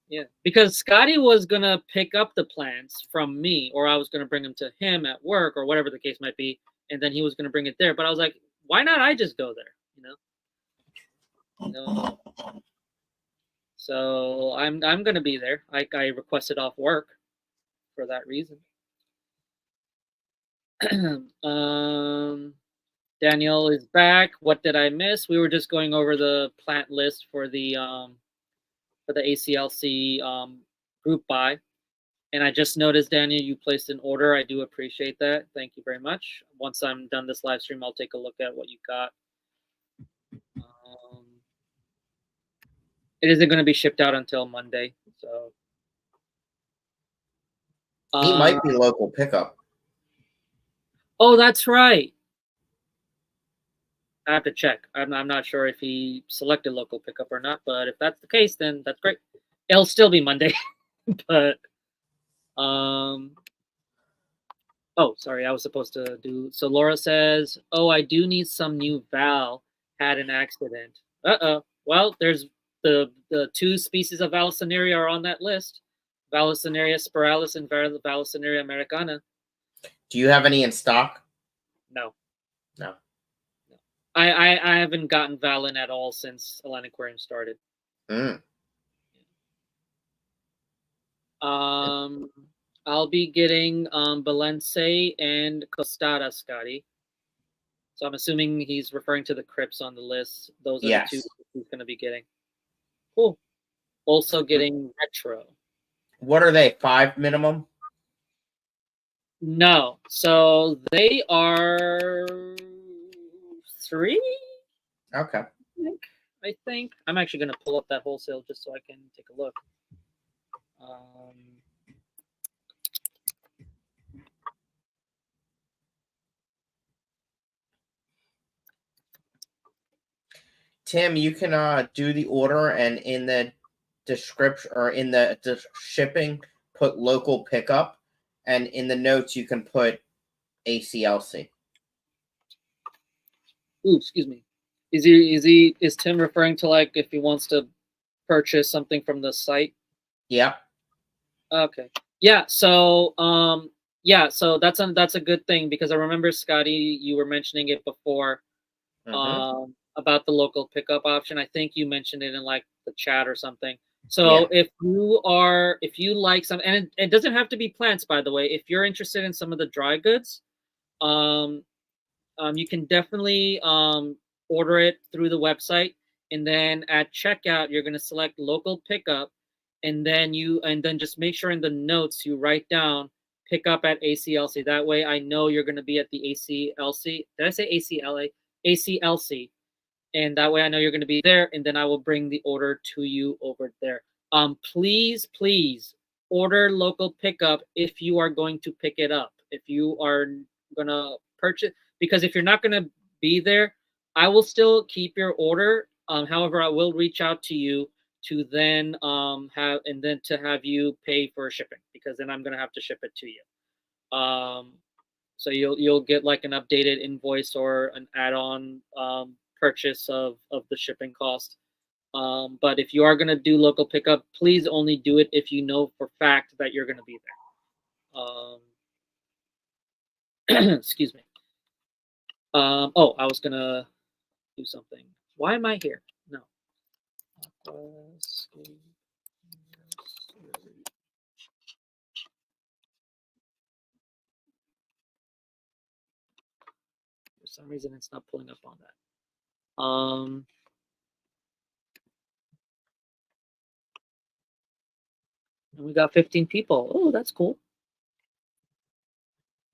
Yeah, because Scotty was going to pick up the plants from me, or I was going to bring them to him at work, or whatever the case might be, and then he was going to bring it there. But I was like, why not I just go there, you know? So I'm going to be there. I requested off work for that reason. Daniel is back. What did I miss? We were just going over the plant list for the ACLC group buy. And I just noticed, Daniel, you placed an order. I do appreciate that. Thank you very much. Once I'm done this live stream, I'll take a look at what you got. It isn't going to be shipped out until Monday. So he might be local pickup. Oh, that's right. I have to check. I'm not sure if he selected local pickup or not, but if that's the case, then that's great. It'll still be Monday, but oh, sorry, I was supposed to do. So Laura says, "Oh, I do need some new Val. Had an accident. Well, there's the two species of Vallisneria are on that list: Vallisneria spiralis and Vallisneria americana. Do you have any in stock? No. No. I haven't gotten Val in at all since Atlantic Aquarium started. I'll be getting Balense and Costada, Scotty. So I'm assuming he's referring to the crypts on the list. Those are the two he's going to be getting. Cool. Also getting retro. What are they? 5 minimum? No. So they are 3. Okay. I think. I'm actually going to pull up that wholesale just so I can take a look. Tim, you can do the order and in the description or in the shipping, put local pickup, and in the notes you can put ACLC. Ooh, excuse me. Is Tim referring to like if he wants to purchase something from the site? Yep. Okay. Yeah. So so that's a good thing because I remember Scotty, you were mentioning it before, about the local pickup option. I think you mentioned it in like the chat or something. So if you like some, and it doesn't have to be plants, by the way. If you're interested in some of the dry goods, you can definitely order it through the website. and then at checkout you're going to select local pickup, and then just make sure in the notes you write down pick up at ACLC. That way I know you're going to be at the ACLC. Did I say ACLA? ACLC. And that way I know you're going to be there, and then I will bring the order to you over there. Please order local pickup if you are going to pick it up. If you are going to purchase, because if you're not going to be there, I will still keep your order. However, I will reach out to you to then have you pay for shipping, because then I'm going to have to ship it to you. So you'll get like an updated invoice or an add-on purchase of the shipping cost. But if you are going to do local pickup, please only do it if you know for fact that you're going to be there. Excuse me. Oh, I was going to do something. Why am I here? No. For some reason, it's not pulling up on that. And we got 15 people. Oh, that's cool.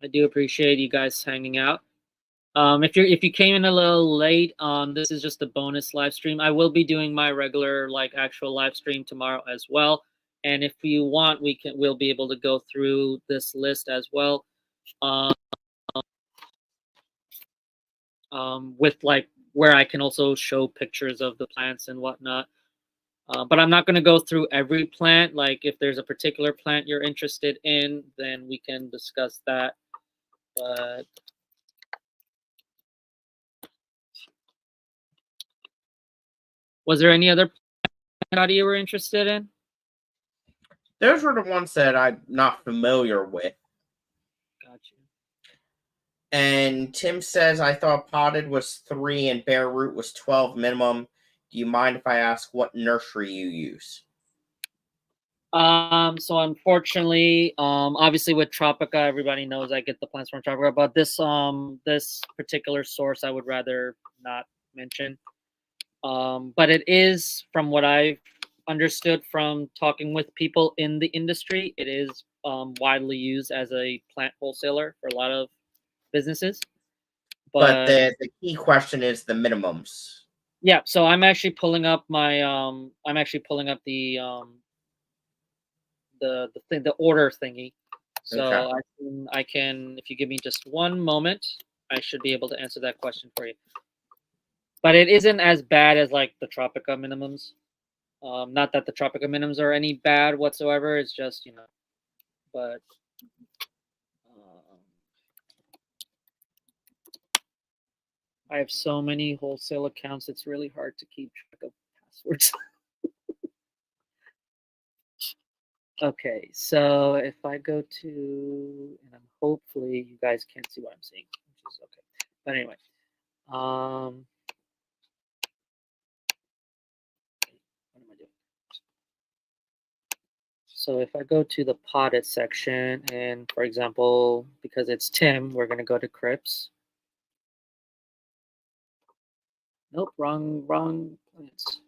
I do appreciate you guys hanging out. If you came in a little late, this is just a bonus live stream. I will be doing my regular actual live stream tomorrow as well. And if you want, we'll be able to go through this list as well. With where I can also show pictures of the plants and whatnot. But I'm not going to go through every plant. Like if there's a particular plant you're interested in, then we can discuss that. But was there any other plant you were interested in? Those were the ones that I'm not familiar with. Gotcha. And Tim says, I thought potted was 3 and bare root was 12 minimum. Do you mind if I ask what nursery you use? So unfortunately, obviously with Tropica, everybody knows I get the plants from Tropica, but this particular source I would rather not mention. But it is, from what I've understood from talking with people in the industry, it is widely used as a plant wholesaler for a lot of businesses. But the key question is the minimums. Yeah, so I'm actually pulling up my the order thingy. So okay. I can, if you give me just one moment, I should be able to answer that question for you. But it isn't as bad as like the Tropica minimums. Not that the Tropica minimums are any bad whatsoever. It's just, but I have so many wholesale accounts. It's really hard to keep track of passwords. Okay, so if I go to, and hopefully you guys can't see what I'm seeing, which is okay. But anyway, what am I doing? So if I go to the potted section, and for example, because it's Tim, we're gonna go to Crips. Nope, wrong plants.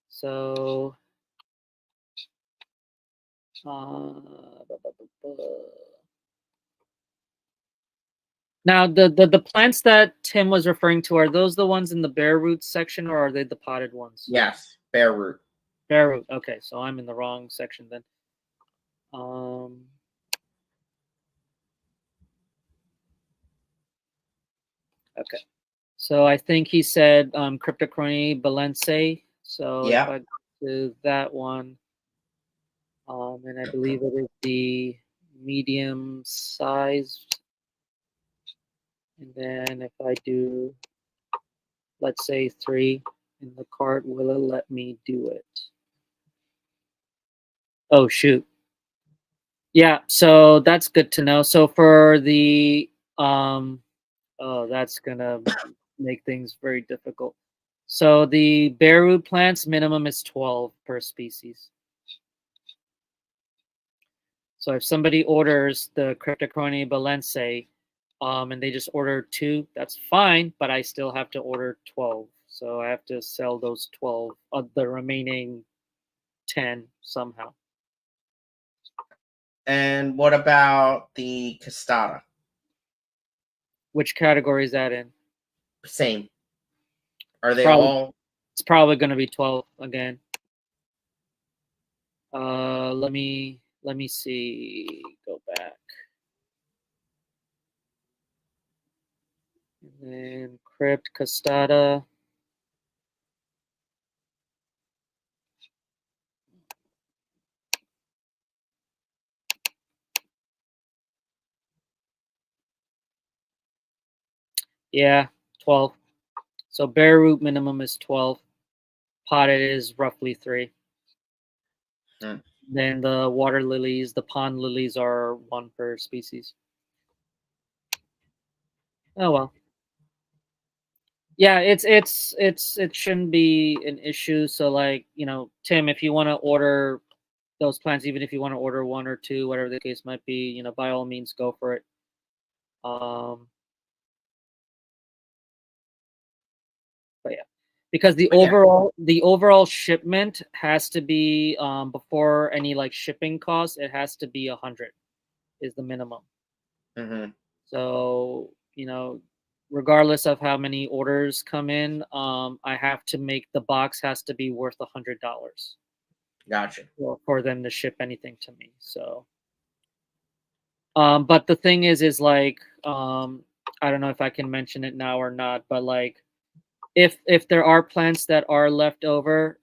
So now the plants that Tim was referring to, are those the ones in the bare root section, or are they the potted ones? Yes, bare root. Bare root. Okay, so I'm in the wrong section then. Okay. So I think he said Cryptochrony Balense. So yeah. If I go to that one, and I believe it is the medium sized. And then if I do, let's say 3 in the cart, will it let me do it? Oh, shoot. Yeah, so that's good to know. So for the, oh, that's going to make things very difficult. So the bare root plants minimum is 12 per species. So if somebody orders the Cryptocoria balense, and they just order 2, that's fine, but I still have to order 12. So I have to sell those 12 of the remaining 10 somehow. And what about the castata? Which category is that in? Same. Are It's they probably all? it's probably going to be 12 again. Let me see. Go back. And then Crypt Castata. Yeah, 12. So bare root minimum is 12. Potted is roughly 3. Then the water lilies, the pond lilies are 1 per species. Oh well. Yeah, it shouldn't be an issue. So like, Tim, if you want to order those plants, even if you want to order 1 or 2, whatever the case might be, by all means go for it. But yeah, because the overall shipment has to be before any like shipping costs, it has to be 100 is the minimum. Mm-hmm. So regardless of how many orders come in, I have to make the box has to be worth $100. Gotcha. For them to ship anything to me. So, but the thing is like, I don't know if I can mention it now or not, but like, if there are plants that are left over,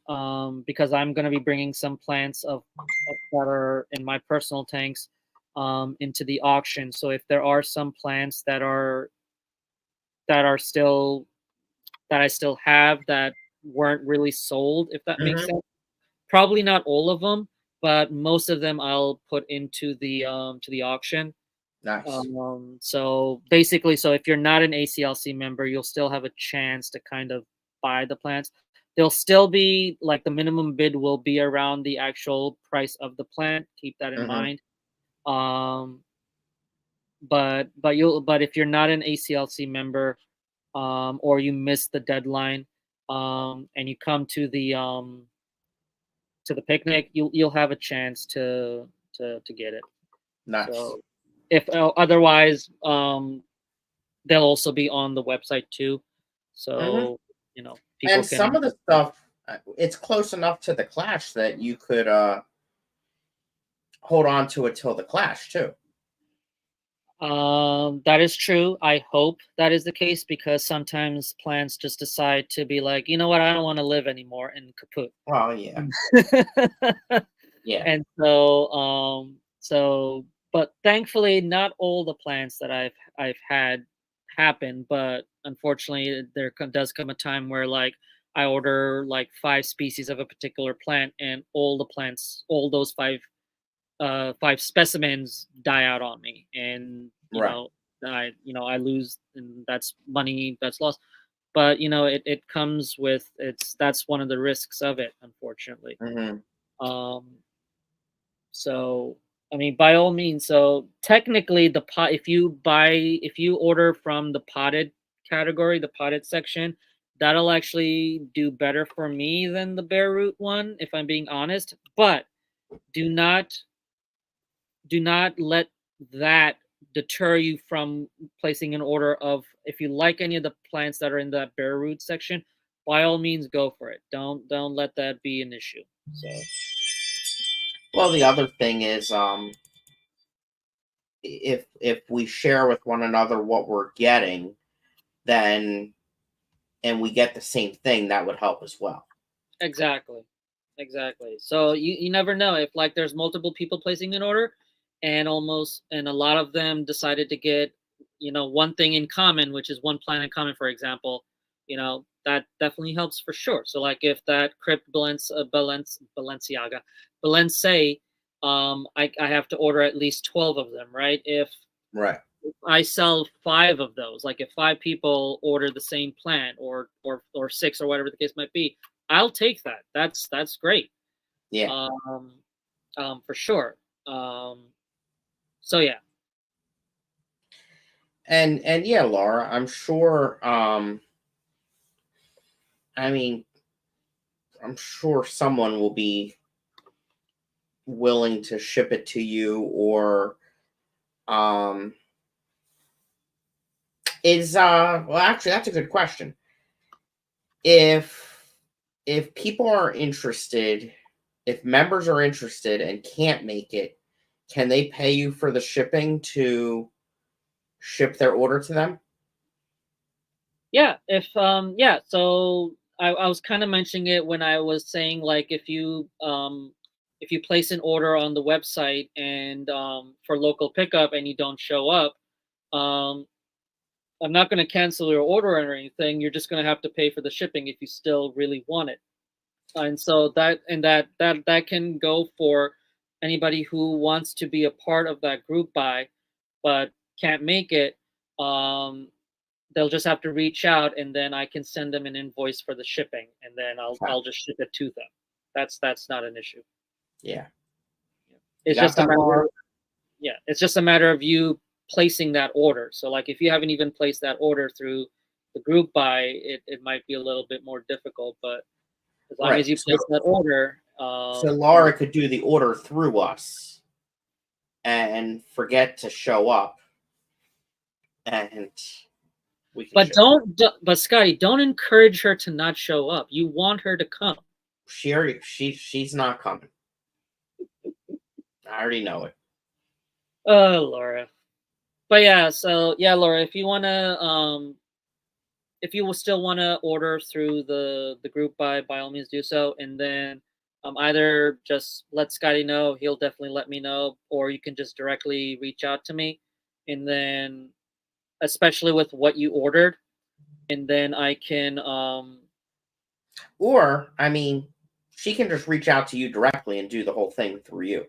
because I'm going to be bringing some plants that are in my personal tanks into the auction. So if there are some plants that still that I still have that weren't really sold, if that makes sense, probably not all of them, but most of them I'll put into the auction. Nice. So basically, so if you're not an ACLC member, you'll still have a chance to kind of buy the plants. They'll still be like the minimum bid will be around the actual price of the plant. Keep that in mind. But if you're not an ACLC member, or you miss the deadline, and you come to the picnic, you'll have a chance to get it. Nice. So if otherwise, they'll also be on the website too. So people and can. Some of the stuff, it's close enough to the clash that you could hold on to it till the clash too. That is true. I hope that is the case, because sometimes plants just decide to be like, you know what, I don't want to live anymore, and kaput. Oh yeah. Yeah. And but thankfully, not all the plants that I've had happen, but unfortunately, there does come a time where like I order like 5 species of a particular plant, and all those 5 specimens die out on me, and I lose, and that's money that's lost. But it comes with that's one of the risks of it, unfortunately. So I mean, by all means. So technically, the pot if you order from the potted category, the potted section, that'll actually do better for me than the bare root one, if I'm being honest. But do not let that deter you from placing an order of, if you like any of the plants that are in that bare root section, by all means go for it. Don't let that be an issue. So well, the other thing is if we share with one another what we're getting, then and we get the same thing, that would help as well. exactly. So you never know, if like there's multiple people placing an order, and a lot of them decided to get one thing in common, which is one plant in common, for example, that definitely helps for sure. So like if that Crypt Balenciaga Balense, I have to order at least 12 of them, right? If I sell 5 of those, like if 5 people order the same plant, or 6, or whatever the case might be, I'll take that. That's great. Yeah. For sure. So yeah. And yeah, Laura, I'm sure. I mean, I'm sure someone will be willing to ship it to you, or um, well, actually, that's a good question. If people are interested, if members are interested and can't make it, can they pay you for the shipping to ship their order to them? Yeah, so I was kind of mentioning it when I was saying, like, if you place an order on the website and for local pickup and you don't show up, um I'm not going to cancel your order or anything. You're just going to have to pay for the shipping if you still really want it. And so that can go for anybody who wants to be a part of that group buy but can't make it. um they'll just have to reach out, and then I can send them an invoice for the shipping, and then Okay. I'll just ship it to them. That's not an issue. Yeah. You It's got just a that, matter Laura? of, yeah, it's just a matter of you placing that order. So like if you haven't even placed that order through the group buy, it might be a little bit more difficult, but as long Right. as you place that order, So you Laura could do the order through us and forget to show up, and we can but ship it. but Scotty, don't encourage her to not show up. You want her to come. She's not coming. I already know it. Oh, Laura. But yeah, so yeah, Laura, if you will still want to order through the group by all means do so, and then either just let Scotty know, he'll definitely let me know, or you can just directly reach out to me, and then especially with what you ordered, and then I can Or, I mean, she can just reach out to you directly and do the whole thing through you.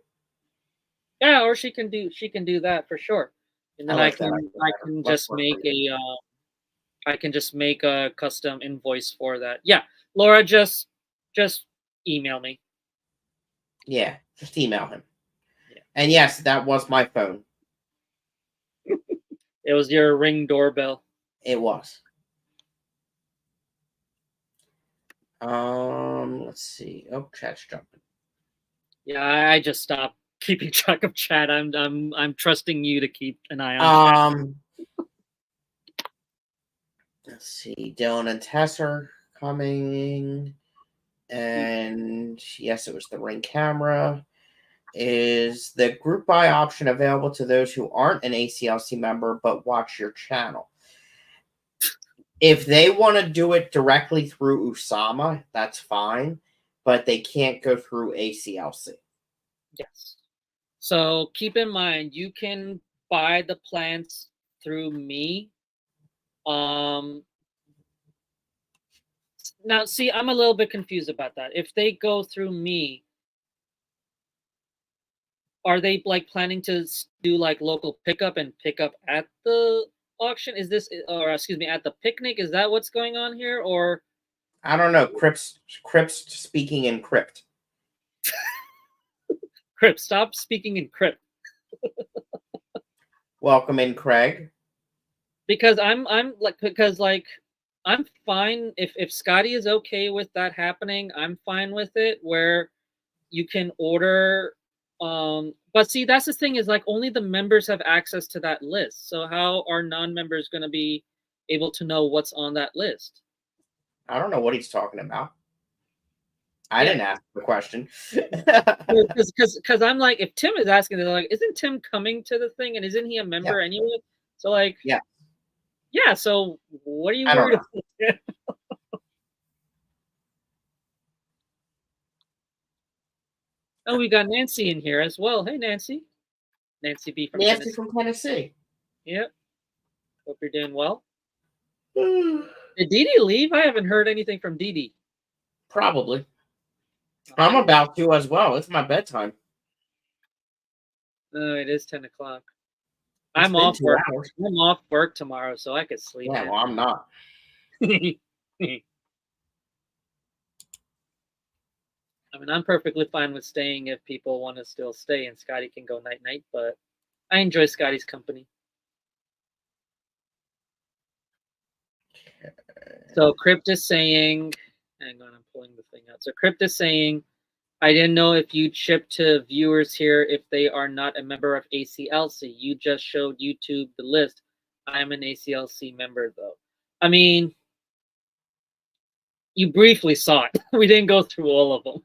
yeah, or she can do that for sure, and I then like that idea I better. can Less just work for make me. a custom invoice for that. Yeah, Laura, just email me. Yeah, just email him. Yeah. And yes, that was my phone. It was your Ring doorbell. It was. Let's see. Oh, chat's jumping. Yeah, I just stopped keeping track of chat. I'm trusting you to keep an eye on chat. Let's see. Dylan and Tess are coming. And yes, it was the Ring camera. Is the group buy option available to those who aren't an ACLC member but watch your channel? If they want to do it directly through Usama, that's fine, but they can't go through ACLC. Yes. So keep in mind, you can buy the plants through me. Um, Now, see, I'm a little bit confused about that. If they go through me, are they like planning to do like local pickup and pick up at the auction? Is this, or excuse me, at the picnic? Is that what's going on here? Or I don't know. Crips speaking in crypt. Crip, stop speaking in Crip. Welcome in, Craig. Because I'm fine if Scotty is okay with that happening. I'm fine with it where you can order. But see, that's the thing, is like only the members have access to that list. So how are non-members going to be able to know what's on that list? I don't know what he's talking about. I Yeah, didn't ask the question. because I'm like, if Tim is asking, they're like, isn't Tim coming to the thing, and isn't he a Yeah. member anyway? So like, Yeah. yeah. So what are you I don't worried know. about? Oh, we got Nancy in here as well. Hey, Nancy. Nancy B from Nancy Tennessee. from Tennessee. Yep. Hope you're doing well. Did Dee Dee leave? I haven't heard anything from Dee Dee. Probably. I'm about to as well. It's my bedtime. No, it is 10 o'clock. It's I'm been off 2 work. hours. I'm off work tomorrow, so I could sleep Yeah, in. well, I'm not. I mean, I'm perfectly fine with staying if people want to still stay, and Scotty can go night night. But I enjoy Scotty's company. So Crypt is saying, hang on, I'm pulling the thing out. So Crypt is saying, I didn't know if you'd ship to viewers here if they are not a member of ACLC. You just showed YouTube the list. I'm an ACLC member, though. I mean, you briefly saw it. We didn't go through all of them.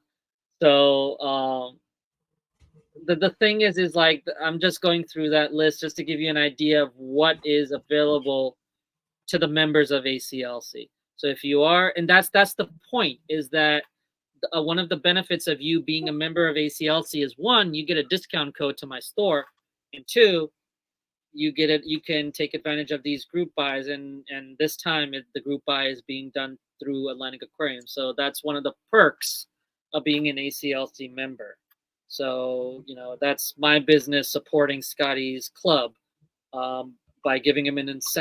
So the thing is like, I'm just going through that list just to give you an idea of what is available to the members of ACLC. So if you are, and that's the point, is that one of the benefits of you being a member of ACLC is, one, you get a discount code to my store, and two, you can take advantage of these group buys, and this time the group buy is being done through Atlantic Aquarium. So that's one of the perks of being an ACLC member. So, you know, that's my business supporting Scotty's club, by giving him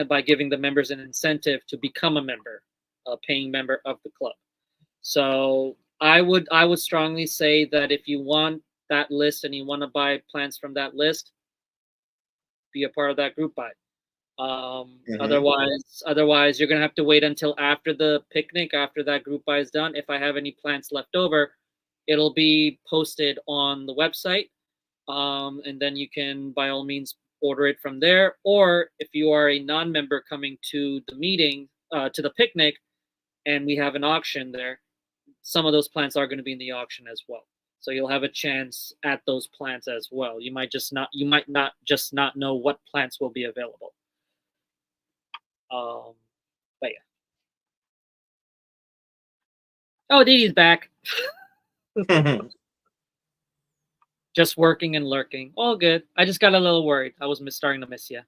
by giving the members an incentive to become a member, a paying member of the club. So I would strongly say that if you want that list and you want to buy plants from that list, be a part of that group buy. Otherwise, you're gonna have to wait until after the picnic, after that group buy is done. If I have any plants left over, it'll be posted on the website, and then you can by all means order it from there. Or if you are a non-member coming to the meeting, to the picnic, and we have an auction there, some of those plants are going to be in the auction as well. So you'll have a chance at those plants as well. You might not just not know what plants will be available. But yeah. Oh, Dee Dee's back. Just working and lurking. All good. I just got a little worried. I was starting to miss you.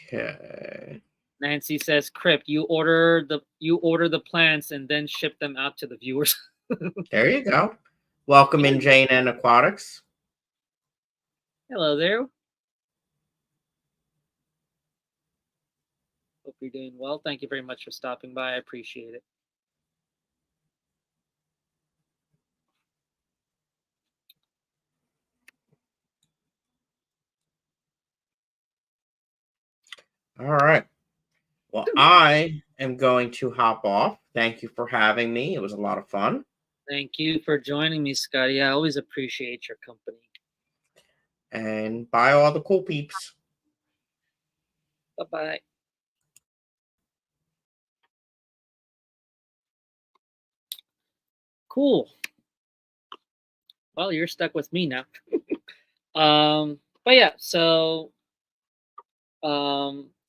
Okay. Nancy says, Crypt, you order the plants and then ship them out to the viewers. There you go. Welcome in, Jane and Aquatics. Hello there. Hope you're doing well. Thank you very much for stopping by. I appreciate it. All right. Well, I am going to hop off. Thank you for having me. It was a lot of fun. Thank you for joining me, Scotty. I always appreciate your company. And bye, all the cool peeps. Bye-bye. Cool. Well, you're stuck with me now. But yeah, so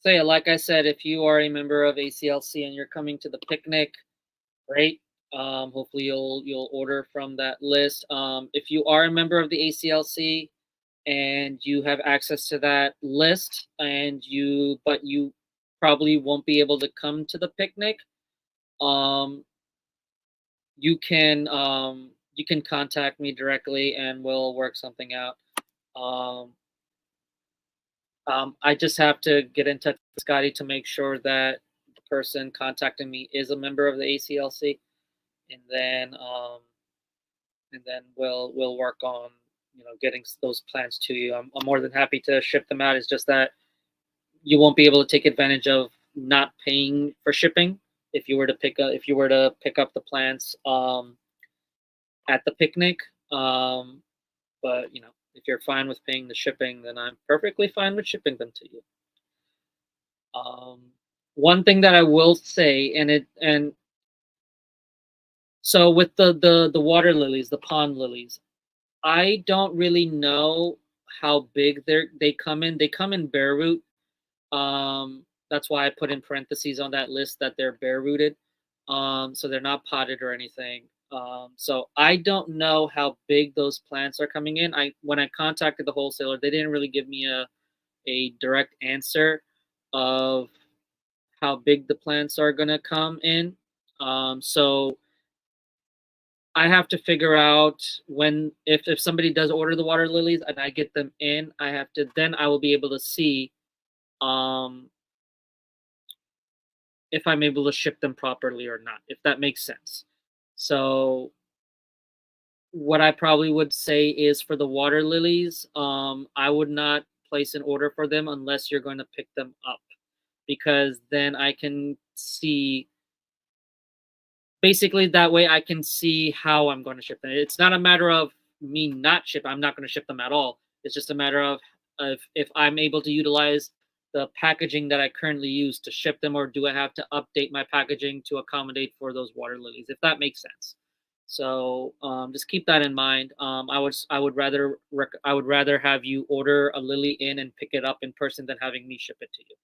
yeah, like I said, if you are a member of ACLC and you're coming to the picnic, great. Hopefully you'll order from that list. If you are a member of the ACLC and you have access to that list, but you probably won't be able to come to the picnic, you can contact me directly and we'll work something out. I just have to get in touch with Scotty to make sure that the person contacting me is a member of the ACLC, and then we'll work on getting those plans to you. I'm more than happy to ship them out. It's just that you won't be able to take advantage of not paying for shipping if you were to pick up the plants at the picnic. But if you're fine with paying the shipping, then I'm perfectly fine with shipping them to you. One thing that I will say, and so with the water lilies, the pond lilies, I don't really know how big they come in. They come in bare root. That's why I put in parentheses on that list that they're bare rooted. So they're not potted or anything. So I don't know how big those plants are coming in. When I contacted the wholesaler, they didn't really give me a direct answer of how big the plants are gonna come in. So I have to figure out if somebody does order the water lilies and I get them in, then I will be able to see if I'm able to ship them properly or not, if that makes sense. So what I probably would say is for the water lilies, I would not place an order for them unless you're going to pick them up, because then I can see, basically that way I can see how I'm going to ship them. It's not a matter of me not ship. I'm not going to ship them at all. It's just a matter of if I'm able to utilize the packaging that I currently use to ship them, or do I have to update my packaging to accommodate for those water lilies, if that makes sense. So just keep that in mind. I would rather have you order a lily in and pick it up in person than having me ship it to you.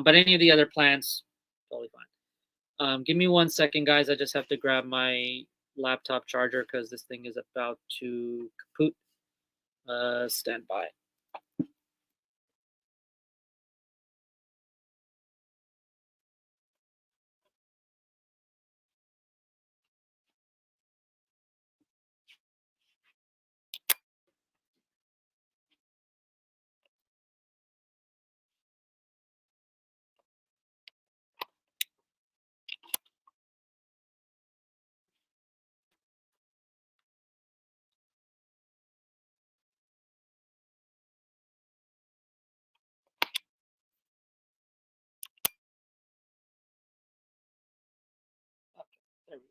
But any of the other plants, totally fine. Give me 1 second, guys. I just have to grab my laptop charger because this thing is about to kaput. Stand by. Okay, there we go.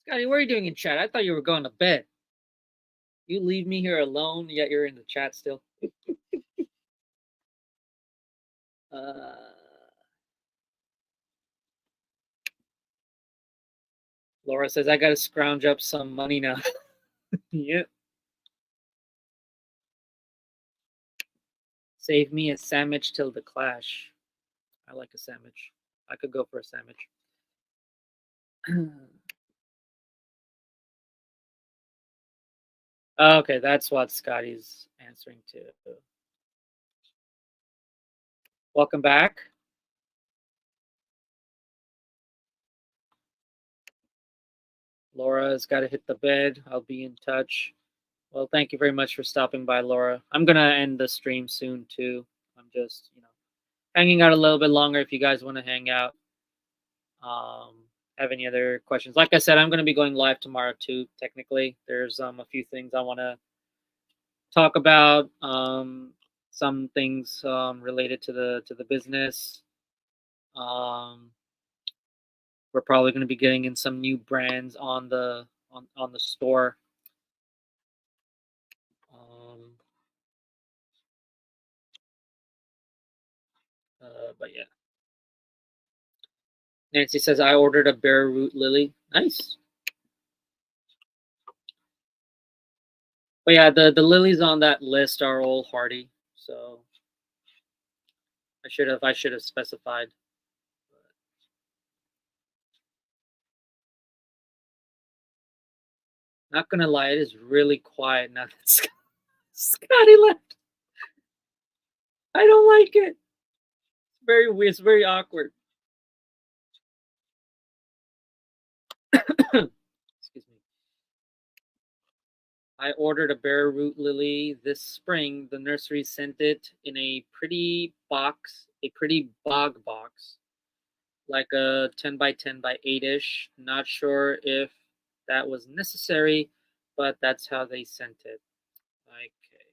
Scotty, what are you doing in chat? I thought you were going to bed. You leave me here alone, yet you're in the chat still. Laura says I got to scrounge up some money now. Yep. Save me a sandwich till the clash. I like a sandwich. I could go for a sandwich. Okay, that's what Scotty's answering to. Welcome back. Laura's got to hit the bed. I'll be in touch. Well, thank you very much for stopping by, Laura. I'm going to end the stream soon, too. I'm just, hanging out a little bit longer if you guys want to hang out. Have any other questions? Like I said, I'm going to be going live tomorrow, too, technically. There's a few things I want to talk about. Some things related to the business. We're probably going to be getting in some new brands on the store. But yeah. Nancy says I ordered a bare root lily. Nice. But yeah, the lilies on that list are all hardy, so I should have specified. Not gonna lie, it is really quiet now that Scotty left. I don't like it. It's very weird. It's very awkward. Excuse me. I ordered a bare root lily this spring. The nursery sent it in a pretty box, a pretty bog box, like a 10 by 10 by 8-ish. Not sure if that was necessary, but that's how they sent it. Okay.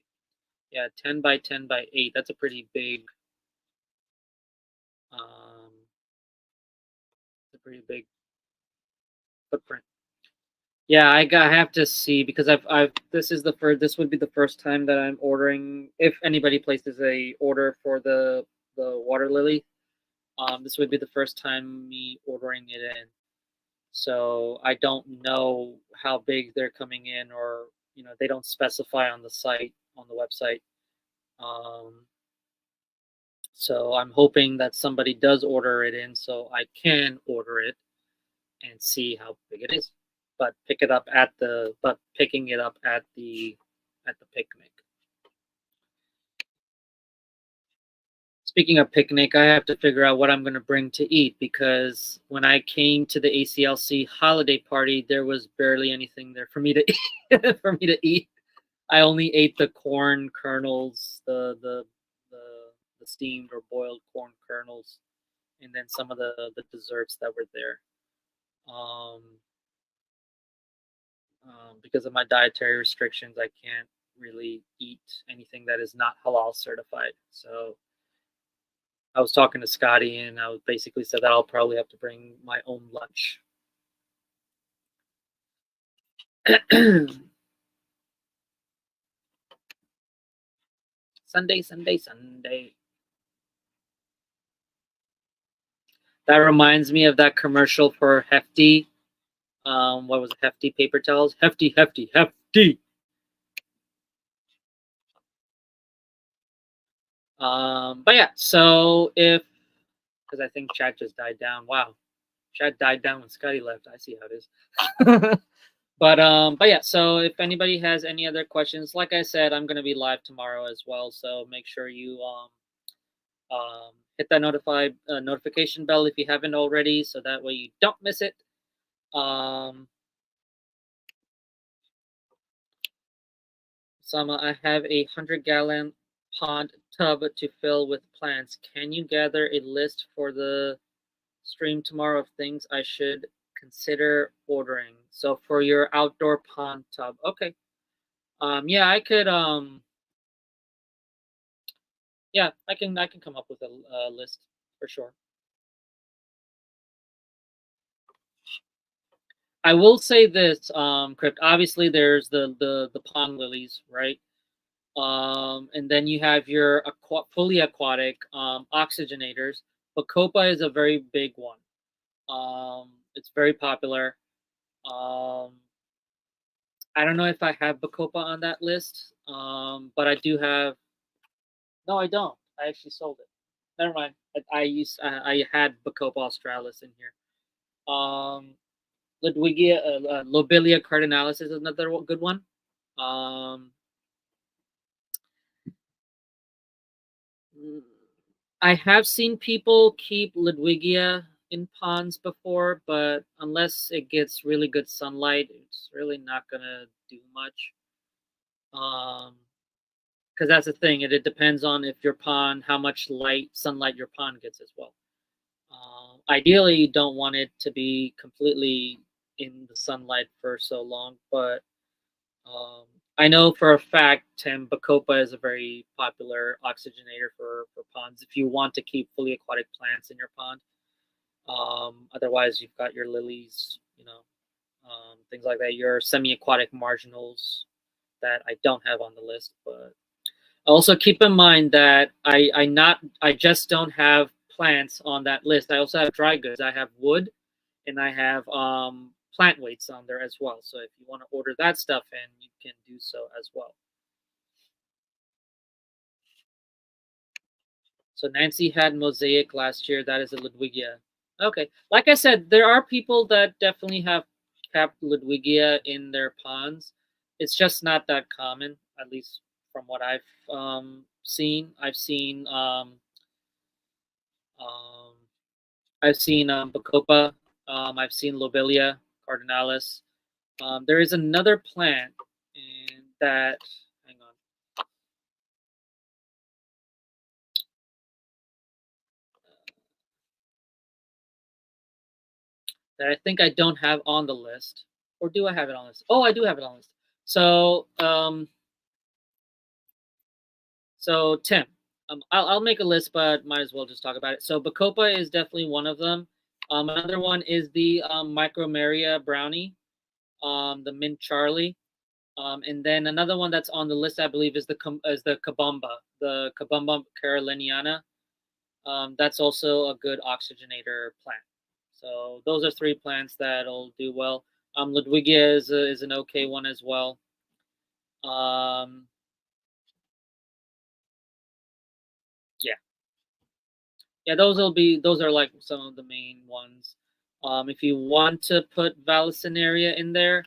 Yeah, 10 by 10 by 8. That's a pretty big footprint. Yeah, I have to see, because this would be the first time that I'm ordering. If anybody places a order for the water lily, this would be the first time me ordering it in. So I don't know how big they're coming in, or they don't specify on the site, on the website. So I'm hoping that somebody does order it in so I can order it and see how big it is. But picking it up at the picnic. Speaking of picnic, I have to figure out what I'm going to bring to eat, because when I came to the ACLC holiday party, there was barely anything there for me to eat. For me to eat, I only ate the corn kernels, the steamed or boiled corn kernels, and then some of the desserts that were there. Um, because of my dietary restrictions, I can't really eat anything that is not halal certified. So I was talking to Scotty, and I was basically said that I'll probably have to bring my own lunch. Sunday, Sunday, Sunday. That reminds me of that commercial for Hefty. What was it? Hefty paper towels? Hefty, hefty, hefty. But yeah, so because I think chat just died down. Wow, chat died down when Scotty left. I see how it is. But yeah, so if anybody has any other questions, like I said, I'm gonna be live tomorrow as well. So make sure you hit that notification bell if you haven't already, so that way you don't miss it. Sama, I have a 100-gallon pond tub to fill with plants. Can you gather a list for the stream tomorrow of things I should consider ordering? So for your outdoor pond tub, okay. Yeah, I could. Yeah, I can come up with a list for sure. I will say this, Crypt. Obviously, there's the pond lilies, right? And then you have your fully aquatic oxygenators. Bacopa is a very big one. It's very popular. Um, I don't know if I have Bacopa on that list, but I do have. No, I don't. I actually sold it. Never mind. I had Bacopa australis in here. Ludwigia, Lobelia cardinalis is another good one. I have seen people keep Ludwigia in ponds before, but unless it gets really good sunlight, it's really not gonna do much. Because that's the thing. It depends on if your pond, how much sunlight your pond gets as well. Ideally, you don't want it to be completely in the sunlight for so long, but I know for a fact, Tim, Bacopa is a very popular oxygenator for ponds if you want to keep fully aquatic plants in your pond. Otherwise, you've got your lilies, things like that, your semi-aquatic marginals that I don't have on the list. But also keep in mind that I just don't have plants on that list. I also have dry goods. I have wood, and I have plant weights on there as well. So if you want to order that stuff in, you can do so as well. So Nancy had mosaic last year. That is a Ludwigia. Okay. Like I said, there are people that definitely have capped Ludwigia in their ponds. It's just not that common, at least from what I've seen. Um, I've seen Bacopa. I've seen Lobelia cardinalis. There is another plant and that, hang on, that I think I don't have on the list. Or do I have it on the list? Oh, I do have it on the list. So Tim, I'll make a list, but might as well just talk about it. So Bacopa is definitely one of them. Another one is the Micromeria brownie, the Mint Charlie. And then another one that's on the list, I believe, is the Kabumba caroliniana. That's also a good oxygenator plant. So those are three plants that'll do well. Ludwigia is an okay one as well. Yeah, yeah, those are like some of the main ones. If you want to put Vallisneria in there,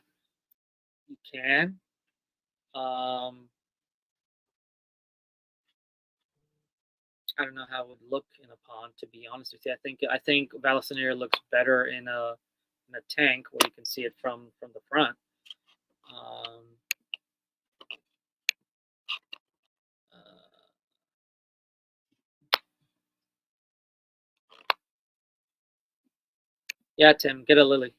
you can. I don't know how it would look in a pond, to be honest with you. I think Vallisneria looks better in a tank where you can see it from the front. Um, uh, yeah, Tim, get a lily.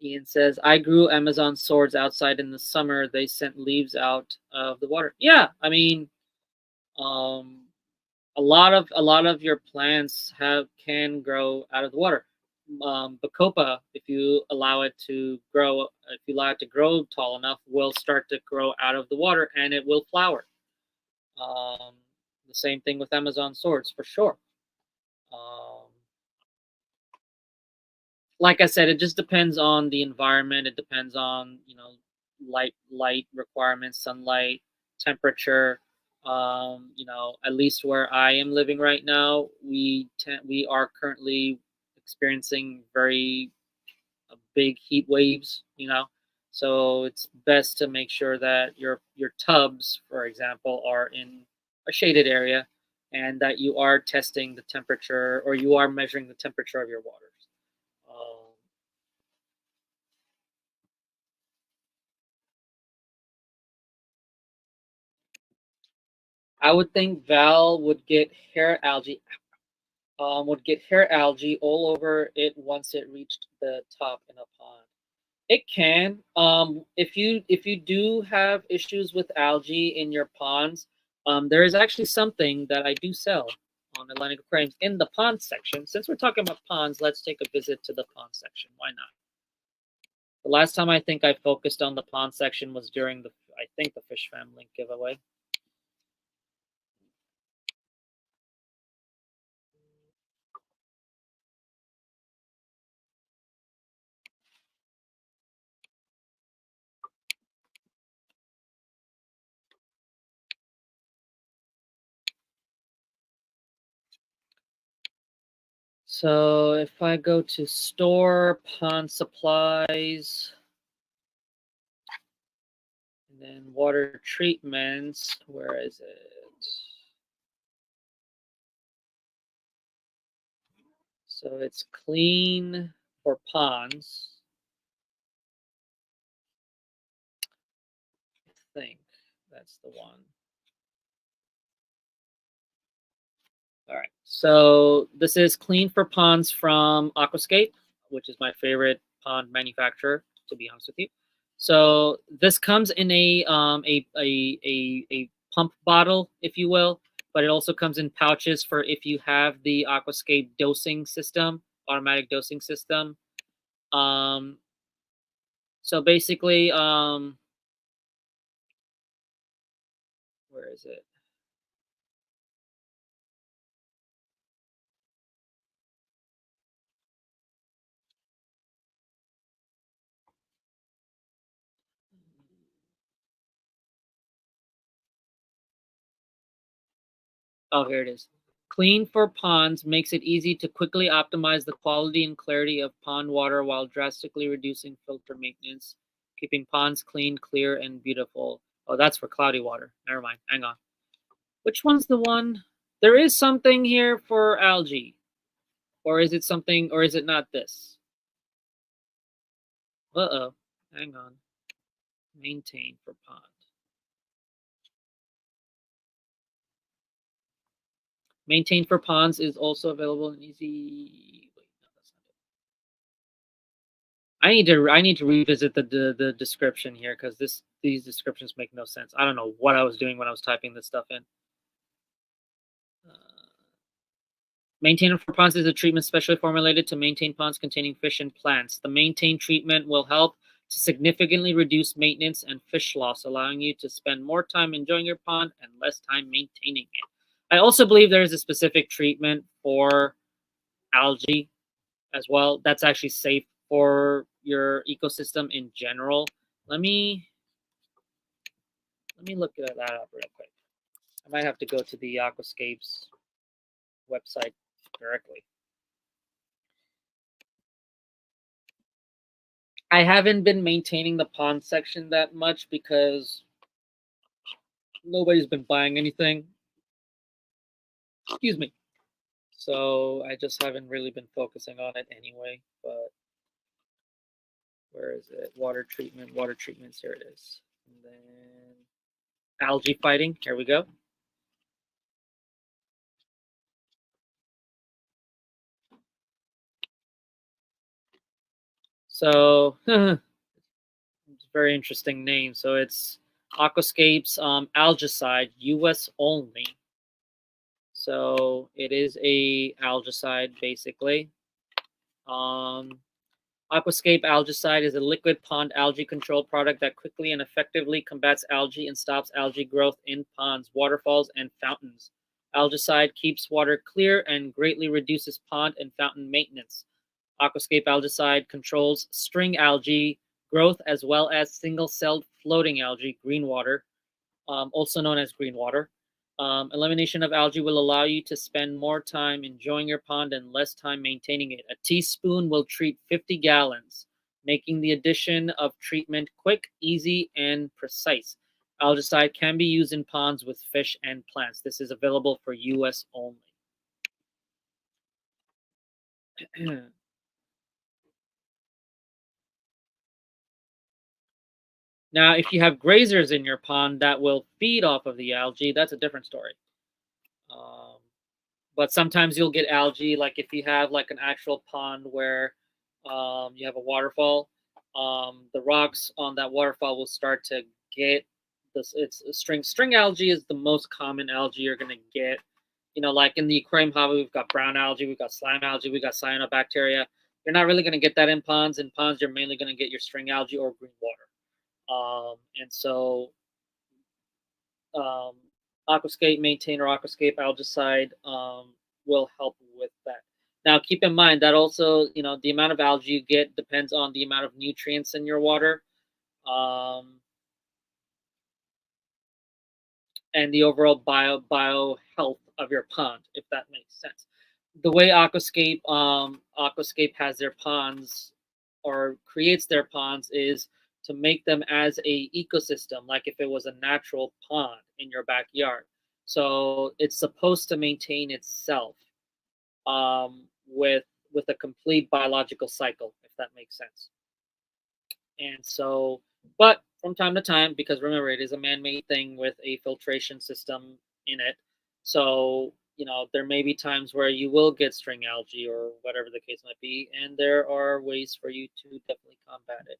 Ian says, I grew Amazon swords outside in the summer. They sent leaves out of the water. Yeah, I mean, um, a lot of your plants can grow out of the water. Bacopa, if you allow it to grow, if you allow it to grow tall enough, will start to grow out of the water and it will flower. Um, the same thing with Amazon swords for sure. Um, like I said, it just depends on the environment. It depends on light requirements, sunlight, temperature. At least where I am living right now, we are currently experiencing very big heat waves. So it's best to make sure that your tubs, for example, are in a shaded area, and that you are testing the temperature or you are measuring the temperature of your waters. Um, I would think Val would get hair algae all over it once it reached the top in a pond. It can. If you do have issues with algae in your ponds, there is actually something that I do sell on Atlantic Aquariums in the pond section. Since we're talking about ponds, let's take a visit to the pond section. Why not? The last time I think I focused on the pond section was during the Fish Family giveaway. So if I go to store, pond supplies, and then water treatments, where is it? So it's clean for ponds. I think that's the one. All right. So this is clean for ponds from Aquascape, which is my favorite pond manufacturer, to be honest with you. So this comes in a pump bottle, if you will, but it also comes in pouches for if you have the Aquascape dosing system, automatic dosing system. So basically, where is it? Oh, here it is. Clean for ponds makes it easy to quickly optimize the quality and clarity of pond water while drastically reducing filter maintenance, keeping ponds clean, clear, and beautiful. Oh, that's for cloudy water. Never mind. Hang on. Which one's the one? There is something here for algae. Or is it something, or is it not this? Uh-oh. Hang on. Maintain for pond. Maintain for ponds is also available in easy. Wait, no, that's not it. I need to revisit the description here because these descriptions make no sense. I don't know what I was doing when I was typing this stuff in. Uh, Maintainer for ponds is a treatment specially formulated to maintain ponds containing fish and plants. The maintain treatment will help to significantly reduce maintenance and fish loss, allowing you to spend more time enjoying your pond and less time maintaining it. I also believe there is a specific treatment for algae as well. That's actually safe for your ecosystem in general. Let me look that up real quick. I might have to go to the Aquascapes website directly. I haven't been maintaining the pond section that much because Nobody's been buying anything. Excuse me. So I just haven't really been focusing on it anyway. But where is it? Water treatment, water treatments. Here it is. And then algae fighting. Here we go. So it's a very interesting name. So it's Aquascape's algicide, US only. So it is a algicide basically. Aquascape algicide is a liquid pond algae control product that quickly and effectively combats algae and stops algae growth in ponds, waterfalls, and fountains. Algicide keeps water clear and greatly reduces pond and fountain maintenance. Aquascape algicide controls string algae growth as well as single-celled floating algae, green water, also known as green water. Elimination of algae will allow you to spend more time enjoying your pond and less time maintaining it. A teaspoon will treat 50 gallons, making the addition of treatment quick, easy, and precise. Algicide can be used in ponds with fish and plants. This is available for US only. Now, if you have grazers in your pond that will feed off of the algae, that's a different story. But sometimes you'll get algae, like if you have like an actual pond where you have a waterfall, the rocks on that waterfall will start to get this. It's string algae is the most common algae you're gonna get. You know, like in the aquarium hobby, we've got brown algae, we've got slime algae, we've got cyanobacteria. You're not really gonna get that in ponds. In ponds, you're mainly gonna get your string algae or green water. And so um, Aquascape Maintainer, Aquascape Algicide will help with that. Now, keep in mind that also, you know, the amount of algae you get depends on the amount of nutrients in your water and the overall bio health of your pond, if that makes sense. The way Aquascape has their ponds or creates their ponds is to make them as a ecosystem, like if it was a natural pond in your backyard. So it's supposed to maintain itself with a complete biological cycle, if that makes sense. And so, but from time to time, because remember, it is a man-made thing with a filtration system in it. So, you know, there may be times where you will get string algae or whatever the case might be, and there are ways for you to definitely combat it.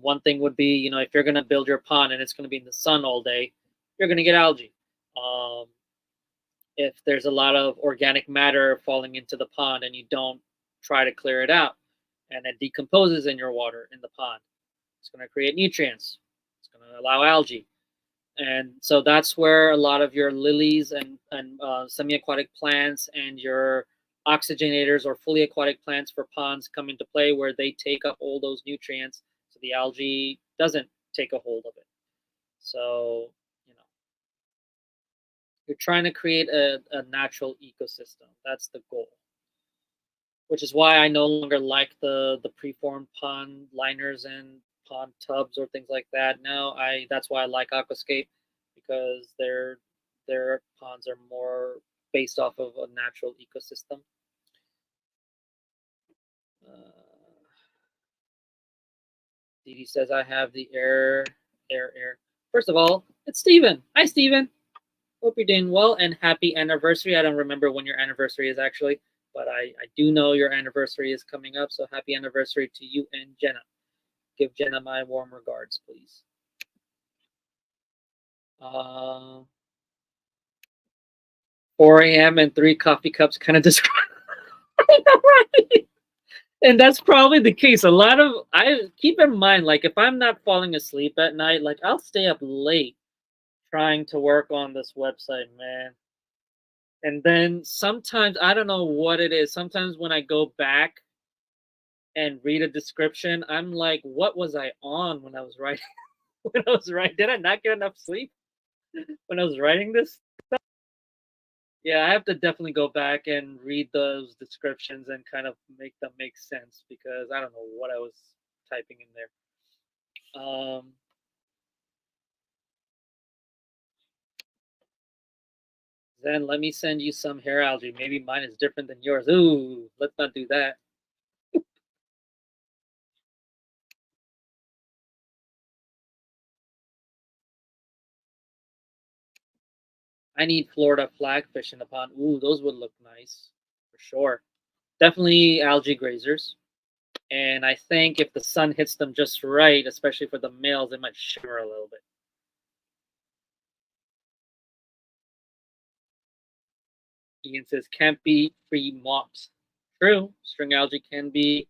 One thing would be, you know, if you're going to build your pond and it's going to be in the sun all day, you're going to get algae. Um, if there's a lot of organic matter falling into the pond and you don't try to clear it out, and it decomposes in your water in the pond, it's going to create nutrients. It's going to allow algae. And so that's where a lot of your lilies and semi-aquatic plants and your oxygenators or fully aquatic plants for ponds come into play, where they take up all those nutrients so the algae doesn't take a hold of it. So, you know, you're trying to create a natural ecosystem. That's the goal. Which is why I no longer like the preformed pond liners and pond tubs or things like that. Now that's why I like Aquascape, because their ponds are more based off of a natural ecosystem. Didi says I have the air. First of all, it's Steven. Hi, Steven. Hope you're doing well and happy anniversary. I don't remember when your anniversary is actually, but I do know your anniversary is coming up. So happy anniversary to you and Jenna. Give Jenna my warm regards, please. 4 a.m. and 3 coffee cups kind of describe. Right? And that's probably the case. I keep in mind, like if I'm not falling asleep at night, like I'll stay up late trying to work on this website, man. And then sometimes I don't know what it is. Sometimes when I go back and read a description, I'm like, what was I on when I was writing? When I was writing, did I not get enough sleep when I was writing this stuff? Yeah, I have to definitely go back and read those descriptions and kind of make them make sense, because I don't know what I was typing in there. Then let me send you some hair algae. Maybe mine is different than yours. Ooh, let's not do that. I need Florida flagfish in the pond. Ooh, those would look nice for sure. Definitely algae grazers. And I think if the sun hits them just right, especially for the males, they might shimmer a little bit. Ian says, can't be free mops. True, string algae can be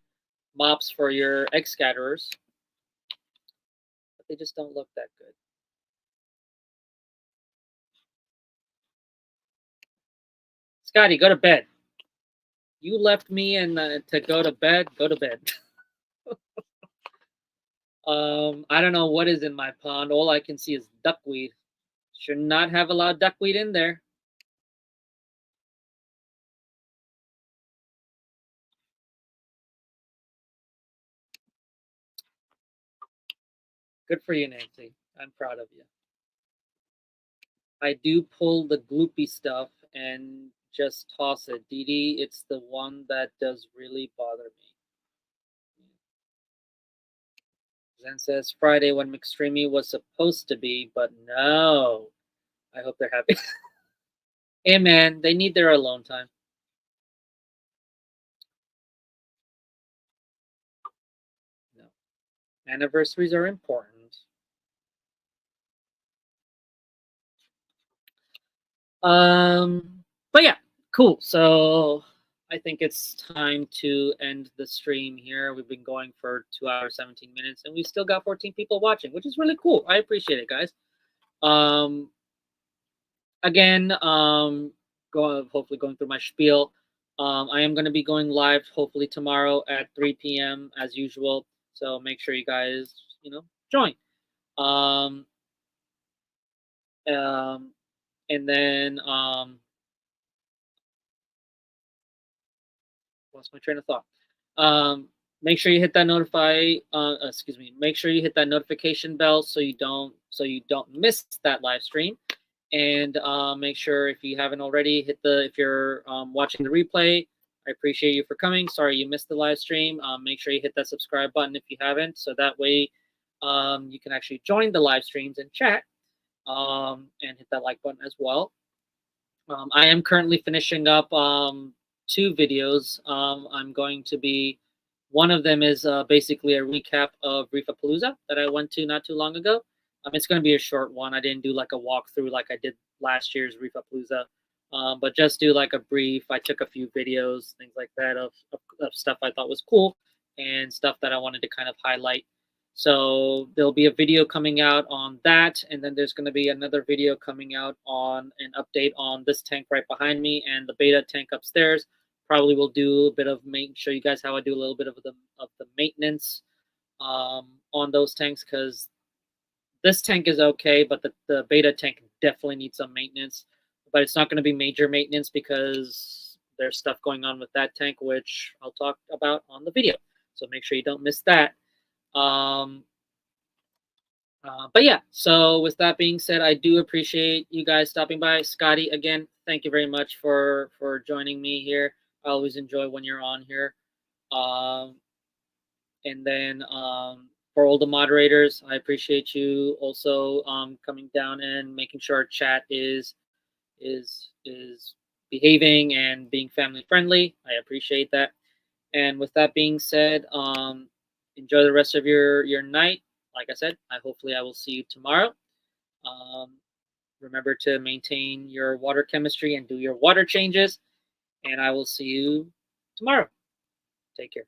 mops for your egg scatterers, but they just don't look that good. Scotty, go to bed. You left me and to go to bed. Go to bed. I don't know what is in my pond. All I can see is duckweed. Should not have a lot of duckweed in there. Good for you, Nancy. I'm proud of you. I do pull the gloopy stuff and just toss it. Dee Dee, it's the one that does really bother me. Zen says Friday when McStreamy was supposed to be, but no. I hope they're happy. Hey man, they need their alone time. No. Anniversaries are important. But yeah, cool. So I think it's time to end the stream here. We've been going for 2 hours, 17 minutes, and we've still got 14 people watching, which is really cool. I appreciate it, guys. Again, hopefully going through my spiel. I am going to be going live hopefully tomorrow at 3 p.m. as usual. So make sure you guys, join. And then lost my train of thought. Make sure you hit that make sure you hit that notification bell so you don't miss that live stream. And make sure, if you haven't already, if you're watching the replay, I appreciate you for coming. Sorry you missed the live stream. Make sure you hit that subscribe button if you haven't, so that way you can actually join the live streams and chat, and hit that like button as well. I am currently finishing up 2 videos. I'm going to be, one of them is basically a recap of Reefapalooza that I went to not too long ago. It's going to be a short one. I didn't do like a walkthrough like I did last year's Reefapalooza, but just do like a brief. I took a few videos, things like that, of stuff I thought was cool and stuff that I wanted to kind of highlight. So there'll be a video coming out on that, and then there's going to be another video coming out on an update on this tank right behind me and the beta tank upstairs. Probably will do a bit of show you guys how I do a little bit of the maintenance on those tanks, because this tank is okay, but the beta tank definitely needs some maintenance. But it's not going to be major maintenance because there's stuff going on with that tank, which I'll talk about on the video. So make sure you don't miss that. But yeah, so with that being said, I do appreciate you guys stopping by. Scotty, again, thank you very much for joining me here. I always enjoy when you're on here. And then for all the moderators, I appreciate you also coming down and making sure our chat is behaving and being family friendly. I appreciate that. And with that being said, enjoy the rest of your night. Like I said, hopefully I will see you tomorrow. Remember to maintain your water chemistry and do your water changes. And I will see you tomorrow. Take care.